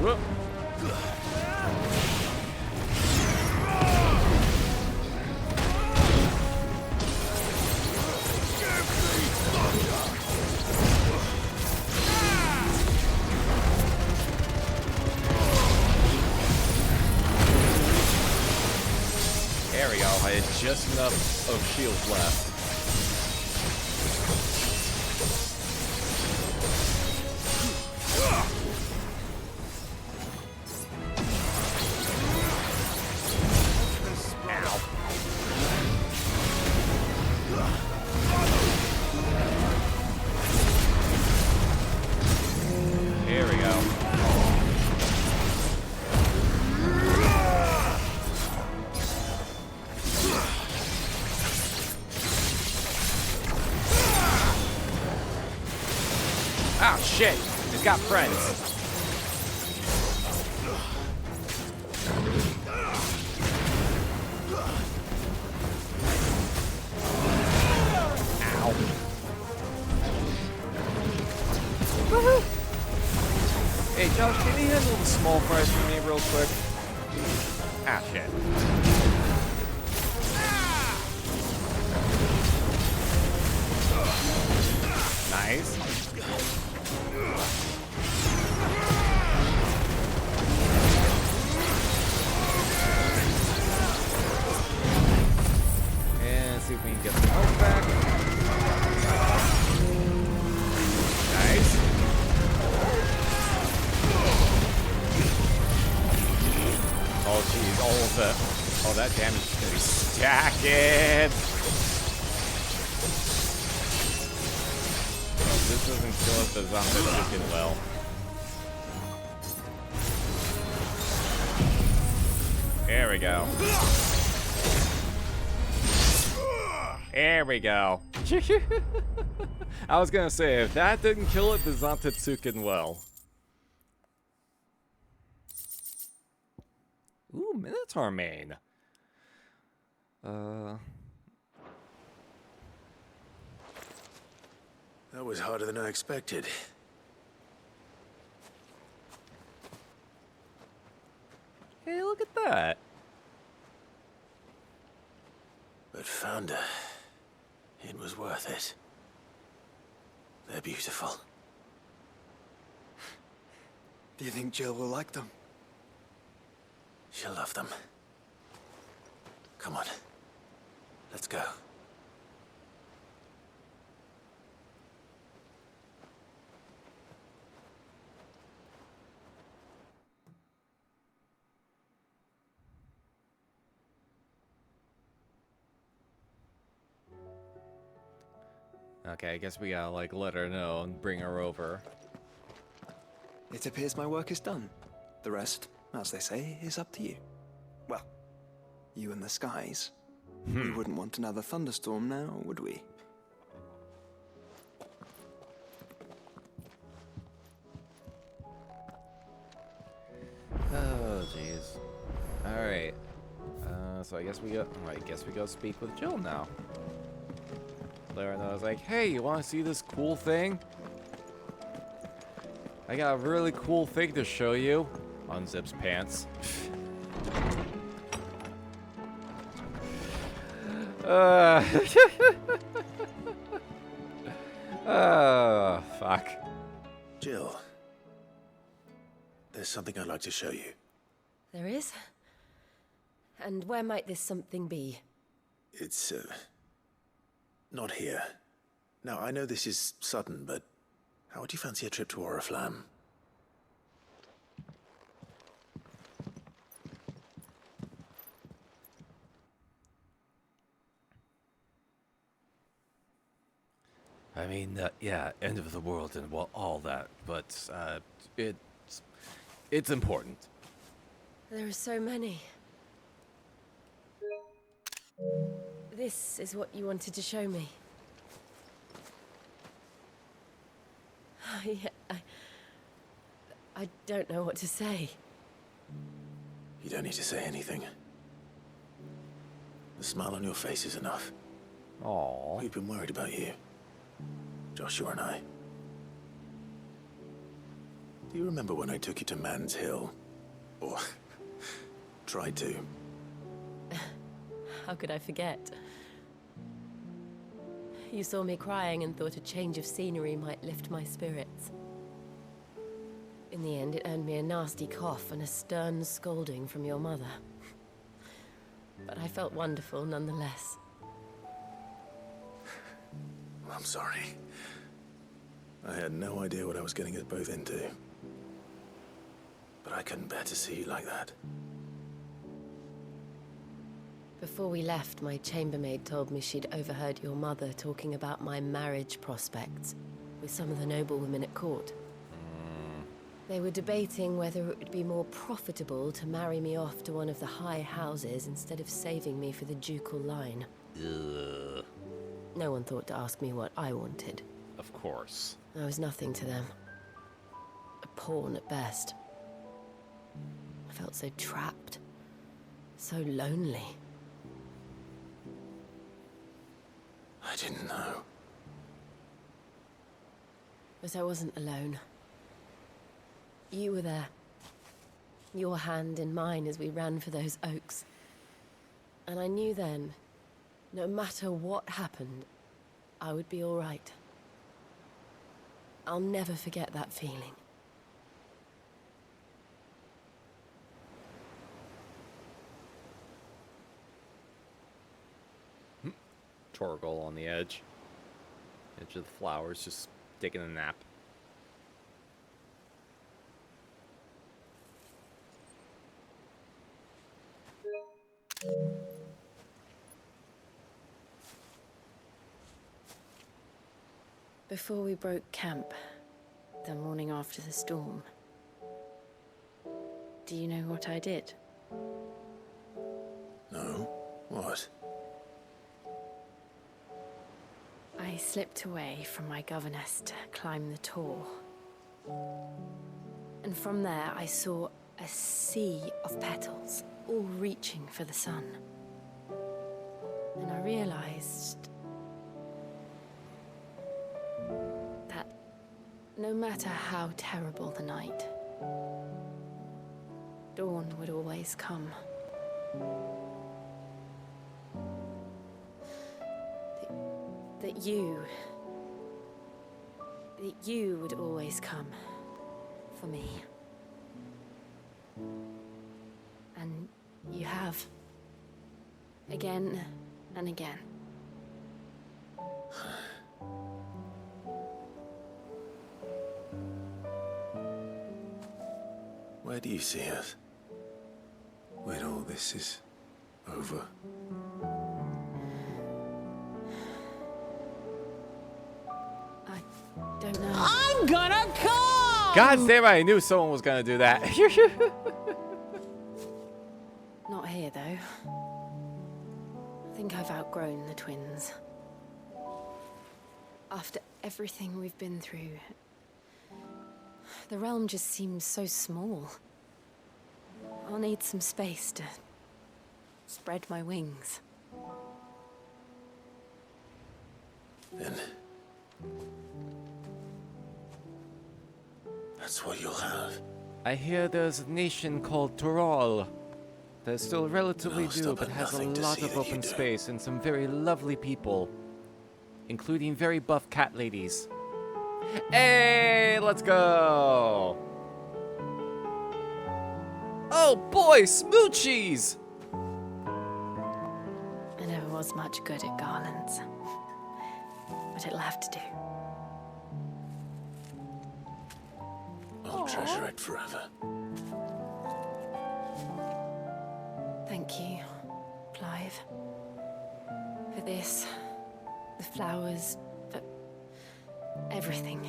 Speaker 1: Whoop. There we go. I had just enough of shields left. Here we go. Ah, shit. He's got friends. Ow. Woohoo! Hey, Josh, can you handle the small fries for me real quick? Ah, shit. Nice. And let's see if we can get the health back. Nice. Oh, geez, all of the... Oh, that damage is going to be stacking. Oh, this doesn't kill us, the zombies looking well. There we go. There we go. I was gonna say, if that didn't kill it, the Zantetsuken well. Ooh, Minotaur Mane.
Speaker 3: That was harder than I expected.
Speaker 1: Hey, look at that.
Speaker 3: But found her. It was worth it. They're beautiful.
Speaker 10: Do you think Jill will like them?
Speaker 3: She'll love them. Come on. Let's go.
Speaker 1: Okay, I guess we gotta, like, let her know and bring her over.
Speaker 10: It appears my work is done. The rest, as they say, is up to you. Well, you and the skies. We wouldn't want another thunderstorm now, would we?
Speaker 1: Oh, jeez. Alright. So I guess we go speak with Jill now. Let her know, I was like, hey, you wanna see this cool thing? I got a really cool thing to show you. Unzips pants. Oh, fuck.
Speaker 3: Jill, there's something I'd like to show you.
Speaker 19: There is? And where might this something be?
Speaker 3: It's, not here. Now, I know this is sudden, but how would you fancy a trip to Oriflamme?
Speaker 1: I mean, yeah, end of the world and all that, but it's important.
Speaker 19: There are so many. This is what you wanted to show me. Yeah, I don't know what to say.
Speaker 3: You don't need to say anything. The smile on your face is enough.
Speaker 1: Aww.
Speaker 3: We've been worried about you. Joshua and I. Do you remember when I took you to Man's Hill? Or tried to?
Speaker 19: How could I forget? You saw me crying and thought a change of scenery might lift my spirits. In the end, it earned me a nasty cough and a stern scolding from your mother. But I felt wonderful nonetheless.
Speaker 3: I'm sorry. I had no idea what I was getting us both into. But I couldn't bear to see you like that.
Speaker 19: Before we left, my chambermaid told me she'd overheard your mother talking about my marriage prospects with some of the noblewomen at court. They were debating whether it would be more profitable to marry me off to one of the high houses instead of saving me for the ducal line.
Speaker 1: Ugh.
Speaker 19: No one thought to ask me what I wanted.
Speaker 1: Of course.
Speaker 19: I was nothing to them. A pawn at best. I felt so trapped. So lonely.
Speaker 3: I didn't know.
Speaker 19: But I wasn't alone. You were there. Your hand in mine as we ran for those oaks. And I knew then, no matter what happened, I would be all right. I'll never forget that feeling.
Speaker 1: Torgal on the edge. Edge of the flowers, just taking a nap.
Speaker 19: Before we broke camp, the morning after the storm, do you know what I did?
Speaker 3: No? What?
Speaker 19: I slipped away from my governess to climb the tor. And from there I saw a sea of petals, all reaching for the sun. And I realized No matter how terrible the night, dawn would always come. That you would always come for me. And you have. Again and again.
Speaker 3: Where do you see us? When all this is over?
Speaker 19: I don't know.
Speaker 4: I'm gonna come!
Speaker 1: God damn it, I knew someone was gonna do that.
Speaker 19: Not here, though. I think I've outgrown the twins. After everything we've been through, the realm just seems so small. I'll need some space to spread my wings.
Speaker 3: Then that's what you'll have.
Speaker 1: I hear there's a nation called Torol. That's still relatively
Speaker 3: No,
Speaker 1: new,
Speaker 3: stop
Speaker 1: but
Speaker 3: at
Speaker 1: has a
Speaker 3: nothing to
Speaker 1: lot
Speaker 3: see
Speaker 1: of
Speaker 3: that you
Speaker 1: open
Speaker 3: do.
Speaker 1: space and some very lovely people, including very buff cat ladies. Hey, let's go! Oh boy, smoochies!
Speaker 19: I never was much good at garlands, but it'll have to do.
Speaker 3: I'll treasure it forever.
Speaker 19: Thank you, Clive. For this, the flowers, for everything.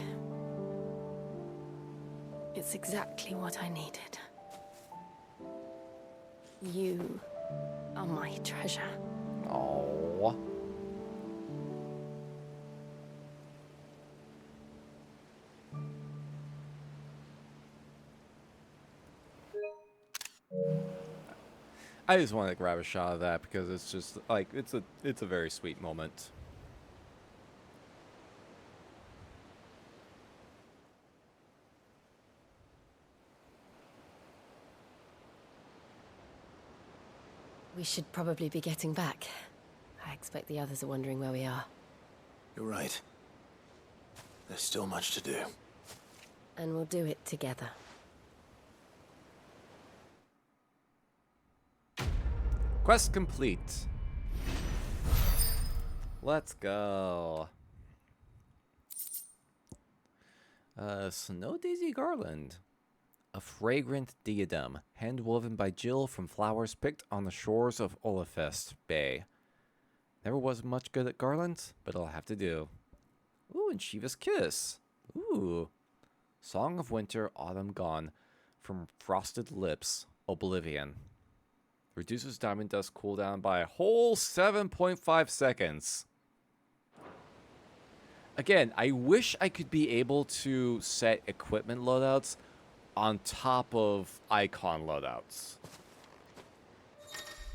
Speaker 19: It's exactly what I needed. You are my treasure.
Speaker 1: Oh. I just wanted to grab a shot of that because it's just like it's a very sweet moment.
Speaker 19: We should probably be getting back. I expect the others are wondering where we are.
Speaker 3: You're right. There's still much to do.
Speaker 19: And we'll do it together.
Speaker 1: Quest complete. Let's go. Snow Daisy Garland. A fragrant diadem, hand-woven by Jill from flowers picked on the shores of Olafest Bay. Never was much good at garlands, but it'll have to do. Ooh, and Shiva's Kiss. Ooh. Song of Winter, Autumn Gone. From Frosted Lips, Oblivion. Reduces diamond dust cooldown by a whole 7.5 seconds. Again, I wish I could be able to set equipment loadouts on top of icon loadouts.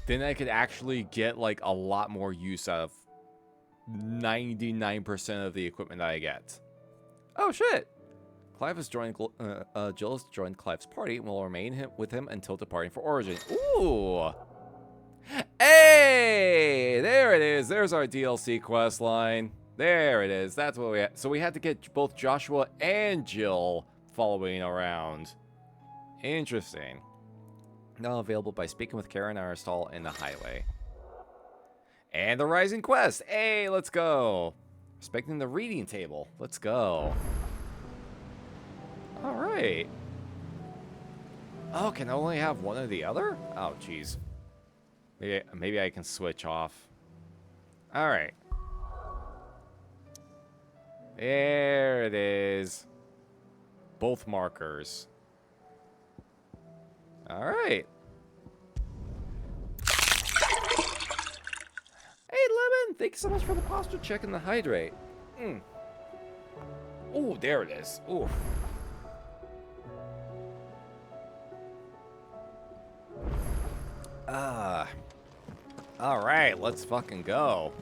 Speaker 1: Then I could actually get like a lot more use out of 99% of the equipment that I get. Oh shit! Clive has joined, Jill has joined Clive's party and will remain with him until departing for Origin. Ooh! Hey! There it is. There's our DLC quest line. There it is. That's what we had. So we had to get both Joshua and Jill following around. Interesting. Now available by speaking with Karen Aristal in the highway. And the Rising Quest. Hey, let's go. Respecting the reading table. Let's go. All right. Oh, can I only have one or the other? Oh, jeez. Maybe I can switch off. All right. There it is. Both markers. All right. Hey, Lemon. Thank you so much for the posture check and the hydrate. Oh, there it is. Ooh. All right, let's fucking go.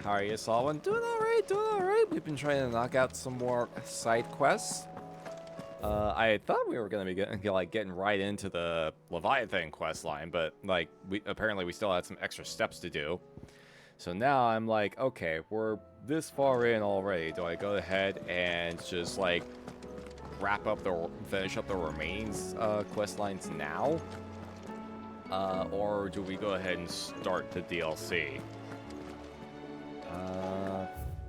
Speaker 1: How are you, Solomon? Doing alright, doing alright. We've been trying to knock out some more side quests. I thought we were gonna be getting right into the Leviathan quest line, but like apparently we still had some extra steps to do. So now I'm like, okay, we're this far in already. Do I go ahead and just like finish up the remaining quest lines now? Or do we go ahead and start the DLC?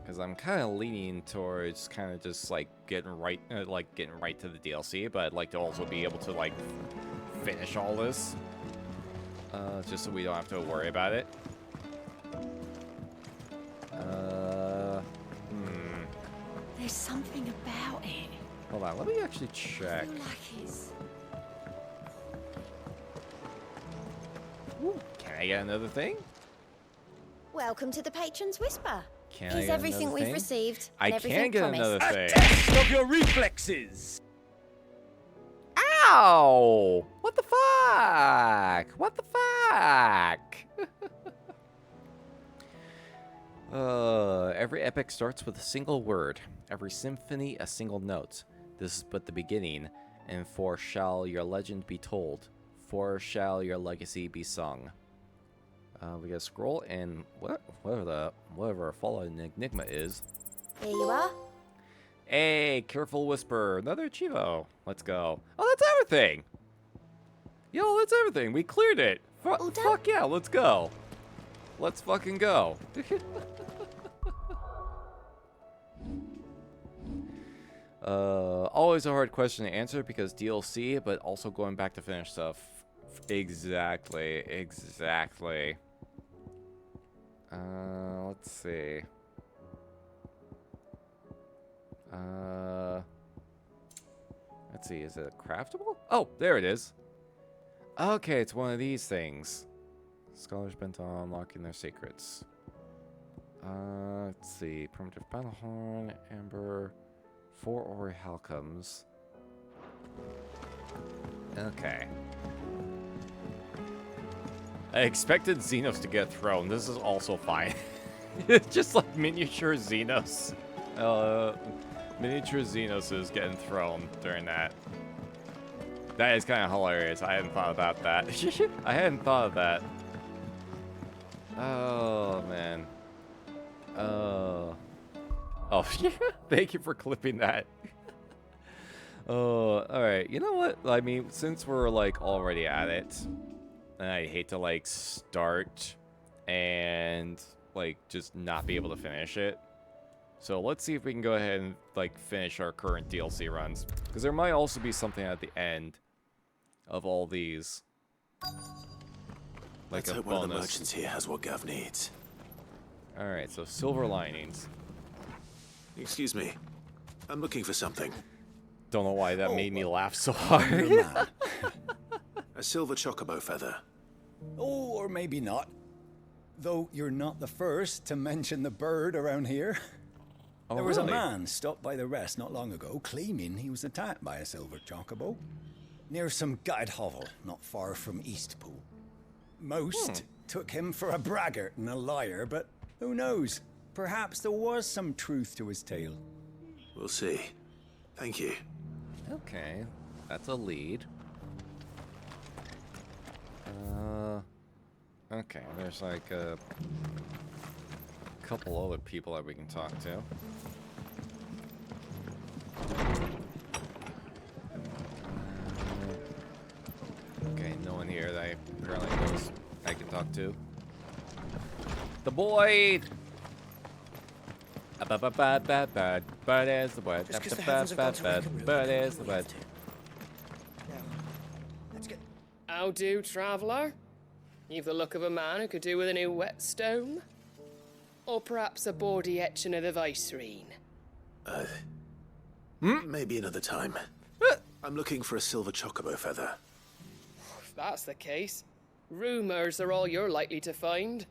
Speaker 1: Because I'm kind of leaning towards kind of just like getting right to the DLC, but I'd like to also be able to like finish all this, just so we don't have to worry about it.
Speaker 12: There's something about it.
Speaker 1: Hold on, let me actually check.
Speaker 12: I feel like it's...
Speaker 1: Ooh, can I get another thing?
Speaker 17: Welcome to the Patron's Whisper.
Speaker 1: Can I
Speaker 17: Here's
Speaker 1: get
Speaker 17: everything
Speaker 1: another
Speaker 17: we've
Speaker 1: thing?
Speaker 17: received.
Speaker 1: I
Speaker 17: And everything
Speaker 1: can get
Speaker 17: promised.
Speaker 1: another
Speaker 8: A
Speaker 1: thing.
Speaker 8: test of your reflexes!
Speaker 1: Ow! What the fuck? What the fuck? Every epic starts with a single word. Every symphony a single note. This is but the beginning, and for shall your legend be told. For shall your legacy be sung. We gotta scroll and whatever our fallen enigma is.
Speaker 17: Here you are.
Speaker 1: Hey, careful whisper, another Chivo. Let's go. Oh, that's everything. Yo, that's everything. We cleared it. Fuck yeah, let's go. Let's fucking go. Always a hard question to answer because DLC, but also going back to finish stuff. Exactly. Let's see. Let's see, is it craftable? Oh, there it is. Okay, it's one of these things. Scholars bent on unlocking their secrets. Let's see. Primitive battle horn, amber, 4 ori halcomes. Okay. I expected Xenos to get thrown. This is also fine. It's just like miniature Xenos. Miniature Xenos is getting thrown during that. That is kind of hilarious. I hadn't thought about that. I hadn't thought of that. Oh, man. Oh, thank you for clipping that. Oh, alright. You know what? I mean, since we're, like, already at it, and I hate to, like, start and, like, just not be able to finish it. So let's see if we can go ahead and, like, finish our current DLC runs. Because there might also be something at the end of all these. Like
Speaker 3: Let's
Speaker 1: a
Speaker 3: hope
Speaker 1: bonus.
Speaker 3: one of the merchants here has what Gav needs.
Speaker 1: Alright, so silver linings.
Speaker 3: Excuse me. I'm looking for something.
Speaker 1: Don't know why that made me laugh so hard.
Speaker 3: A silver chocobo feather.
Speaker 8: Oh, or maybe not. Though you're not the first to mention the bird around here.
Speaker 1: Oh,
Speaker 8: there was a
Speaker 1: really?
Speaker 8: man stopped by the rest not long ago claiming he was attacked by a silver chocobo near some gutted hovel not far from Eastpool. Most took him for a braggart and a liar, but who knows? Perhaps there was some truth to his tale.
Speaker 3: We'll see. Thank you.
Speaker 1: Okay, that's a lead. Okay, there's like a couple other people that we can talk to. Okay, no one here that I apparently knows I can talk to. The boy! But is the word.
Speaker 14: Just 'cause the heavens have gone to rain, we'll
Speaker 1: But
Speaker 14: look at
Speaker 1: is the
Speaker 14: what we
Speaker 1: word.
Speaker 14: have to. Now, let's get...
Speaker 20: How do, traveller? You've the look of a man who could do with a new whetstone. Or perhaps a bawdy etching of the Vicerine.
Speaker 3: Maybe another time. I'm looking for a silver chocobo feather.
Speaker 20: If that's the case, rumours are all you're likely to find.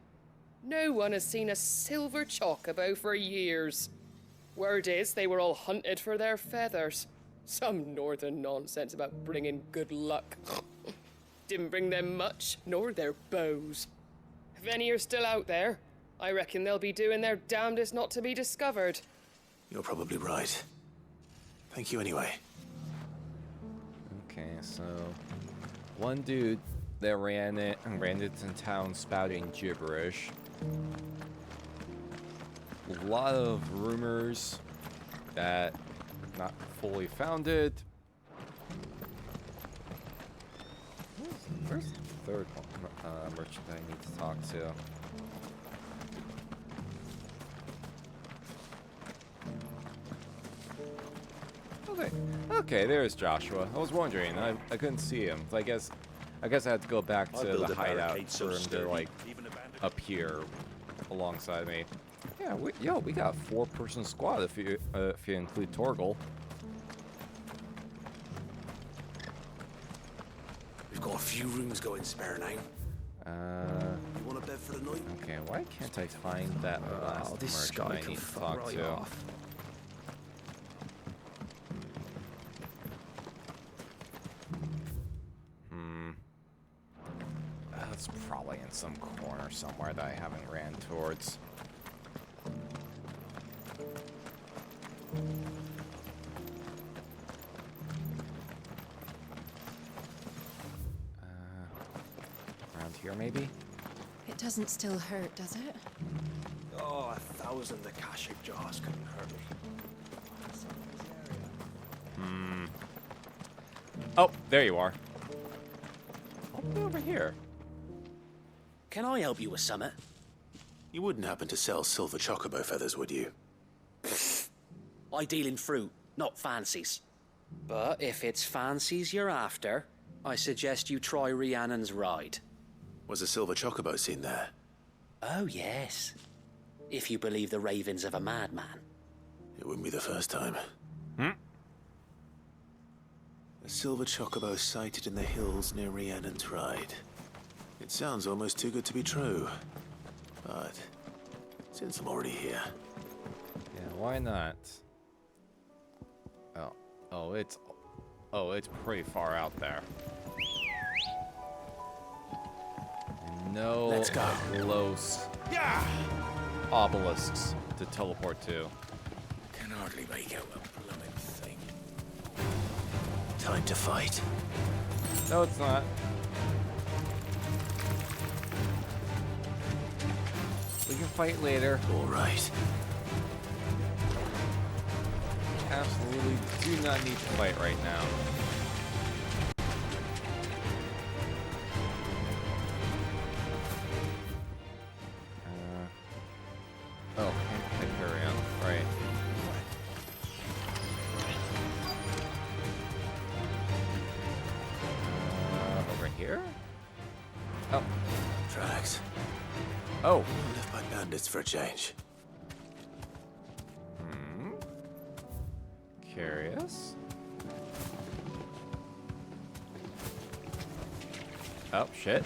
Speaker 20: No one has seen a silver chocobo for years. Word is they were all hunted for their feathers. Some northern nonsense about bringing good luck. Didn't bring them much, nor their bows. If any are still out there, I reckon they'll be doing their damnedest not to be discovered.
Speaker 3: You're probably right. Thank you anyway.
Speaker 1: Okay, so one dude that ran into town spouting gibberish. A lot of rumors that are not fully founded. Where's the third merchant I need to talk to? Okay, there's Joshua. I was wondering. I couldn't see him. So I guess I had to go back to the hideout for him to like appear alongside me. Yeah, we got a 4-person squad if you include Torgal.
Speaker 15: We've got a few rooms going spare now. You want a bed for the night?
Speaker 1: Okay, why can't I find that last
Speaker 15: this
Speaker 1: merchant
Speaker 15: guy
Speaker 1: I
Speaker 15: can
Speaker 1: need to
Speaker 15: fuck
Speaker 1: talk
Speaker 15: right
Speaker 1: to?
Speaker 15: off.
Speaker 1: That's probably in some corner somewhere that I haven't ran towards. Around here, maybe?
Speaker 19: It doesn't still hurt, does it?
Speaker 14: Oh, 1,000 Akashic jars couldn't hurt me.
Speaker 1: Oh, there you are. I'll be over here.
Speaker 15: Can I help you with something?
Speaker 3: You wouldn't happen to sell silver chocobo feathers, would you?
Speaker 15: I deal in fruit, not fancies. But if it's fancies you're after, I suggest you try Rhiannon's ride.
Speaker 3: Was a silver chocobo seen there?
Speaker 15: Oh, yes. If you believe the ravings of a madman.
Speaker 3: It wouldn't be the first time. A silver chocobo sighted in the hills near Rhiannon's Ride. It sounds almost too good to be true. But since I'm already here...
Speaker 1: Yeah, why not? Oh, it's pretty far out there. And no
Speaker 15: Let's go.
Speaker 1: close obelisks to teleport to.
Speaker 15: Can hardly make out a blooming thing.
Speaker 3: Time to fight.
Speaker 1: No, it's not. We can fight later.
Speaker 3: All right.
Speaker 1: Absolutely do not need to fight right now. Oh, Hyperion, right. Over here? Oh.
Speaker 3: Tracks.
Speaker 1: Oh.
Speaker 3: Left by bandits for a change.
Speaker 1: Curious. Oh, shit.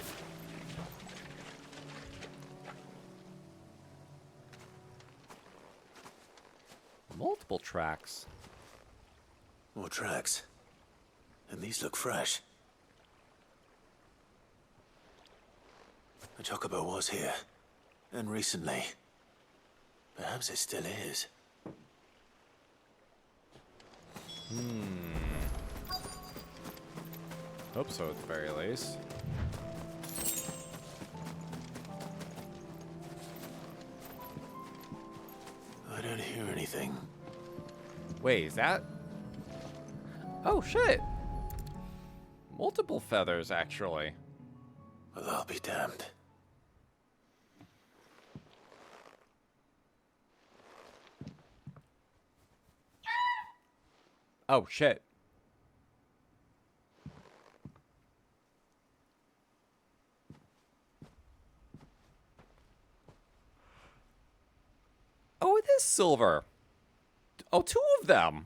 Speaker 1: Multiple tracks.
Speaker 3: More tracks. And these look fresh. The chocobo was here. And recently. Perhaps it still is.
Speaker 1: Hope so at the very least.
Speaker 3: I don't hear anything.
Speaker 1: Wait, is that... Oh, shit! Multiple feathers, actually.
Speaker 3: Well, I'll be damned.
Speaker 1: Oh, shit. Oh, it is silver. Oh, 2 of them.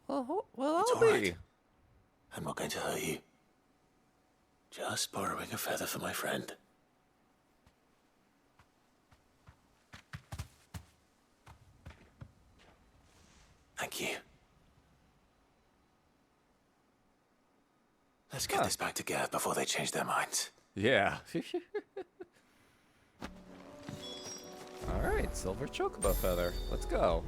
Speaker 1: Well,
Speaker 3: It's
Speaker 1: I'll
Speaker 3: all
Speaker 1: be.
Speaker 3: right. I'm not going to hurt you. Just borrowing a feather for my friend. Thank you. Let's get this back to Gav before they change their minds.
Speaker 1: Yeah. Alright, silver chocobo feather. Let's go.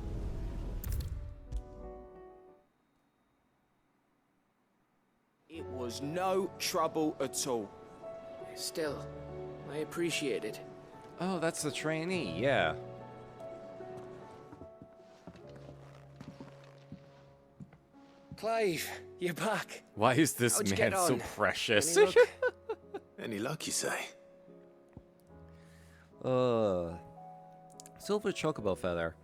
Speaker 14: It was no trouble at all. Still, I appreciate it.
Speaker 1: Oh, that's the trainee, yeah.
Speaker 14: Clive, you're back.
Speaker 1: Why is this
Speaker 14: How'd you
Speaker 1: man
Speaker 14: get
Speaker 1: so
Speaker 14: on?
Speaker 1: precious?
Speaker 14: Any luck?
Speaker 3: Any luck, you say?
Speaker 1: Silver chocobo feather.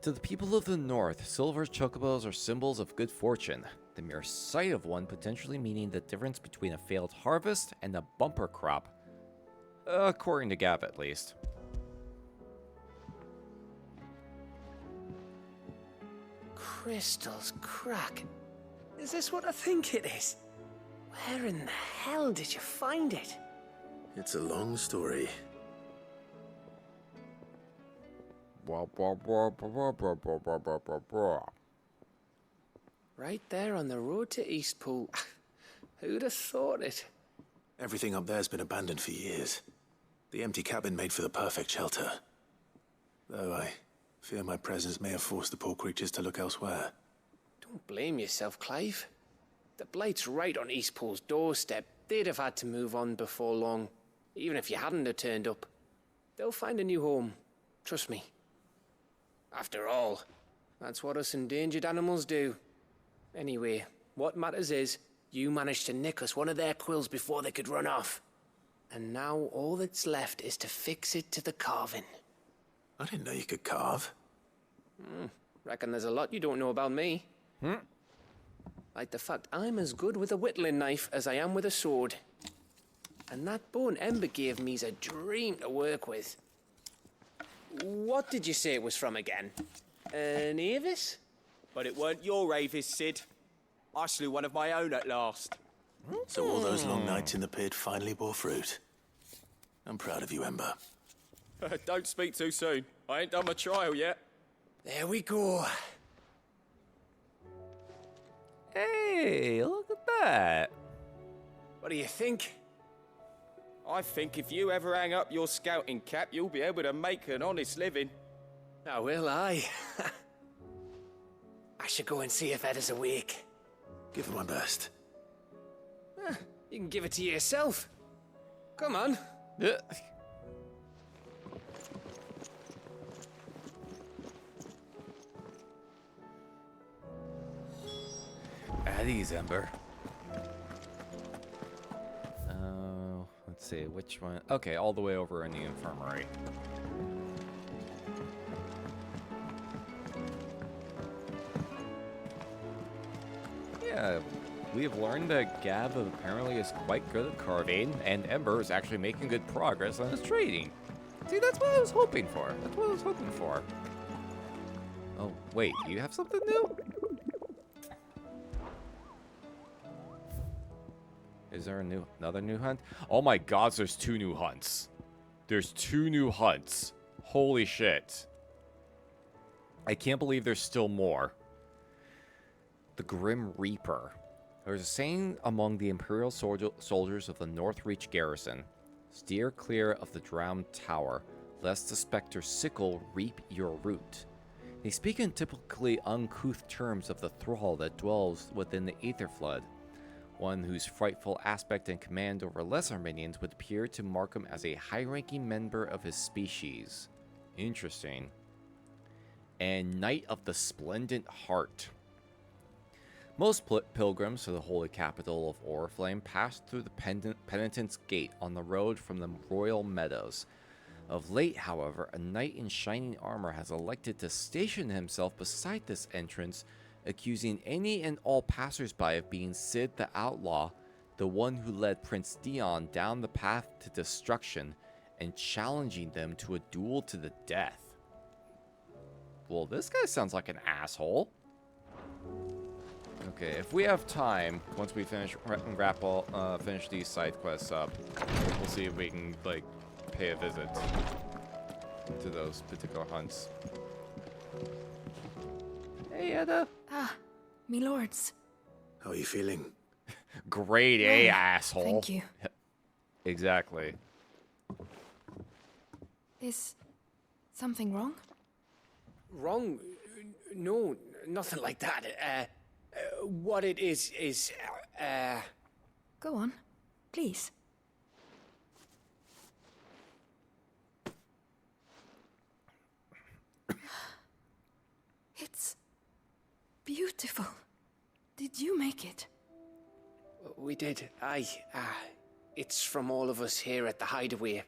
Speaker 1: To the people of the north, silver chocobos are symbols of good fortune. The mere sight of one potentially meaning the difference between a failed harvest and a bumper crop. According to Gav, at least.
Speaker 14: Crystals crack. Is this what I think it is? Where in the hell did you find it?
Speaker 3: It's a long story.
Speaker 14: Right there on the road to Eastpool. Who'd have thought it?
Speaker 3: Everything up there's been abandoned for years. The empty cabin made for the perfect shelter. Though I fear my presence may have forced the poor creatures to look elsewhere.
Speaker 14: Don't blame yourself, Clive. The Blight's right on Eastpool's doorstep. They'd have had to move on before long, even if you hadn't have turned up. They'll find a new home. Trust me. After all, that's what us endangered animals do. Anyway, what matters is, you managed to nick us one of their quills before they could run off. And now all that's left is to fix it to the carving.
Speaker 3: I didn't know you could carve.
Speaker 14: Reckon there's a lot you don't know about me. Like the fact I'm as good with a whittling knife as I am with a sword. And that bone Ember gave me's a dream to work with. What did you say it was from again? An Avis?
Speaker 21: But it weren't your Avis, Sid. I slew one of my own at last.
Speaker 3: So all those long nights in the pit finally bore fruit. I'm proud of you, Ember.
Speaker 21: Don't speak too soon. I ain't done my trial yet.
Speaker 14: There we go.
Speaker 1: Hey, look at that.
Speaker 14: What do you think?
Speaker 21: I think if you ever hang up your scouting cap, you'll be able to make an honest living.
Speaker 14: Now will I? I should go and see if Ed is awake.
Speaker 3: Give it my best.
Speaker 14: You can give it to yourself. Come on.
Speaker 1: At ease, Ember. Let's see, which one? Okay, all the way over in the infirmary. Yeah, we have learned that Gav apparently is quite good at carving, and Ember is actually making good progress on his trading. See, that's what I was hoping for. That's what I was hoping for. Oh, wait, you have something new? Is there another new hunt? Oh my gosh, there's 2 new hunts. There's 2 new hunts. Holy shit. I can't believe there's still more. The Grim Reaper. There's a saying among the Imperial soldiers of the North Reach garrison. Steer clear of the drowned tower, lest the spectre sickle reap your root. They speak in typically uncouth terms of the thrall that dwells within the Aether Flood. One whose frightful aspect and command over lesser minions would appear to mark him as a high-ranking member of his species. Interesting. And Knight of the Splendid Heart. Most pilgrims to the holy capital of Oriflame pass through the Penitent's Gate on the road from the Royal Meadows. Of late, however, a knight in shining armor has elected to station himself beside this entrance, accusing any and all passersby of being Sid the Outlaw, the one who led Prince Dion down the path to destruction, and challenging them to a duel to the death. Well, this guy sounds like an asshole. Okay, if we have time, once we finish finish these side quests up, we'll see if we can like pay a visit to those particular hunts. Hey, Edda.
Speaker 4: Ah, me lords.
Speaker 3: How are you feeling?
Speaker 1: Grade A,
Speaker 5: Well,
Speaker 1: asshole.
Speaker 5: thank you.
Speaker 1: Exactly.
Speaker 5: Is something wrong?
Speaker 14: Wrong? No, nothing like that. What it is,
Speaker 5: Go on, please. It's beautiful. Did you make it?
Speaker 14: We did. It's from all of us here at the Hideaway.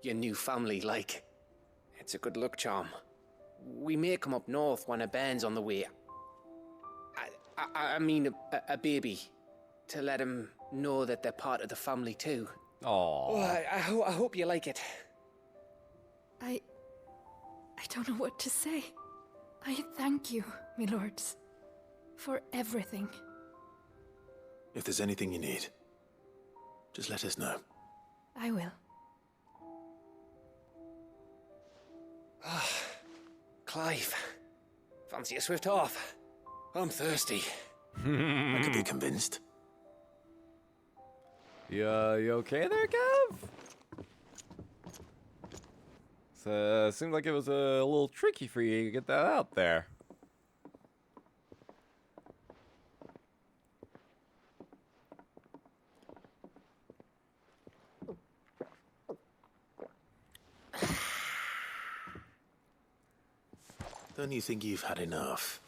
Speaker 14: Your new family, like. It's a good luck charm. We may come up north when a band's on the way. I mean a baby. To let him know that they're part of the family too.
Speaker 1: Aww.
Speaker 14: Oh, I hope you like it.
Speaker 5: I don't know what to say. I thank you, my lords, for everything.
Speaker 3: If there's anything you need, just let us know.
Speaker 5: I will.
Speaker 14: Clive, fancy a swift off? I'm thirsty.
Speaker 3: I could be convinced.
Speaker 1: You okay there, Kev? Seemed like it was a little tricky for you to get that out there.
Speaker 3: Don't you think you've had enough?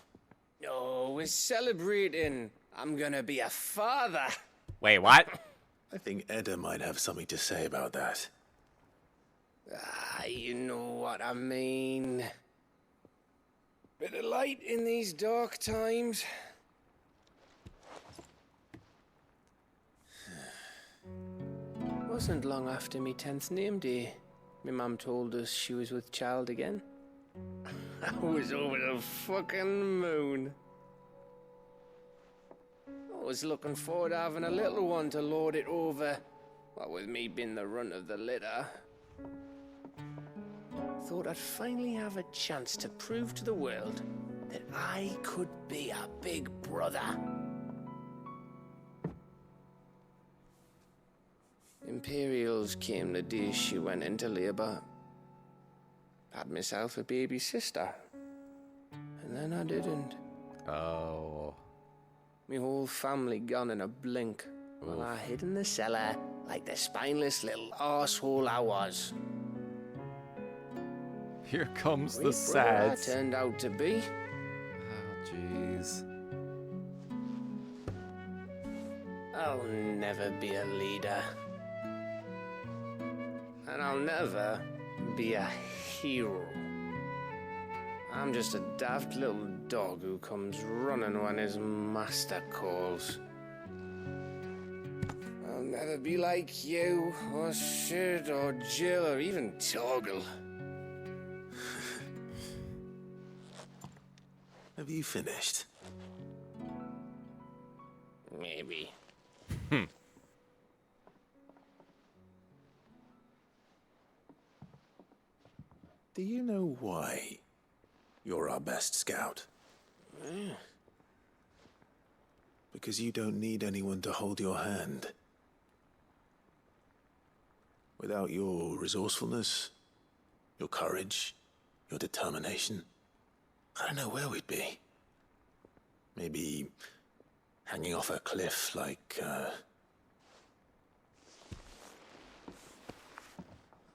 Speaker 14: No, we're celebrating. I'm gonna be a father.
Speaker 1: Wait, what?
Speaker 3: I think Edda might have something to say about that.
Speaker 14: You know what I mean. Bit of light in these dark times. Wasn't long after me 10th name day. My mum told us she was with child again. I was over the fucking moon. I was looking forward to having a little one to lord it over. What with me being the runt of the litter. Thought I'd finally have a chance to prove to the world that I could be a big brother. Imperials came the day she went into labour. Had myself a baby sister. And then I didn't.
Speaker 1: Oh.
Speaker 14: Me whole family gone in a blink. While I hid in the cellar like the spineless little arsehole I was.
Speaker 1: Here comes
Speaker 14: Great
Speaker 1: the
Speaker 14: brother I
Speaker 1: sad.
Speaker 14: turned out to be.
Speaker 1: Oh, jeez.
Speaker 14: I'll never be a leader. And I'll never be a hero. I'm just a daft little dog who comes running when his master calls. I'll never be like you, or Sid, or Jill, or even Torgal.
Speaker 3: Have you finished?
Speaker 14: Maybe.
Speaker 3: Do you know why you're our best scout? Because you don't need anyone to hold your hand. Without your resourcefulness, your courage, your determination, I don't know where we'd be. Maybe hanging off a cliff like,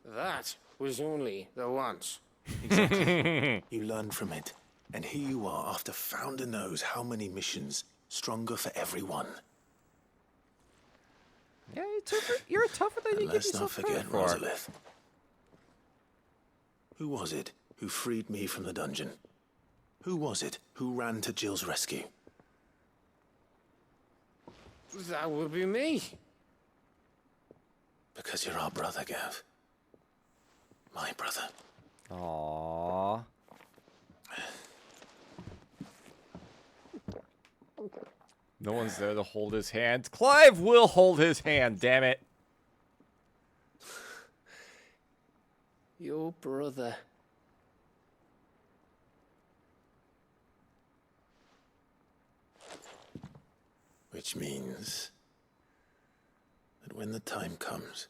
Speaker 14: That was only the once.
Speaker 3: Exactly. You learned from it. And here you are after Founder knows how many missions, stronger for everyone.
Speaker 1: Yeah, you're tougher than you
Speaker 3: And
Speaker 1: give
Speaker 3: let's not
Speaker 1: yourself
Speaker 3: forget
Speaker 1: credit for.
Speaker 3: Rosalith. Who was it who freed me from the dungeon? Who was it who ran to Jill's rescue?
Speaker 14: That would be me.
Speaker 3: Because you're our brother, Gav. My brother.
Speaker 1: Aww. No one's there to hold his hand. Clive will hold his hand, damn it.
Speaker 14: Your brother.
Speaker 3: Which means when the time comes.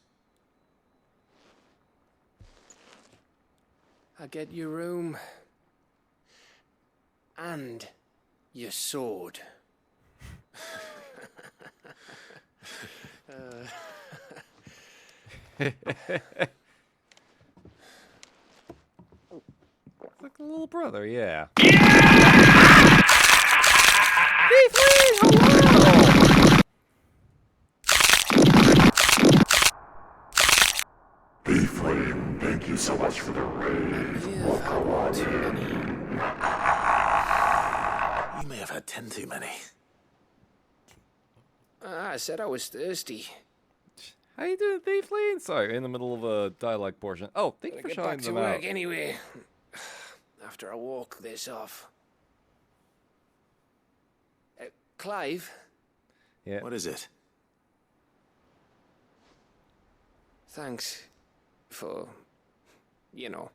Speaker 14: I get your room. And your sword.
Speaker 1: Like a little brother, yeah.
Speaker 16: Hey, Flame, thank you so much for the raid.
Speaker 3: You may have had 10 too many.
Speaker 14: I said I was thirsty.
Speaker 1: How you doing, Thief Lean? Sorry, in the middle of a dialogue portion. Oh, thank you for
Speaker 14: Get
Speaker 1: showing
Speaker 14: back to
Speaker 1: them
Speaker 14: work
Speaker 1: out.
Speaker 14: anyway. After I walk this off. Clive?
Speaker 1: Yeah.
Speaker 3: What is it?
Speaker 14: Thanks for, you know.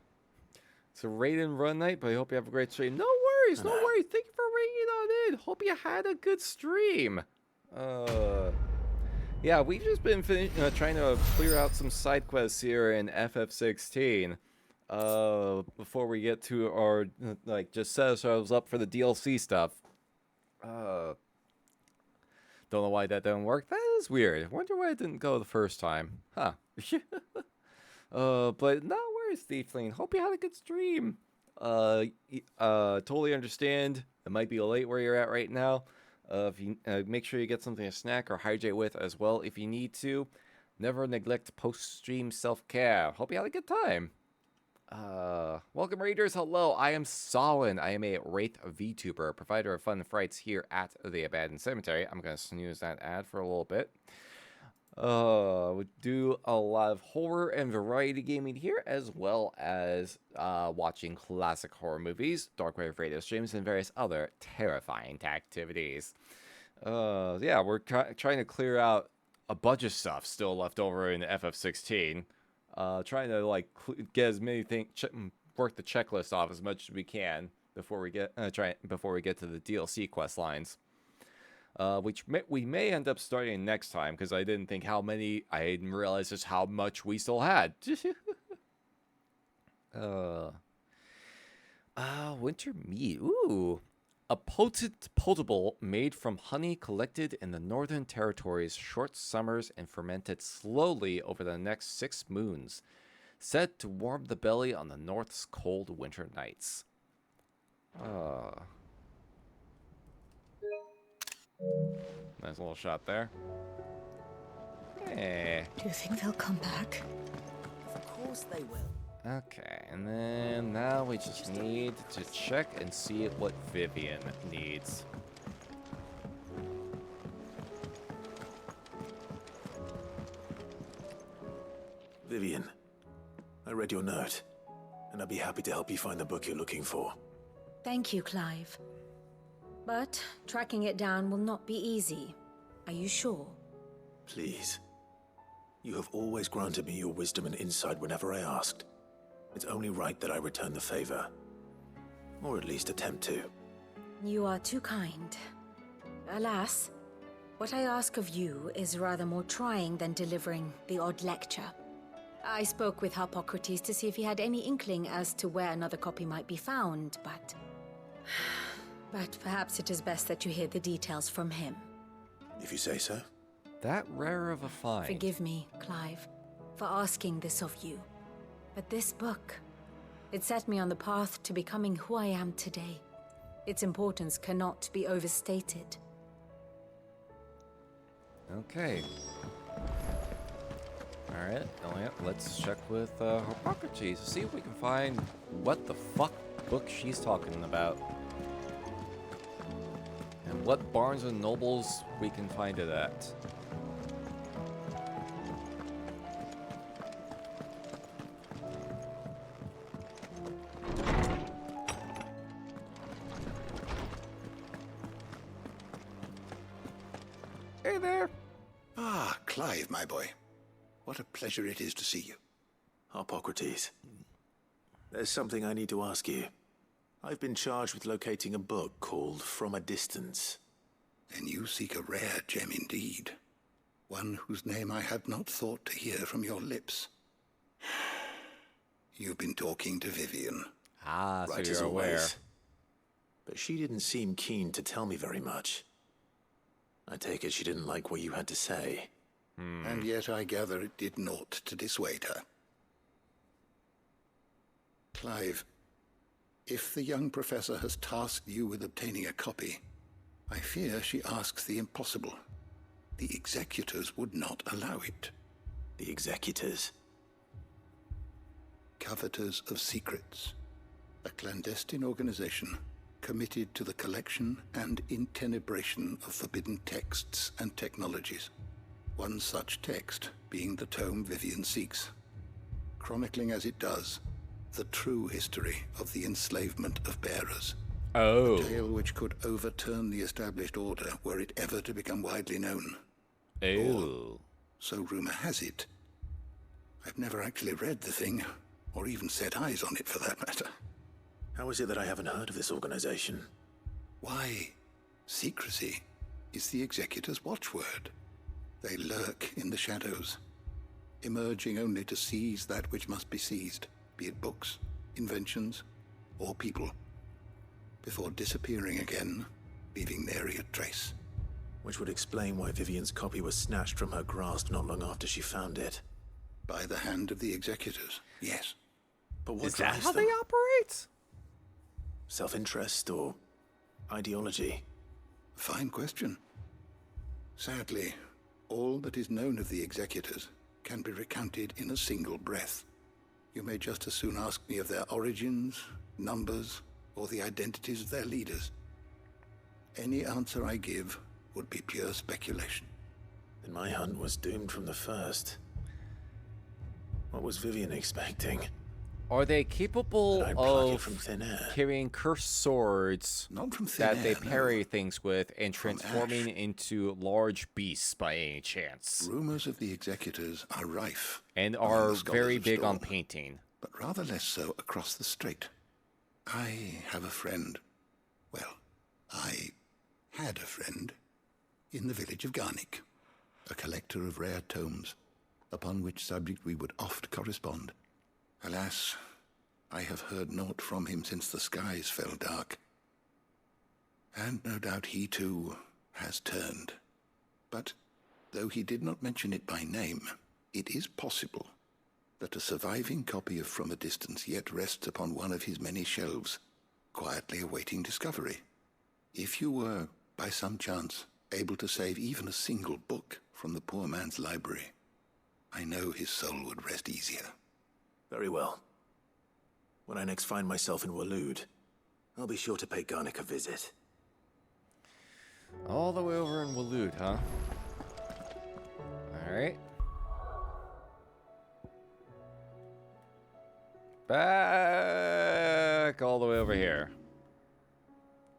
Speaker 1: It's a raid and run night, but I hope you have a great stream. No worries, no worries. Thank you for raiding on in. Hope you had a good stream. Yeah, we've just been trying to clear out some side quests here in FF16. Before we get to our, just set ourselves up for the DLC stuff. Don't know why that didn't work. That is weird. I wonder why it didn't go the first time. Huh. But no worries, Thiefling. Hope you had a good stream. Totally understand. It might be late where you're at right now. If you make sure you get something to snack or hydrate with as well if you need to. Never neglect post-stream self-care. Hope you had a good time. Welcome Raiders, hello, I am Solin. I am a Wraith VTuber, provider of fun frights here at the Abandoned Cemetery. I'm gonna snooze that ad for a little bit. We do a lot of horror and variety gaming here, as well as watching classic horror movies, Darkwave radio streams, and various other terrifying activities. Yeah, we're trying to clear out a bunch of stuff still left over in FF16. Trying to get as many things, work the checklist off as much as we can before we get before we get to the DLC quest lines, which we may end up starting next time because I didn't realize just how much we still had. Winter meat. Ooh. A potent potable made from honey collected in the Northern Territory's short summers and fermented slowly over the next 6 moons, said to warm the belly on the North's cold winter nights. Nice little shot there. Hey.
Speaker 17: Do you think they'll come back?
Speaker 9: Of course they will.
Speaker 1: Okay, and then now we just need to check and see what Vivian needs.
Speaker 3: Vivian, I read your note, and I'd be happy to help you find the book you're looking for.
Speaker 17: Thank you, Clive. But tracking it down will not be easy. Are you sure?
Speaker 3: Please. You have always granted me your wisdom and insight whenever I asked. It's only right that I return the favor. Or at least attempt to.
Speaker 17: You are too kind. Alas, what I ask of you is rather more trying than delivering the odd lecture. I spoke with Harpocrates to see if he had any inkling as to where another copy might be found, but perhaps it is best that you hear the details from him.
Speaker 3: If you say so.
Speaker 1: That rare of a find.
Speaker 17: Forgive me, Clive, for asking this of you. But this book, it set me on the path to becoming who I am today. Its importance cannot be overstated.
Speaker 1: Okay. Alright, let's check with Harpocrates to see if we can find what the fuck book she's talking about. And what Barnes and Nobles we can find it at. Hey there!
Speaker 16: Ah, Clive, my boy. What a pleasure it is to see you.
Speaker 3: Harpocrates. There's something I need to ask you. I've been charged with locating a book called From a Distance.
Speaker 16: Then you seek a rare gem indeed.
Speaker 7: One whose name I had not thought to hear from your lips. You've been talking to Vivian.
Speaker 1: Ah, so
Speaker 3: Right
Speaker 1: you're
Speaker 3: as
Speaker 1: aware.
Speaker 3: always. But she didn't seem keen to tell me very much. I take it she didn't like what you had to say.
Speaker 7: And yet I gather it did naught to dissuade her. Clive, if the young professor has tasked you with obtaining a copy, I fear she asks the impossible. The executors would not allow it.
Speaker 3: The executors?
Speaker 7: Coveters of Secrets. A clandestine organization committed to the collection and intenebration of forbidden texts and technologies. One such text being the tome Vivian seeks, chronicling as it does the true history of the enslavement of bearers.
Speaker 1: Oh.
Speaker 7: A tale which could overturn the established order were it ever to become widely known.
Speaker 1: Oh.
Speaker 7: So rumor has it. I've never actually read the thing, or even set eyes on it for that matter.
Speaker 3: How is it that I haven't heard of this organization?
Speaker 7: Why, secrecy is the executor's watchword. They lurk in the shadows, emerging only to seize that which must be seized, be it books, inventions, or people, before disappearing again, leaving nary a trace.
Speaker 3: Which would explain why Vivian's copy was snatched from her grasp not long after she found it.
Speaker 7: By the hand of the executors, yes.
Speaker 3: But what
Speaker 1: Is that
Speaker 3: drives
Speaker 1: how
Speaker 3: them?
Speaker 1: they operate?
Speaker 3: Self-interest or ideology?
Speaker 7: Fine question. Sadly, all that is known of the executors can be recounted in a single breath. You may just as soon ask me of their origins, numbers, or the identities of their leaders. Any answer I give would be pure speculation.
Speaker 3: Then my hunt was doomed from the first. What was Vivian expecting?
Speaker 1: Are they capable
Speaker 3: That I'd pluck it
Speaker 1: of
Speaker 3: from thin air?
Speaker 1: carrying cursed swords
Speaker 7: Not from thin
Speaker 1: that they
Speaker 7: air,
Speaker 1: parry
Speaker 7: no.
Speaker 1: things with and
Speaker 7: From
Speaker 1: transforming
Speaker 7: ash.
Speaker 1: into large beasts by any chance?
Speaker 7: Rumors of the executors are rife.
Speaker 1: And
Speaker 7: among
Speaker 1: are
Speaker 7: the scholars
Speaker 1: very
Speaker 7: of
Speaker 1: big on
Speaker 7: Storm,
Speaker 1: painting.
Speaker 7: but rather less so across the strait. I have a friend. Well, I had a friend in the village of Garnick, a collector of rare tomes, upon which subject we would oft correspond. Alas, I have heard naught from him since the skies fell dark. And no doubt he too has turned. But though he did not mention it by name, it is possible that a surviving copy of From a Distance yet rests upon one of his many shelves, quietly awaiting discovery. If you were, by some chance, able to save even a single book from the poor man's library, I know his soul would rest easier.
Speaker 3: Very well. When I next find myself in Waloed, I'll be sure to pay Garnick a visit.
Speaker 1: All the way over in Waloed, huh? Alright. Back all the way over here.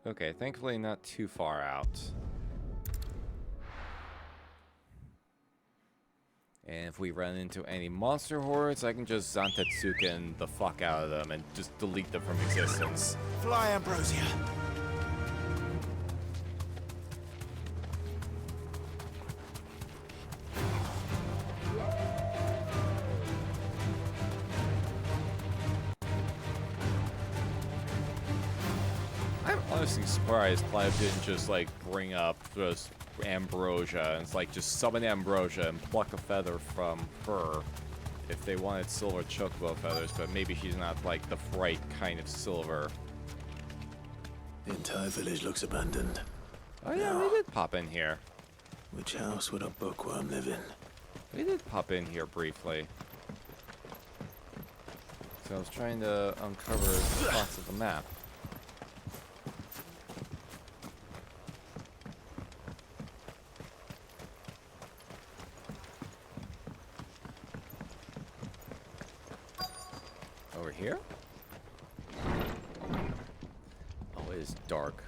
Speaker 1: Okay, thankfully not too far out. And if we run into any monster hordes, I can just Zantetsuken the fuck out of them and just delete them from existence.
Speaker 2: Fly, Ambrosia.
Speaker 1: I'm honestly surprised Clive didn't just like bring up just Ambrosia and it's like just summon Ambrosia and pluck a feather from her if they wanted silver chocobo feathers, but maybe she's not like the right kind of silver.
Speaker 3: The entire village looks abandoned.
Speaker 1: Oh yeah, we did pop in here.
Speaker 3: Which house would a bookworm live in?
Speaker 1: We did pop in here briefly. So I was trying to uncover spots of the map. Over here? Oh, it is dark.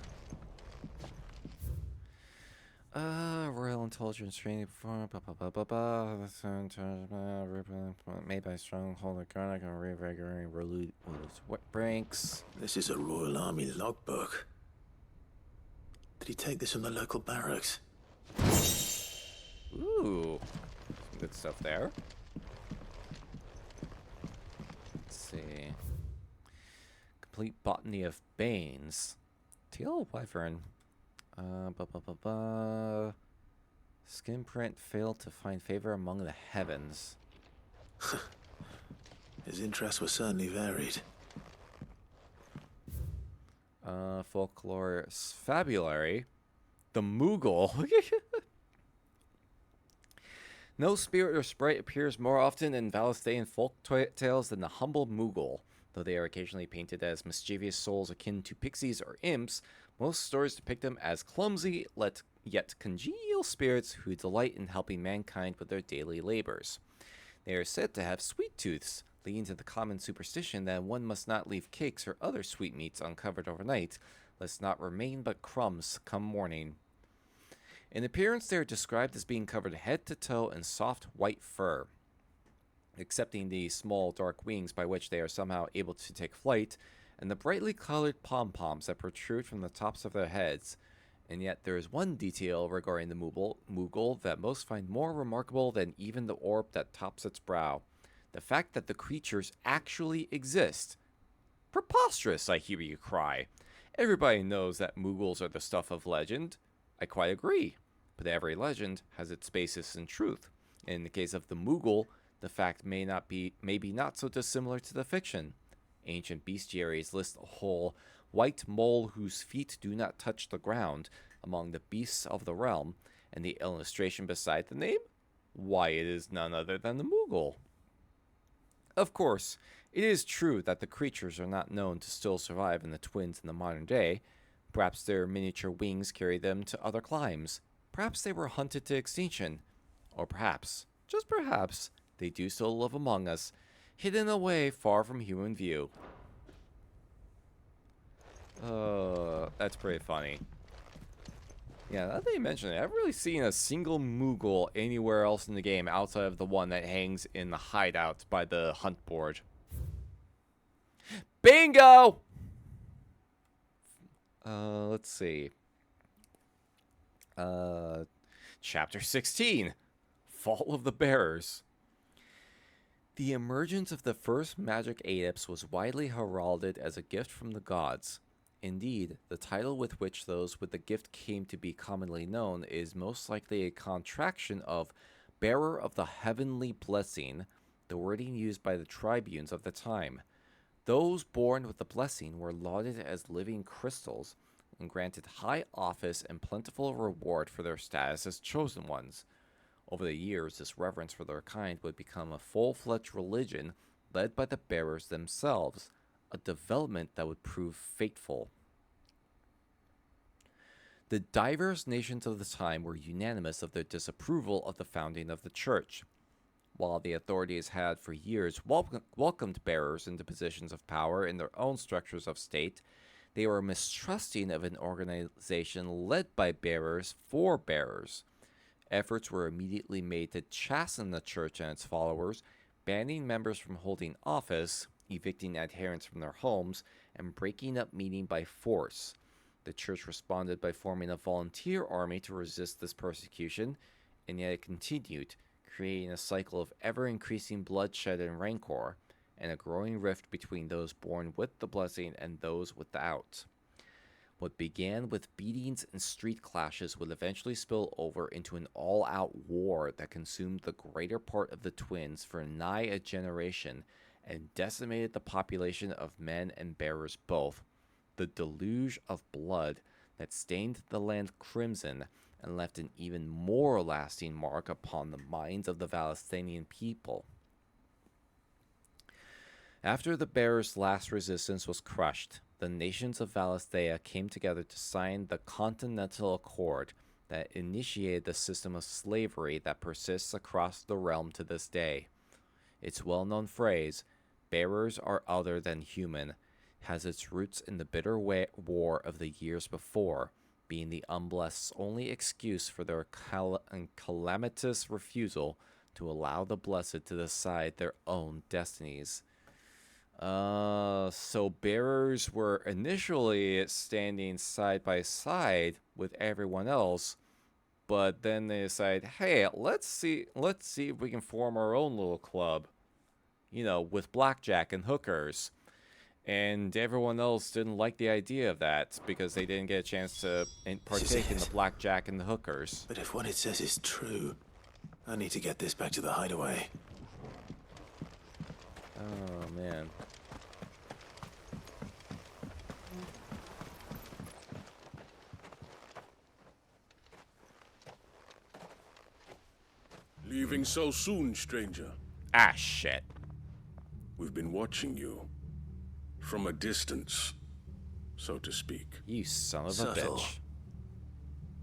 Speaker 1: Royal intelligence training before made by stronghold of Garnick and reinvigorating what ranks.
Speaker 3: This is a Royal Army logbook. Did he take this from the local barracks?
Speaker 1: Ooh. Ooh, some good stuff there. Let's see. Complete botany of Banes. Teal Wyvern. Skin print failed to find favor among the heavens.
Speaker 3: His interests were certainly varied.
Speaker 1: Folklore Fabulary. The Moogle. No spirit or sprite appears more often in Valestean folk tales than the humble Moogle. Though they are occasionally painted as mischievous souls akin to pixies or imps, most stories depict them as clumsy, yet congenial spirits who delight in helping mankind with their daily labors. They are said to have sweet tooths, leading to the common superstition that one must not leave cakes or other sweetmeats uncovered overnight, lest not remain but crumbs come morning. In appearance, they are described as being covered head to toe in soft white fur. Excepting the small dark wings by which they are somehow able to take flight, and the brightly colored pom-poms that protrude from the tops of their heads. And yet there is one detail regarding the Moogle that most find more remarkable than even the orb that tops its brow. The fact that the creatures actually exist. Preposterous, I hear you cry. Everybody knows that Moogles are the stuff of legend. I quite agree, but every legend has its basis in truth. In the case of the Moogle, the fact may be not so dissimilar to the fiction. Ancient bestiaries list a whole white mole whose feet do not touch the ground among the beasts of the realm, and the illustration beside the name? Why, it is none other than the Moogle. Of course, it is true that the creatures are not known to still survive in the twins in the modern day. Perhaps their miniature wings carry them to other climes. Perhaps they were hunted to extinction. Or perhaps, just perhaps, they do still live among us, hidden away far from human view. That's pretty funny. Yeah, now that you mention it, I haven't really seen a single Moogle anywhere else in the game outside of the one that hangs in the hideout by the hunt board. Bingo! Let's see. Chapter 16. Fall of the Bearers. The emergence of the first magic apes was widely heralded as a gift from the gods. Indeed, the title with which those with the gift came to be commonly known is most likely a contraction of Bearer of the Heavenly Blessing, the wording used by the tribunes of the time. Those born with the blessing were lauded as living crystals and granted high office and plentiful reward for their status as chosen ones. Over the years, this reverence for their kind would become a full-fledged religion led by the bearers themselves, a development that would prove fateful. The diverse nations of the time were unanimous of their disapproval of the founding of the church. While the authorities had for years welcomed bearers into positions of power in their own structures of state, they were mistrusting of an organization led by bearers for bearers. Efforts were immediately made to chasten the church and its followers, banning members from holding office, evicting adherents from their homes, and breaking up meeting by force. The church responded by forming a volunteer army to resist this persecution, and yet it continued, creating a cycle of ever-increasing bloodshed and rancor, and a growing rift between those born with the blessing and those without. What began with beatings and street clashes would eventually spill over into an all-out war that consumed the greater part of the twins for nigh a generation and decimated the population of men and bearers both. The deluge of blood that stained the land crimson and left an even more lasting mark upon the minds of the Valestinian people. After the bearers' last resistance was crushed, the nations of Valisthea came together to sign the Continental Accord that initiated the system of slavery that persists across the realm to this day. Its well-known phrase, "Bearers are other than human," has its roots in the bitter war of the years before, being the unblessed's only excuse for their calamitous refusal to allow the blessed to decide their own destinies. So bearers were initially standing side by side with everyone else, but then they decide, hey, let's see if we can form our own little club, you know, with blackjack and hookers. And everyone else didn't like the idea of that because they didn't get a chance to partake in the blackjack and the hookers.
Speaker 3: But if what it says is true, I need to get this back to the hideaway.
Speaker 1: Oh, man.
Speaker 16: Leaving so soon, stranger?
Speaker 1: Ah, shit.
Speaker 16: We've been watching you. From a distance, so to speak.
Speaker 1: You son of a
Speaker 3: Subtle.
Speaker 1: bitch.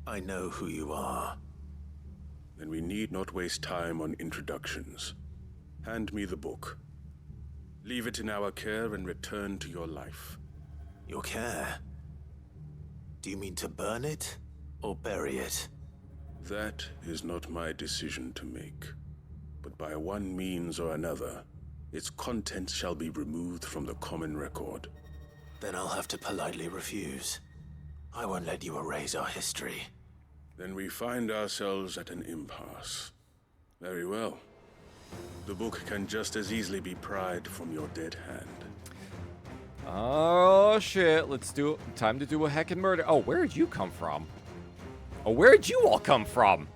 Speaker 3: I know who you are.
Speaker 16: Then we need not waste time on introductions. Hand me the book. Leave it in our care and return to your life.
Speaker 3: Your care? Do you mean to burn it or bury it?
Speaker 16: That is not my decision to make. But by one means or another, its contents shall be removed from the common record.
Speaker 3: Then I'll have to politely refuse. I won't let you erase our history.
Speaker 16: Then we find ourselves at an impasse. Very well. The book can just as easily be pried from your dead hand.
Speaker 1: Oh, shit. Let's do it. Time to do a heckin' murder. Oh, where'd you come from? Oh, where'd you all come from?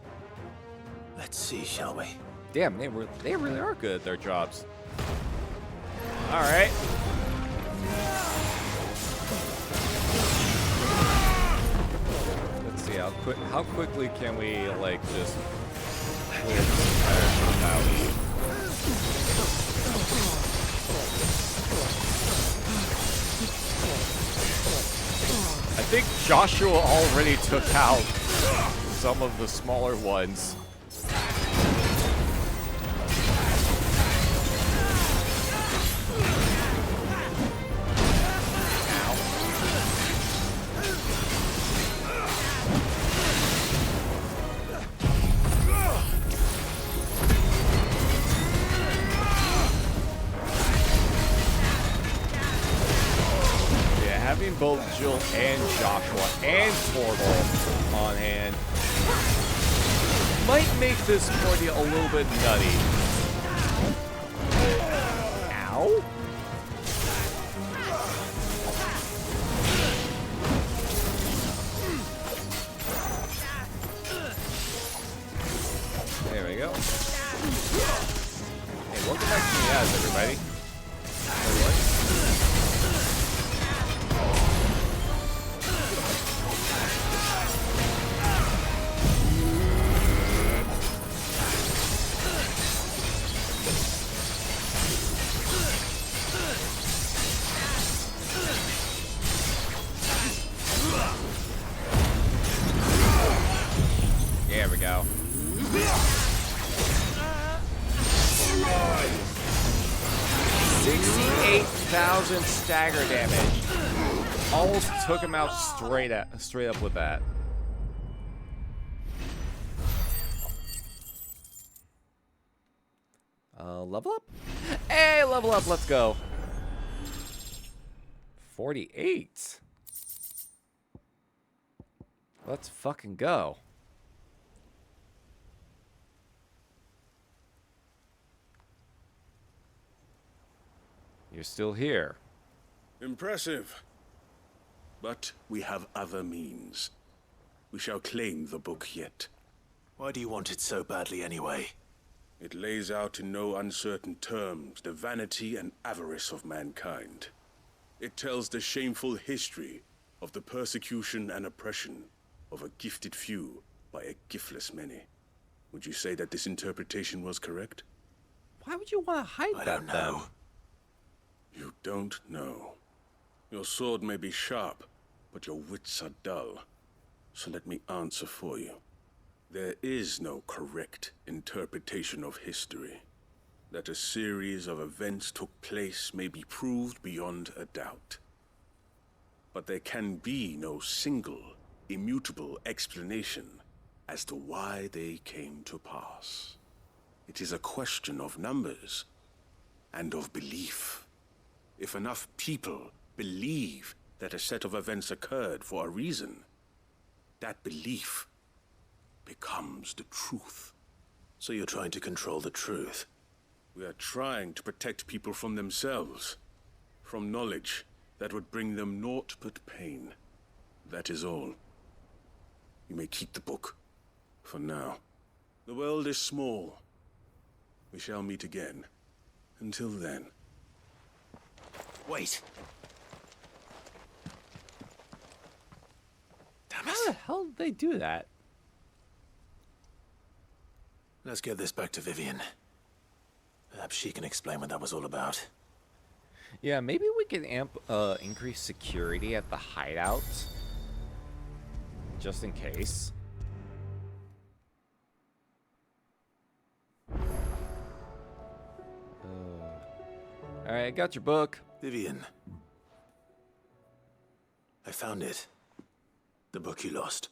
Speaker 3: Let's see, shall we?
Speaker 1: Damn, they really are good at their jobs. All right. Let's see how quickly can we like just clear this entire shit out. I think Joshua already took out some of the smaller ones. Having both Jill and Joshua and Torgal on hand might make this party a little bit nutty. Ow? There we go. Hey, welcome back to the ads, everybody. There we go. 68,000 stagger damage. Almost took him out straight up with that. Level up? Hey, level up, let's go. 48. Let's fucking go. You're still here.
Speaker 16: Impressive. But we have other means. We shall claim the book yet.
Speaker 3: Why do you want it so badly anyway?
Speaker 16: It lays out in no uncertain terms the vanity and avarice of mankind. It tells the shameful history of the persecution and oppression of a gifted few by a giftless many. Would you say that this interpretation was correct?
Speaker 1: Why would you want to hide
Speaker 3: I
Speaker 1: that
Speaker 3: don't know.
Speaker 16: You don't know. Your sword may be sharp, but your wits are dull. So let me answer for you. There is no correct interpretation of history. That a series of events took place may be proved beyond a doubt. But there can be no single, immutable explanation as to why they came to pass. It is a question of numbers and of belief. If enough people believe that a set of events occurred for a reason, that belief becomes the truth.
Speaker 3: So you're trying to control the truth?
Speaker 16: We are trying to protect people from themselves, from knowledge that would bring them naught but pain. That is all. You may keep the book, for now. The world is small. We shall meet again. Until then.
Speaker 3: Wait. Damn it.
Speaker 1: How the hell did they do that?
Speaker 3: Let's get this back to Vivian. Perhaps she can explain what that was all about.
Speaker 1: Yeah, maybe we can increase security at the hideout. Just in case. Alright, I got your book.
Speaker 3: Vivian. I found it. The book you lost.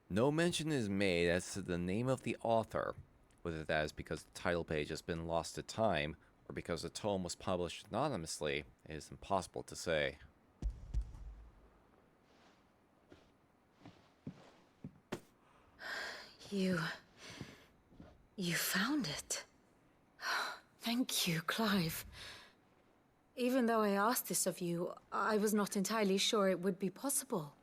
Speaker 1: No mention is made as to the name of the author, whether that is because the title page has been lost to time, or because the tome was published anonymously, it is impossible to say.
Speaker 12: You found it. Thank you, Clive. Even though I asked this of you, I was not entirely sure it would be possible.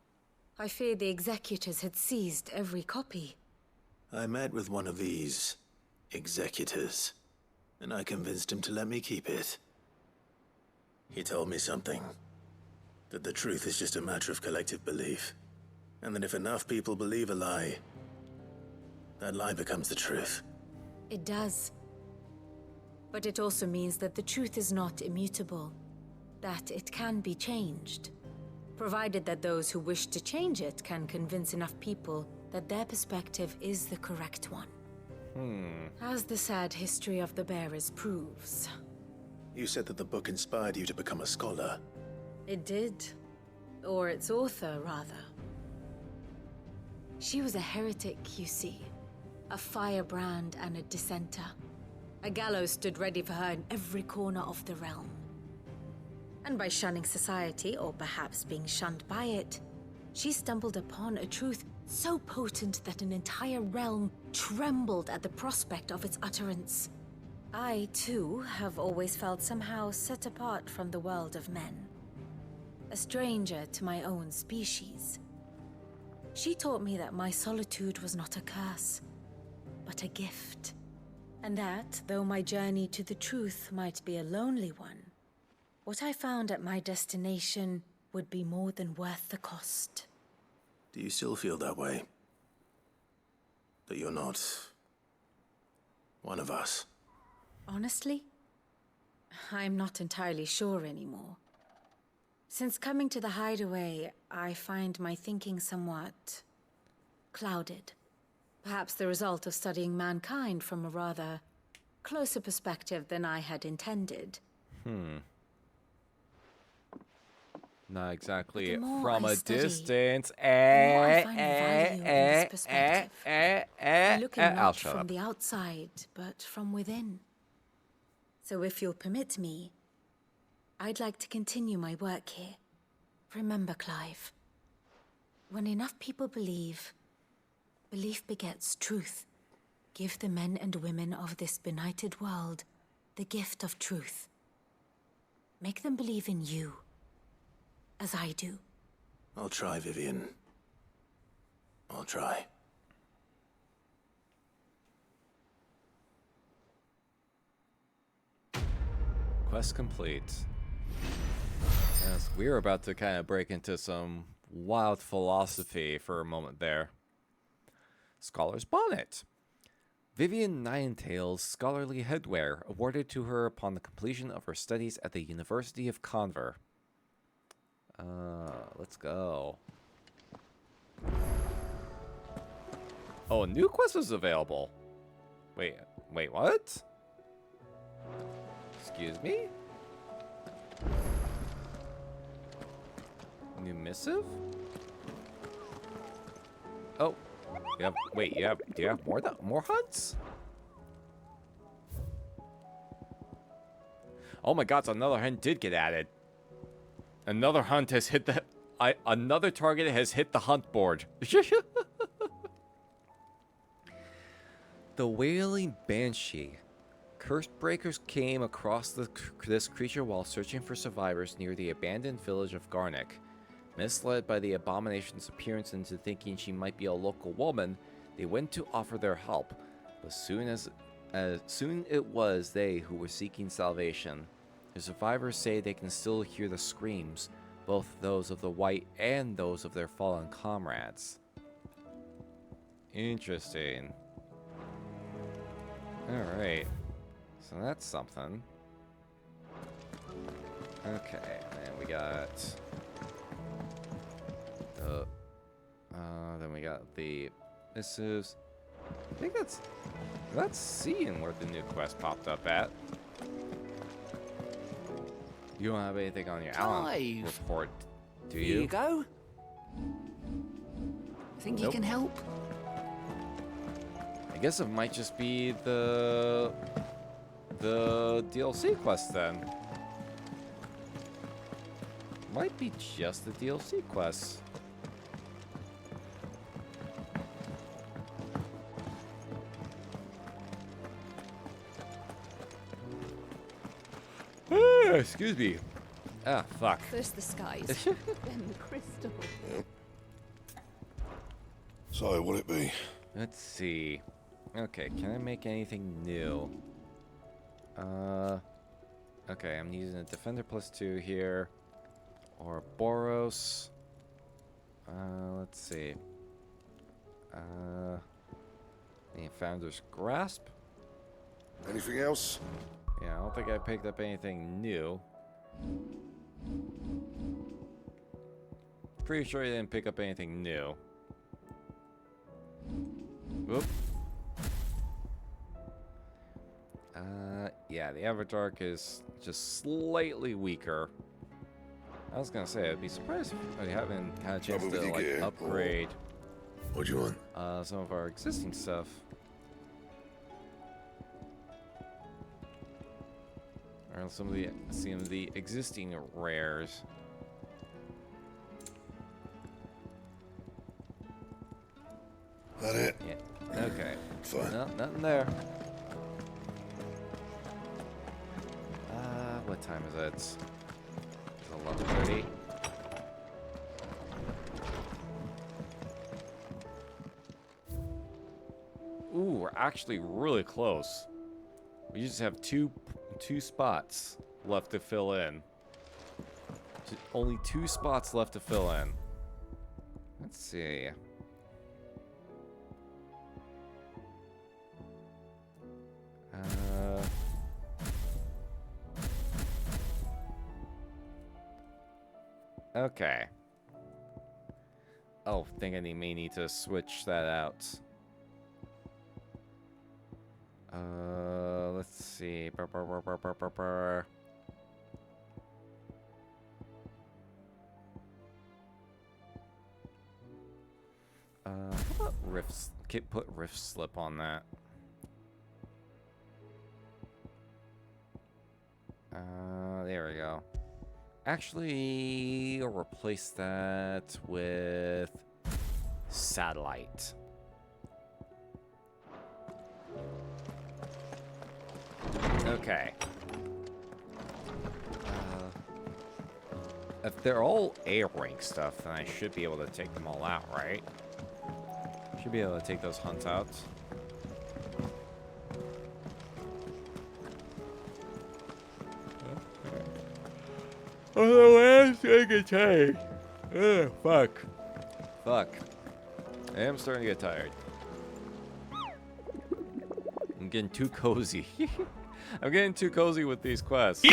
Speaker 12: I feared the executors had seized every copy.
Speaker 3: I met with one of these executors, and I convinced him to let me keep it. He told me something. That the truth is just a matter of collective belief. And that if enough people believe a lie, that lie becomes the truth.
Speaker 12: It does. But it also means that the truth is not immutable. That it can be changed. Provided that those who wish to change it can convince enough people that their perspective is the correct one. As the sad history of the bearers proves.
Speaker 3: You said that the book inspired you to become a scholar.
Speaker 12: It did. Or its author, rather. She was a heretic, you see. A firebrand and a dissenter. A gallows stood ready for her in every corner of the realm. And by shunning society, or perhaps being shunned by it, she stumbled upon a truth so potent that an entire realm trembled at the prospect of its utterance. I, too, have always felt somehow set apart from the world of men. A stranger to my own species. She taught me that my solitude was not a curse, but a gift. And that, though my journey to the truth might be a lonely one, what I found at my destination would be more than worth the cost.
Speaker 3: Do you still feel that way? That you're not one of us?
Speaker 12: Honestly, I'm not entirely sure anymore. Since coming to the hideaway, I find my thinking somewhat clouded. Perhaps the result of studying mankind from a rather closer perspective than I had intended.
Speaker 1: Not exactly
Speaker 12: The more
Speaker 1: from
Speaker 12: I
Speaker 1: a
Speaker 12: study,
Speaker 1: distance.
Speaker 12: the more I find value in this perspective. Looking
Speaker 1: I'll
Speaker 12: not
Speaker 1: shut
Speaker 12: from
Speaker 1: up.
Speaker 12: the outside, but from within. So if you'll permit me, I'd like to continue my work here. Remember, Clive, when enough people believe, belief begets truth. Give the men and women of this benighted world the gift of truth. Make them believe in you, as I do.
Speaker 3: I'll try, Vivian. I'll try.
Speaker 1: Quest complete. Yes, we're about to kind of break into some wild philosophy for a moment there. Scholar's Bonnet. Vivian Ninetail's scholarly headwear awarded to her upon the completion of her studies at the University of Conver. Let's go. Oh, a new quest is available. Wait, what? Excuse me? New missive? Oh, do you have more hunts? Oh my god, so another hunt did get added. Another hunt has hit the another target has hit the hunt board. The Wailing Banshee. Curse breakers came across this creature while searching for survivors near the abandoned village of Garnick. Misled by the abomination's appearance into thinking she might be a local woman, they went to offer their help, but soon it was they who were seeking salvation. The survivors say they can still hear the screams, both those of the White and those of their fallen comrades. Interesting. Alright. So that's something. Okay, and we got the then we got the missives. I think that's seeing where the new quest popped up at. You don't have anything on your Alan report, do you?
Speaker 9: Here you go. Think you can help?
Speaker 1: I guess it might just be the DLC quest then. Might be just the DLC quest. Excuse me. Ah, fuck.
Speaker 5: First the skies, then the crystal.
Speaker 16: So, what'll it be?
Speaker 1: Let's see. Okay, can I make anything new? Okay, I'm using a Defender +2 here. Or Boros. Let's see. The Founder's Grasp.
Speaker 16: Anything else?
Speaker 1: Yeah, I don't think I picked up anything new. Pretty sure I didn't pick up anything new. Whoop. Yeah, the Everdark is just slightly weaker. I was gonna say, I'd be surprised if I haven't had a chance to like upgrade.
Speaker 3: What do you want?
Speaker 1: Some of our existing stuff. Or some of the existing rares.
Speaker 16: That it?
Speaker 1: Yeah. Okay.
Speaker 16: Fine.
Speaker 1: No, nothing there. What time is it? It's 11:30. Ooh, we're actually really close. We just have two spots left to fill in. Just only 2 spots left to fill in. Let's see. Okay. Oh, think I may need to switch that out. Let's see. How about Rift? Put Rift Slip on that. There we go. Actually, I'll replace that with Satellite. Okay. If they're all A rank stuff, then I should be able to take them all out, right? Should be able to take those hunts out. Otherwise, I get tired. Ugh, fuck. Fuck. I am starting to get tired. I'm getting too cozy. I'm getting too cozy with these quests.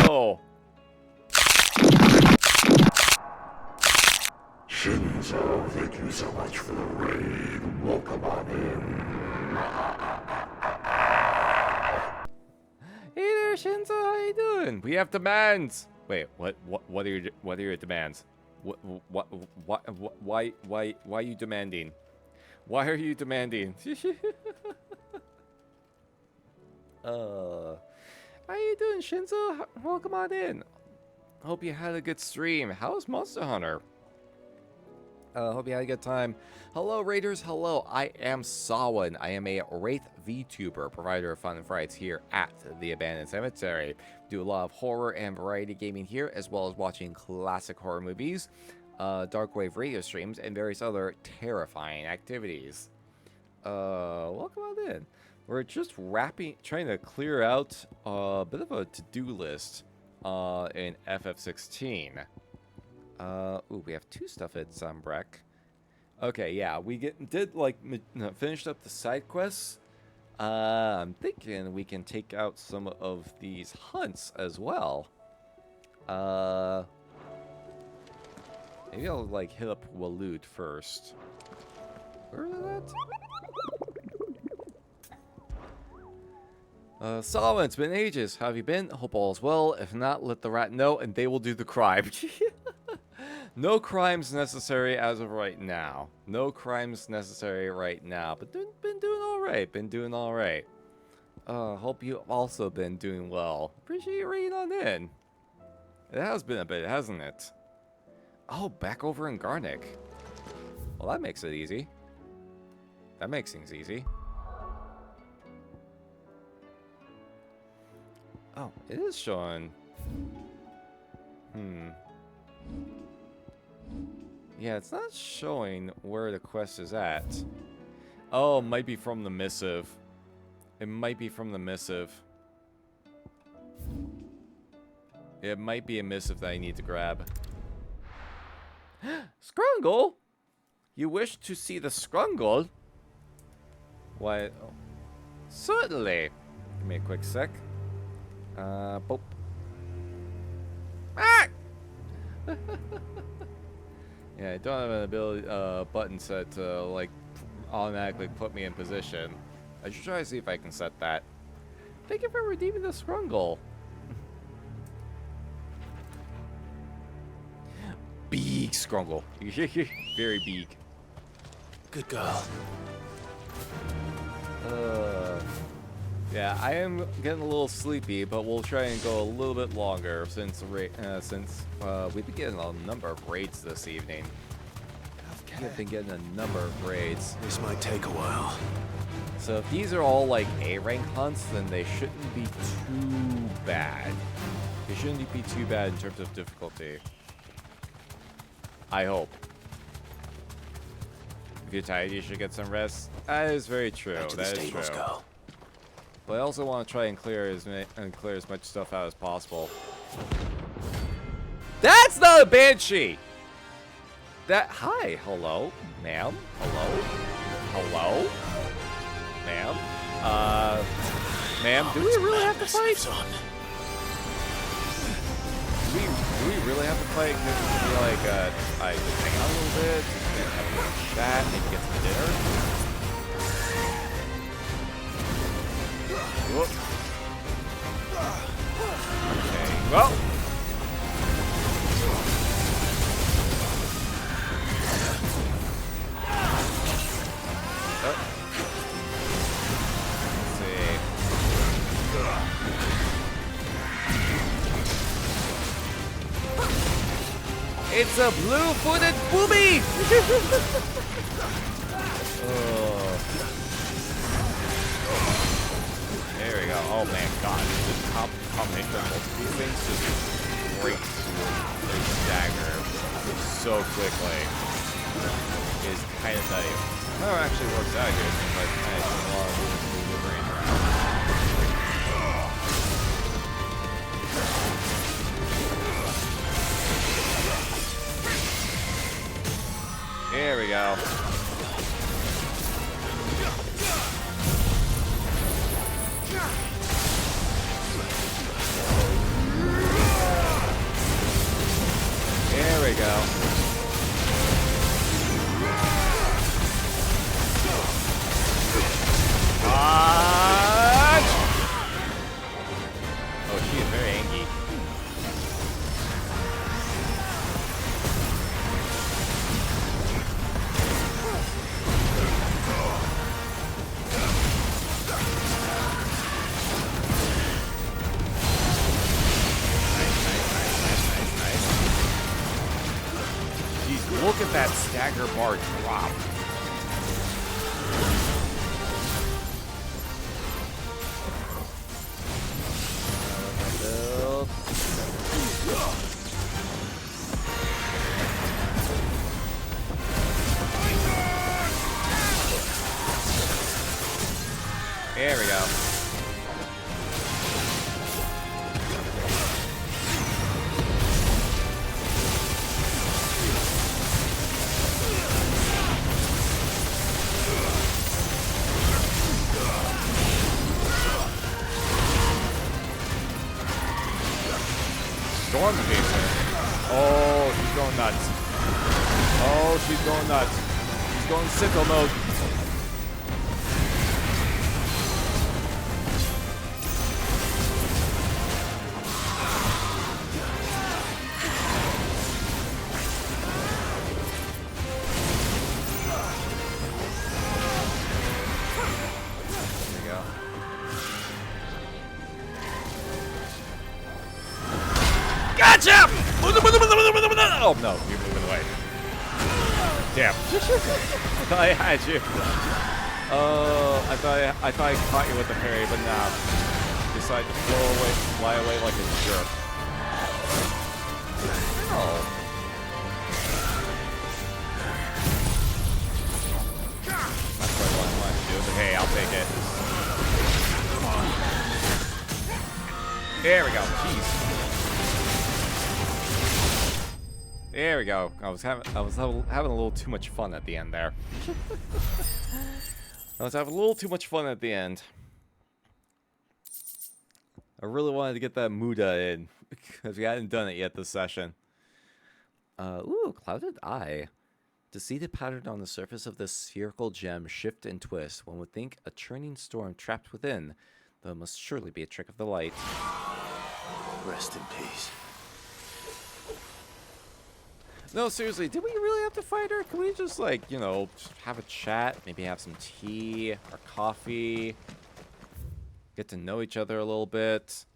Speaker 1: Oh.
Speaker 11: Shinzo, thank you so much for the raid. Welcome on in.
Speaker 1: Hey there, Shinzo. How you doing? We have demands. Wait, what are your demands? Why are you demanding? Why are you demanding? How you doing, Shinzo? Welcome on in. Hope you had a good stream. How's Monster Hunter? Hope you had a good time. Hello, Raiders. Hello, I am Sawin. I am a Wraith VTuber, provider of fun and frights here at the Abandoned Cemetery. Do a lot of horror and variety gaming here, as well as watching classic horror movies, darkwave radio streams, and various other terrifying activities. Welcome on in. We're just trying to clear out a bit of a to-do list in FF16. Ooh, we have 2 stuff at Sunbreck. Okay, yeah, we finished up the side quests. I'm thinking we can take out some of these hunts as well. Maybe I'll hit up Waloot first. Where is that? Solomon, it's been ages. How have you been? Hope all is well. If not, let the rat know and they will do the crime. No crimes necessary as of right now. No crimes necessary right now. But been doing alright. Been doing alright. Hope you've also been doing well. Appreciate you reading on in. It has been a bit, hasn't it? Oh, back over in Garnick. Well, that makes it easy. That makes things easy. Oh, it is showing. Yeah, it's not showing where the quest is at. Oh, it might be from the missive. It might be from the missive. It might be a missive that I need to grab. Scrungle? You wish to see the Scrungle? Why? Oh. Certainly. Give me a quick sec. Boop. Ah! Yeah, I don't have an ability button set to automatically put me in position. I should try to see if I can set that. Thank you for redeeming the Scrungle. Big Scrungle. Very big.
Speaker 15: Good girl.
Speaker 1: Yeah, I am getting a little sleepy, but we'll try and go a little bit longer since we've been getting a number of raids this evening. We've been getting a number of raids.
Speaker 15: This might take a while.
Speaker 1: So if these are all A-rank hunts, then they shouldn't be too bad. They shouldn't be too bad in terms of difficulty. I hope. If you're tired, you should get some rest. That is very true. That is true. Go. But I also want to try and clear as much stuff out as possible. That's not a banshee. Hi, hello, ma'am, hello, ma'am, ma'am. Do we really have to fight? Do we really have to fight? Could it be I just hang out a little bit, just have a little chat, maybe get some dinner? Whoop. Okay, well. Let's see. It's a blue-footed booby! Oh. There we go. Oh man, God. This combination of both of these things just breaks the dagger so quickly. It's kind of nutty. Oh, it actually works out here since I kind of a lot of maneuvering around. There we go. There we go. Oh, she is very angry. with that stagger bar drop. There we go. Storm Chaser. Oh, she's going nuts. Oh, she's going nuts. She's going sicko mode. Oh no, you're moving away. Damn. I had you. I thought I caught you with the parry, but nah. Decided to fly away like a jerk. Oh. That's what I wanted to do, but hey, I'll take it. There we go. Jeez. There we go. I was having a little too much fun at the end there. I was having a little too much fun at the end. I really wanted to get that Muda in because we hadn't done it yet this session. Ooh, Clouded Eye. To see the pattern on the surface of this spherical gem shift and twist, one would think a churning storm trapped within, though it must surely be a trick of the light.
Speaker 3: Rest in peace.
Speaker 1: No, seriously, did we really have to fight her? Can we just, like, you know, just have a chat, maybe have some tea or coffee, get to know each other a little bit?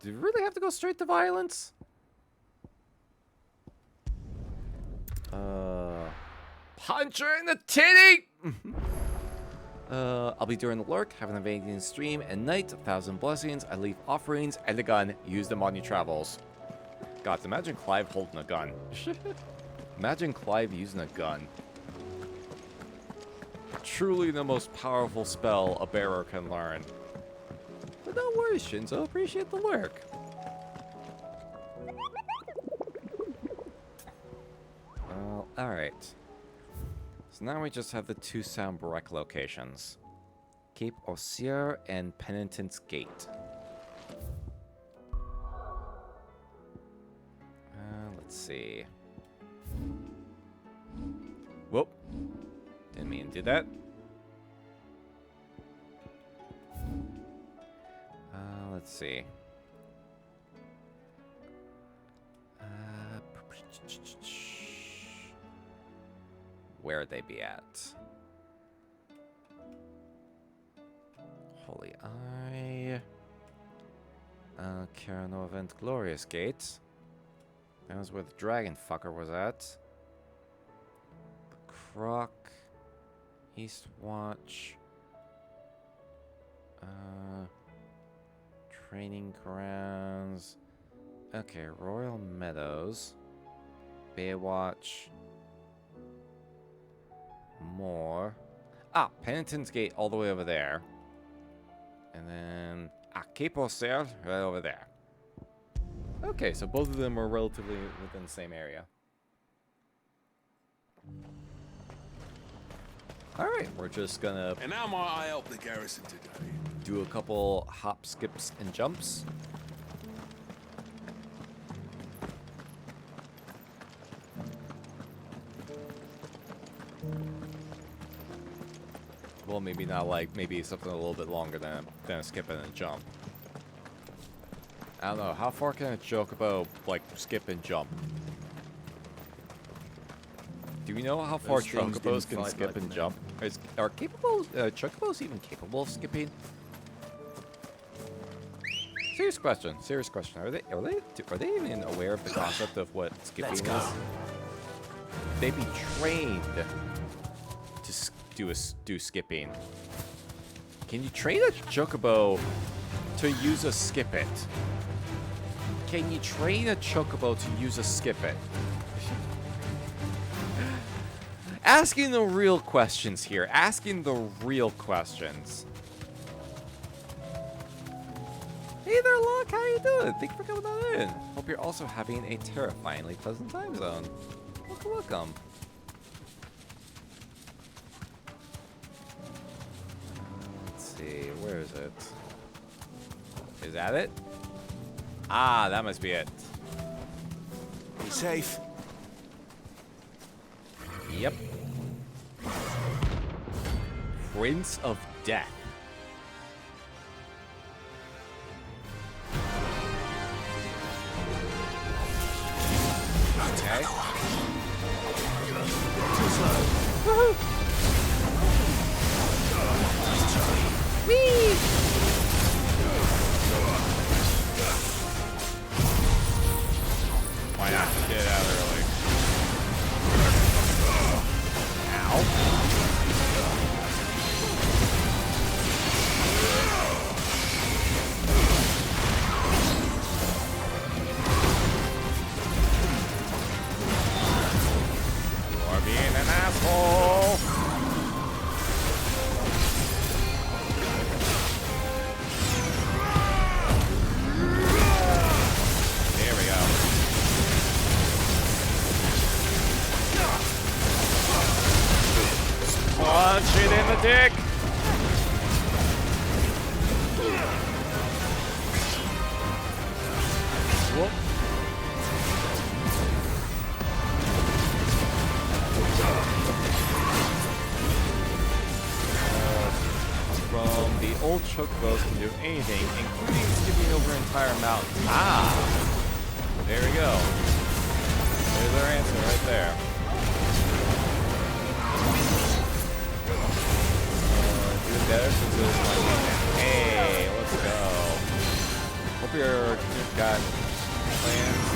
Speaker 1: Do we really have to go straight to violence? Punch her in the titty! I'll be during the lurk, have an amazing stream, and night, 1,000 blessings, I leave offerings, and a gun, use them on your travels. God, imagine Clive holding a gun. Imagine Clive using a gun. Truly the most powerful spell a bearer can learn. But don't worry, Shinzo, appreciate the lurk. Well, alright. So now we just have the two Soundbreak locations. Cape Osier and Penitent's Gate. Let's see. Whoop. Didn't mean to do that. Let's see. Where'd they be at? Holy Eye. Carano Event Glorious Gate. That was where the dragon fucker was at. The Croc. East Watch. Training grounds. Okay, Royal Meadows. Baywatch. More. Ah, Penitent's Gate all the way over there. And then... Ah, Cape Osier right over there. Okay, so both of them are relatively within the same area. Alright, we're just gonna...
Speaker 18: And now I help the garrison today.
Speaker 1: Do a couple hop, skips, and jumps. Well, maybe not like, maybe something a little bit longer than a skip and a jump. I don't know, how far can a chocobo, like, skip and jump? Do we know how far chocobos can skip and jump? Are chocobos even capable of skipping? Serious question. Serious question. Are they even aware of the concept of what skipping is? They be trained to do skipping. Can you train a chocobo to use a skip it? Can you train a chocobo to use a skip it? Asking the real questions here. Asking the real questions. Hey there, Locke. How you doing? Thank you for coming on in. Hope you're also having a terrifyingly pleasant time zone. Welcome, welcome. Let's see. Where is it? Is that it? Ah, that must be it.
Speaker 2: Be safe.
Speaker 1: Yep. Prince of Death. Okay.
Speaker 2: Too slow.
Speaker 1: Woohoo! Whee! Why not? Get it out early. Ow. You're being an asshole. There we go. Punch it in the dick. Whoop. From the old chocobos can do anything, including skipping over entire mountains. Ah! There we go. There's our answer right there. Do better since it was my weekend. Hey, let's go. Hope you're got plans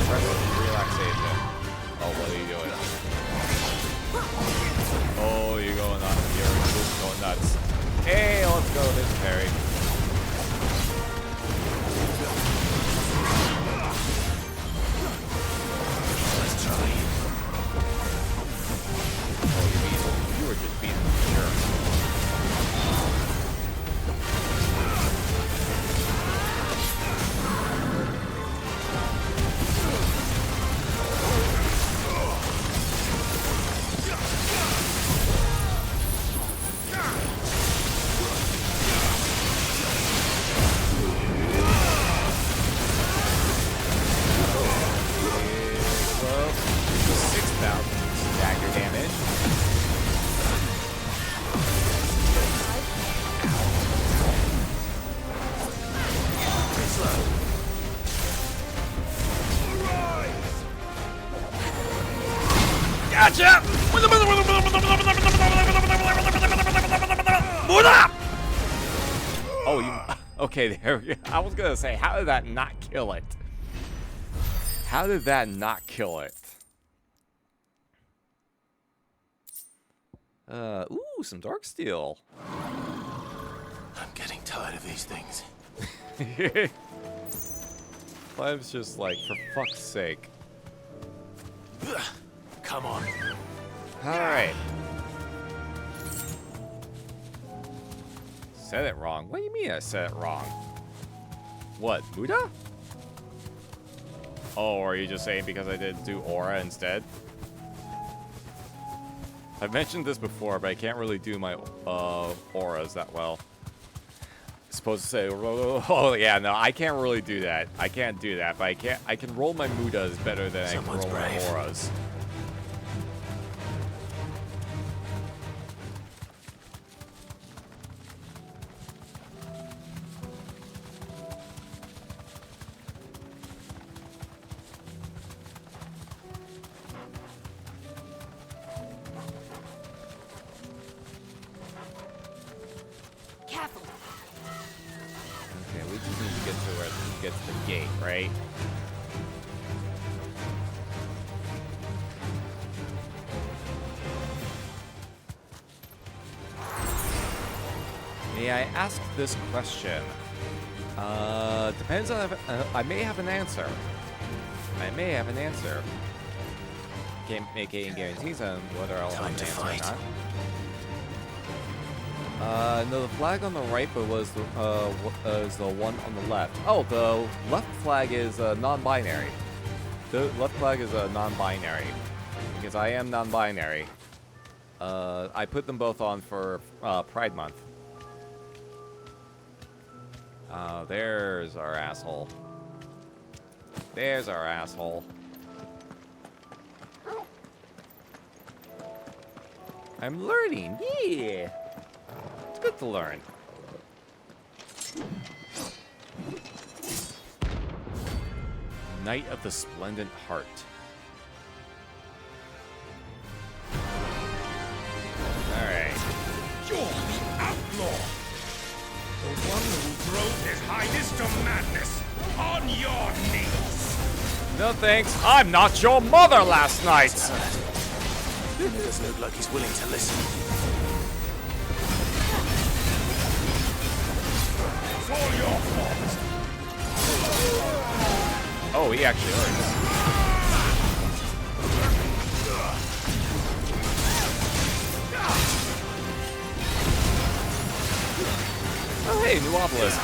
Speaker 1: for rest and relaxation. Oh, what are you doing? Oh, you're going nuts. You're going nuts. Hey, let's go. There's Perry.
Speaker 2: Let's try.
Speaker 1: Oh, you were just being a jerk. Gotcha! Oh, you... Okay, there we go. I was gonna say, how did that not kill it? How did that not kill it? Ooh, some dark steel.
Speaker 3: I'm getting tired of these things.
Speaker 1: Clem's just like, for fuck's sake.
Speaker 3: Come on.
Speaker 1: Alright. Said it wrong. What do you mean I said it wrong? What, Buddha? Oh, or are you just saying because I did do aura instead? I've mentioned this before, but I can't really do my auras that well. Supposed to say, oh yeah, no, I can't really do that. I can't do that, but I can roll my mudas better than I can roll my auras. get to the gate, right? May I ask this question? Depends on if I may have an answer. I may have an answer. Can't make any guarantees on whether I'll have an answer or not. No, the flag on the right, but was the one on the left. Oh, the left flag is non-binary. The left flag is non-binary because I am non-binary. I put them both on for Pride Month. There's our asshole. There's our asshole. I'm learning, yeah. It's good to learn. Knight of the Splendid Heart. Alright.
Speaker 11: You're the outlaw! The one who drove his highness to madness! On your knees!
Speaker 1: No thanks, I'm not your mother last night!
Speaker 15: It doesn't look like he's willing to listen.
Speaker 11: It's all your fault!
Speaker 1: Oh, he actually hurts. Oh, hey, new obelisk.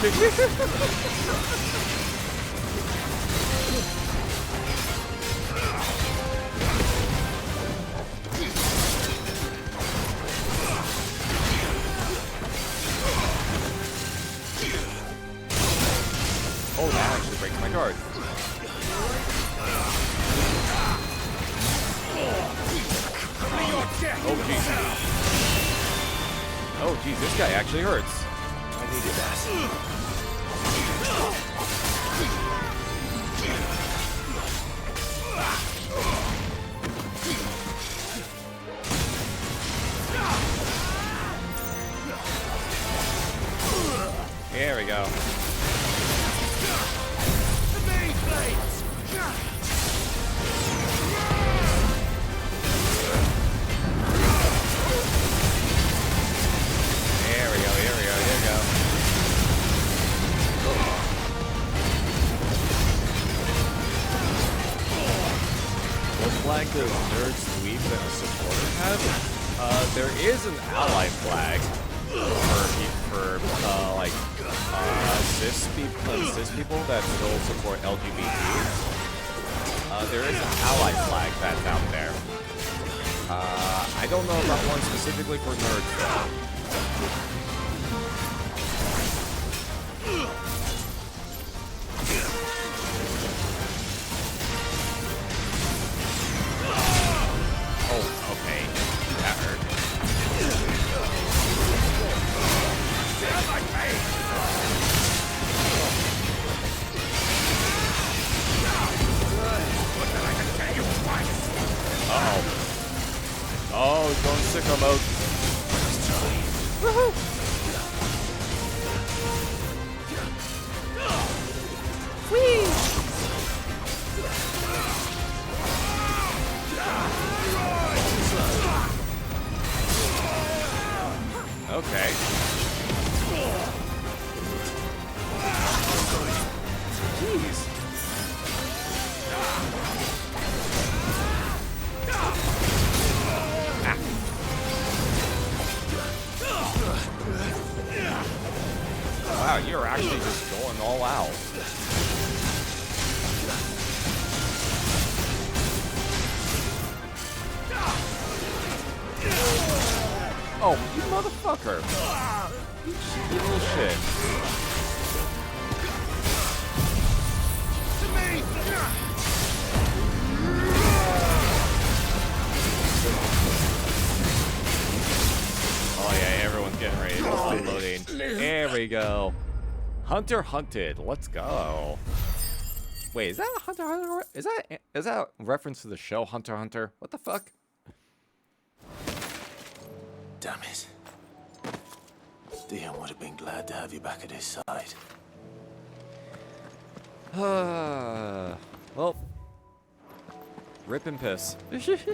Speaker 1: Oh, that actually breaks my guard. Oh, jeez. Oh, jeez, this guy actually hurts.
Speaker 15: I needed that.
Speaker 1: There we go. Flag does nerd sweep that a supporter has. There is an ally flag for cis people that still support LGBT. There is an ally flag that's out there. I don't know about one specifically for nerds though. Oh, he's going sicko mode. Woohoo! Whee! Okay. Jeez. Wow, you're actually just going all out. Oh, you motherfucker. You cheeky little shit. Oh yeah, everyone's getting ready to unloading. There we go. Hunter hunted. Let's go. Wait, is that a Hunter Hunter? Is that a reference to the show Hunter Hunter? What the fuck?
Speaker 15: Damn it. Dion would have been glad to have you back at his side.
Speaker 1: Well, rip and piss. Hey,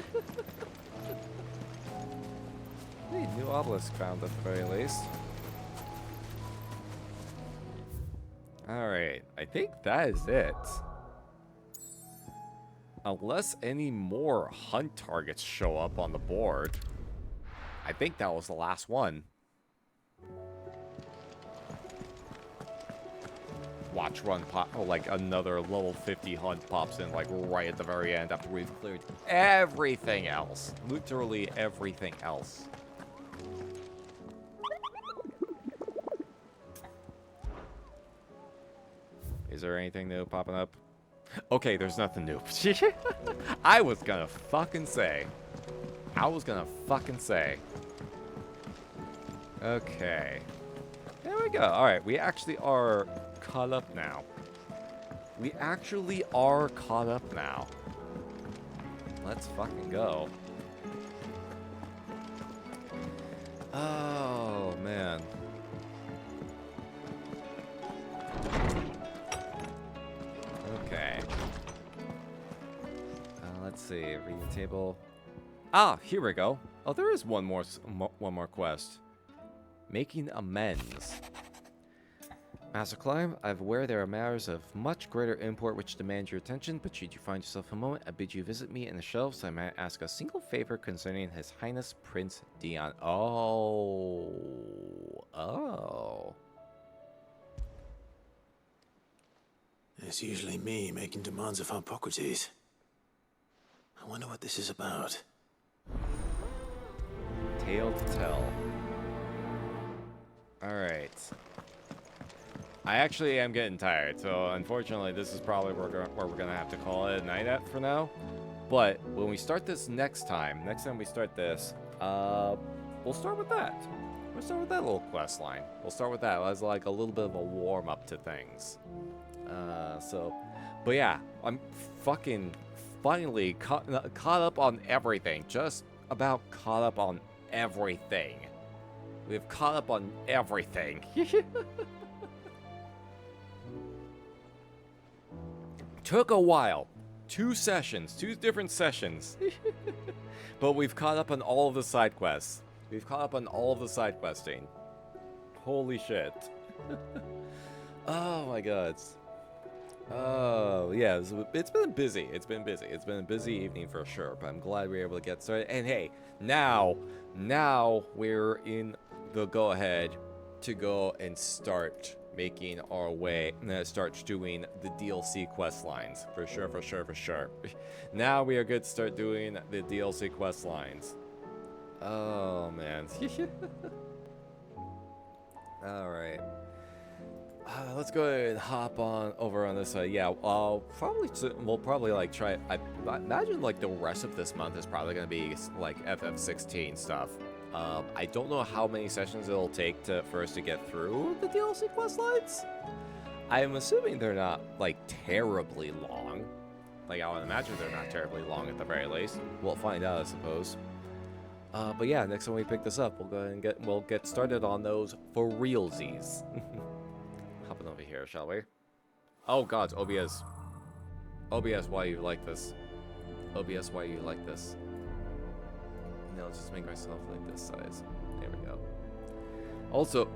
Speaker 1: new obelisk found at the very least. Alright, I think that is it. Unless any more hunt targets show up on the board. I think that was the last one. Watch run pop, like another level 50 hunt pops in like right at the very end after we've cleared everything else. Literally everything else. Is there anything new popping up? Okay, there's nothing new. I was gonna fucking say. Okay. There we go. Alright, we actually are caught up now. Let's fucking go. Oh, man. Okay. Let's see. Reading table. Ah, here we go. Oh, there is one more quest. Making amends. Master Climb, I'm aware there are matters of much greater import which demand your attention, but should you find yourself a moment, I bid you visit me in the shelves so I might ask a single favor concerning His Highness Prince Dion. Oh.
Speaker 3: It's usually me making demands of Hippocrates. I wonder what this is about.
Speaker 1: Tale to tell. Alright. I actually am getting tired, so unfortunately this is probably where we're gonna have to call it a night at for now. But when we start this next time we start this, we'll start with that. We'll start with that little quest line. We'll start with that as like a little bit of a warm up to things. But yeah, I'm fucking finally caught up on everything. Just about caught up on everything. We've caught up on everything. Took a while. 2 different sessions. But we've caught up on all of the side quests. Holy shit. Oh my god. Oh, yeah, it's been busy. It's been a busy evening for sure, but I'm glad we were able to get started. And hey, now we're in the go-ahead to go and start making our way, start doing the DLC quest lines. For sure. Now we are good to start doing the DLC quest lines. Oh, man. Alright. Let's go ahead and hop on over on this side. Yeah, we'll probably like try. I imagine like the rest of this month is probably gonna be like FF16 stuff. I don't know how many sessions it'll take for us to get through the DLC quest lines. I'm assuming they're not like terribly long. Like I would imagine they're not terribly long at the very least. We'll find out, I suppose. But yeah, next time we pick this up, we'll go ahead and we'll get started on those for realsies. Hopping over here, shall we? Oh god, OBS. OBS, why you like this? OBS, why you like this? No, let's just make myself like this size. There we go. Also,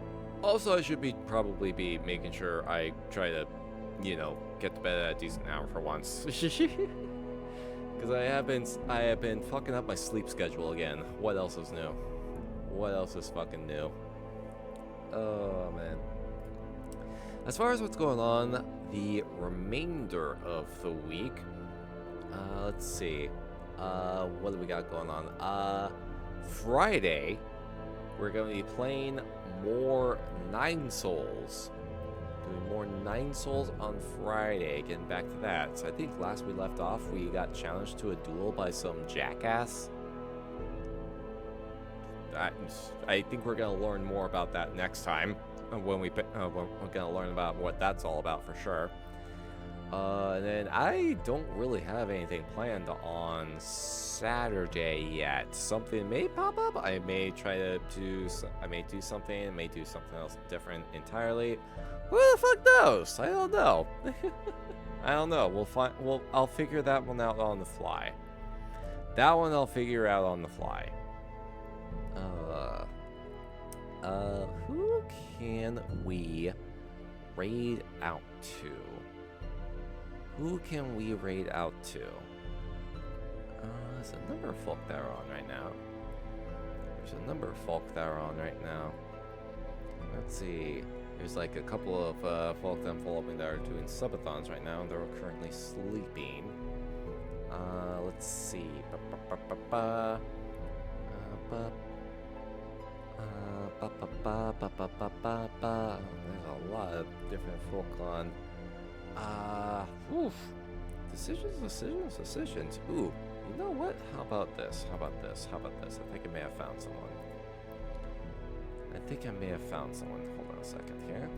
Speaker 1: I should probably be making sure I try to, get to bed at a decent hour for once. Because I have been fucking up my sleep schedule again. What else is new? What else is fucking new? Oh man. As far as what's going on the remainder of the week, let's see. What do we got going on? Friday, we're going to be playing more 9 Souls. Doing more 9 Souls on Friday. Getting back to that. So I think last we left off, we got challenged to a duel by some jackass. I think we're going to learn more about that next time. When we're going to learn about what that's all about for sure. And then I don't really have anything planned on Saturday yet. Something may pop up. I may try to do. I may do something. I may do something else different entirely. Who the fuck knows? I don't know. I don't know. We'll find. I'll figure that one out on the fly. That one I'll figure out on the fly. Who can we raid out to? Who can we raid out to? There's a number of folk that are on right now. Let's see. There's like a couple of folk that I'm following that are doing subathons right now, and they're currently sleeping. Let's see. There's a lot of different folk on. Decisions. Ooh, you know what? How about this? I think I may have found someone. Hold on a second here.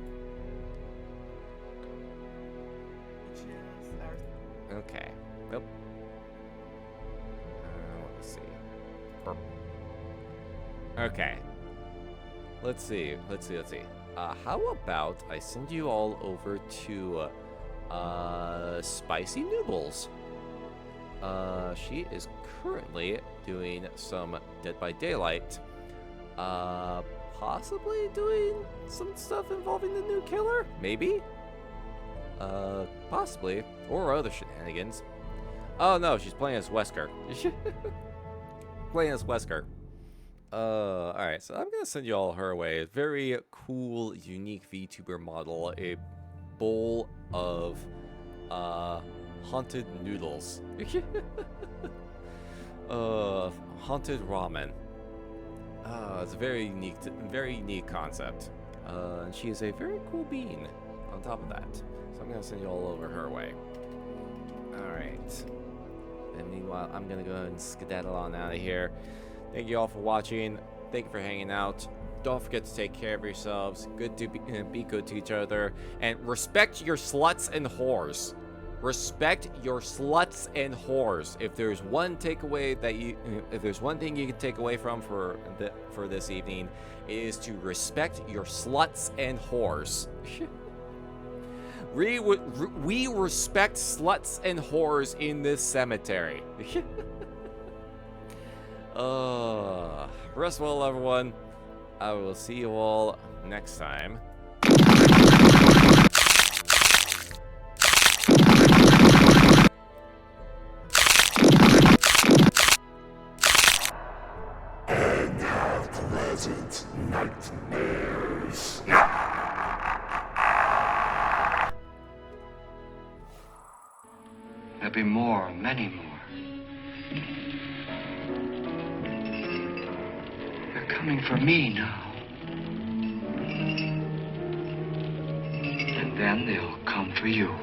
Speaker 1: Okay. Nope. Let's see. Okay. Let's see. How about I send you all over to Spicy Noodles? She is currently doing some Dead by Daylight. Possibly doing some stuff involving the new killer? Maybe? Possibly. Or other shenanigans. Oh no, she's playing as Wesker. Alright, so I'm gonna send you all her way. A very cool, unique VTuber model. A bowl of haunted noodles. Haunted ramen. It's a very unique concept. And she is a very cool being on top of that. So I'm gonna send you all over her way. Alright. And meanwhile, I'm gonna go ahead and skedaddle on out of here. Thank you all for watching. Thank you for hanging out. Don't forget to take care of yourselves. Be good to each other. And respect your sluts and whores. Respect your sluts and whores. If there's one takeaway if there's one thing you can take away from for this evening, it is to respect your sluts and whores. We respect sluts and whores in this cemetery. Rest well, everyone. I will see you all next time.
Speaker 11: And have pleasant nightmares.
Speaker 6: There'll be more, many more. They're coming for me now. And then they'll come for you.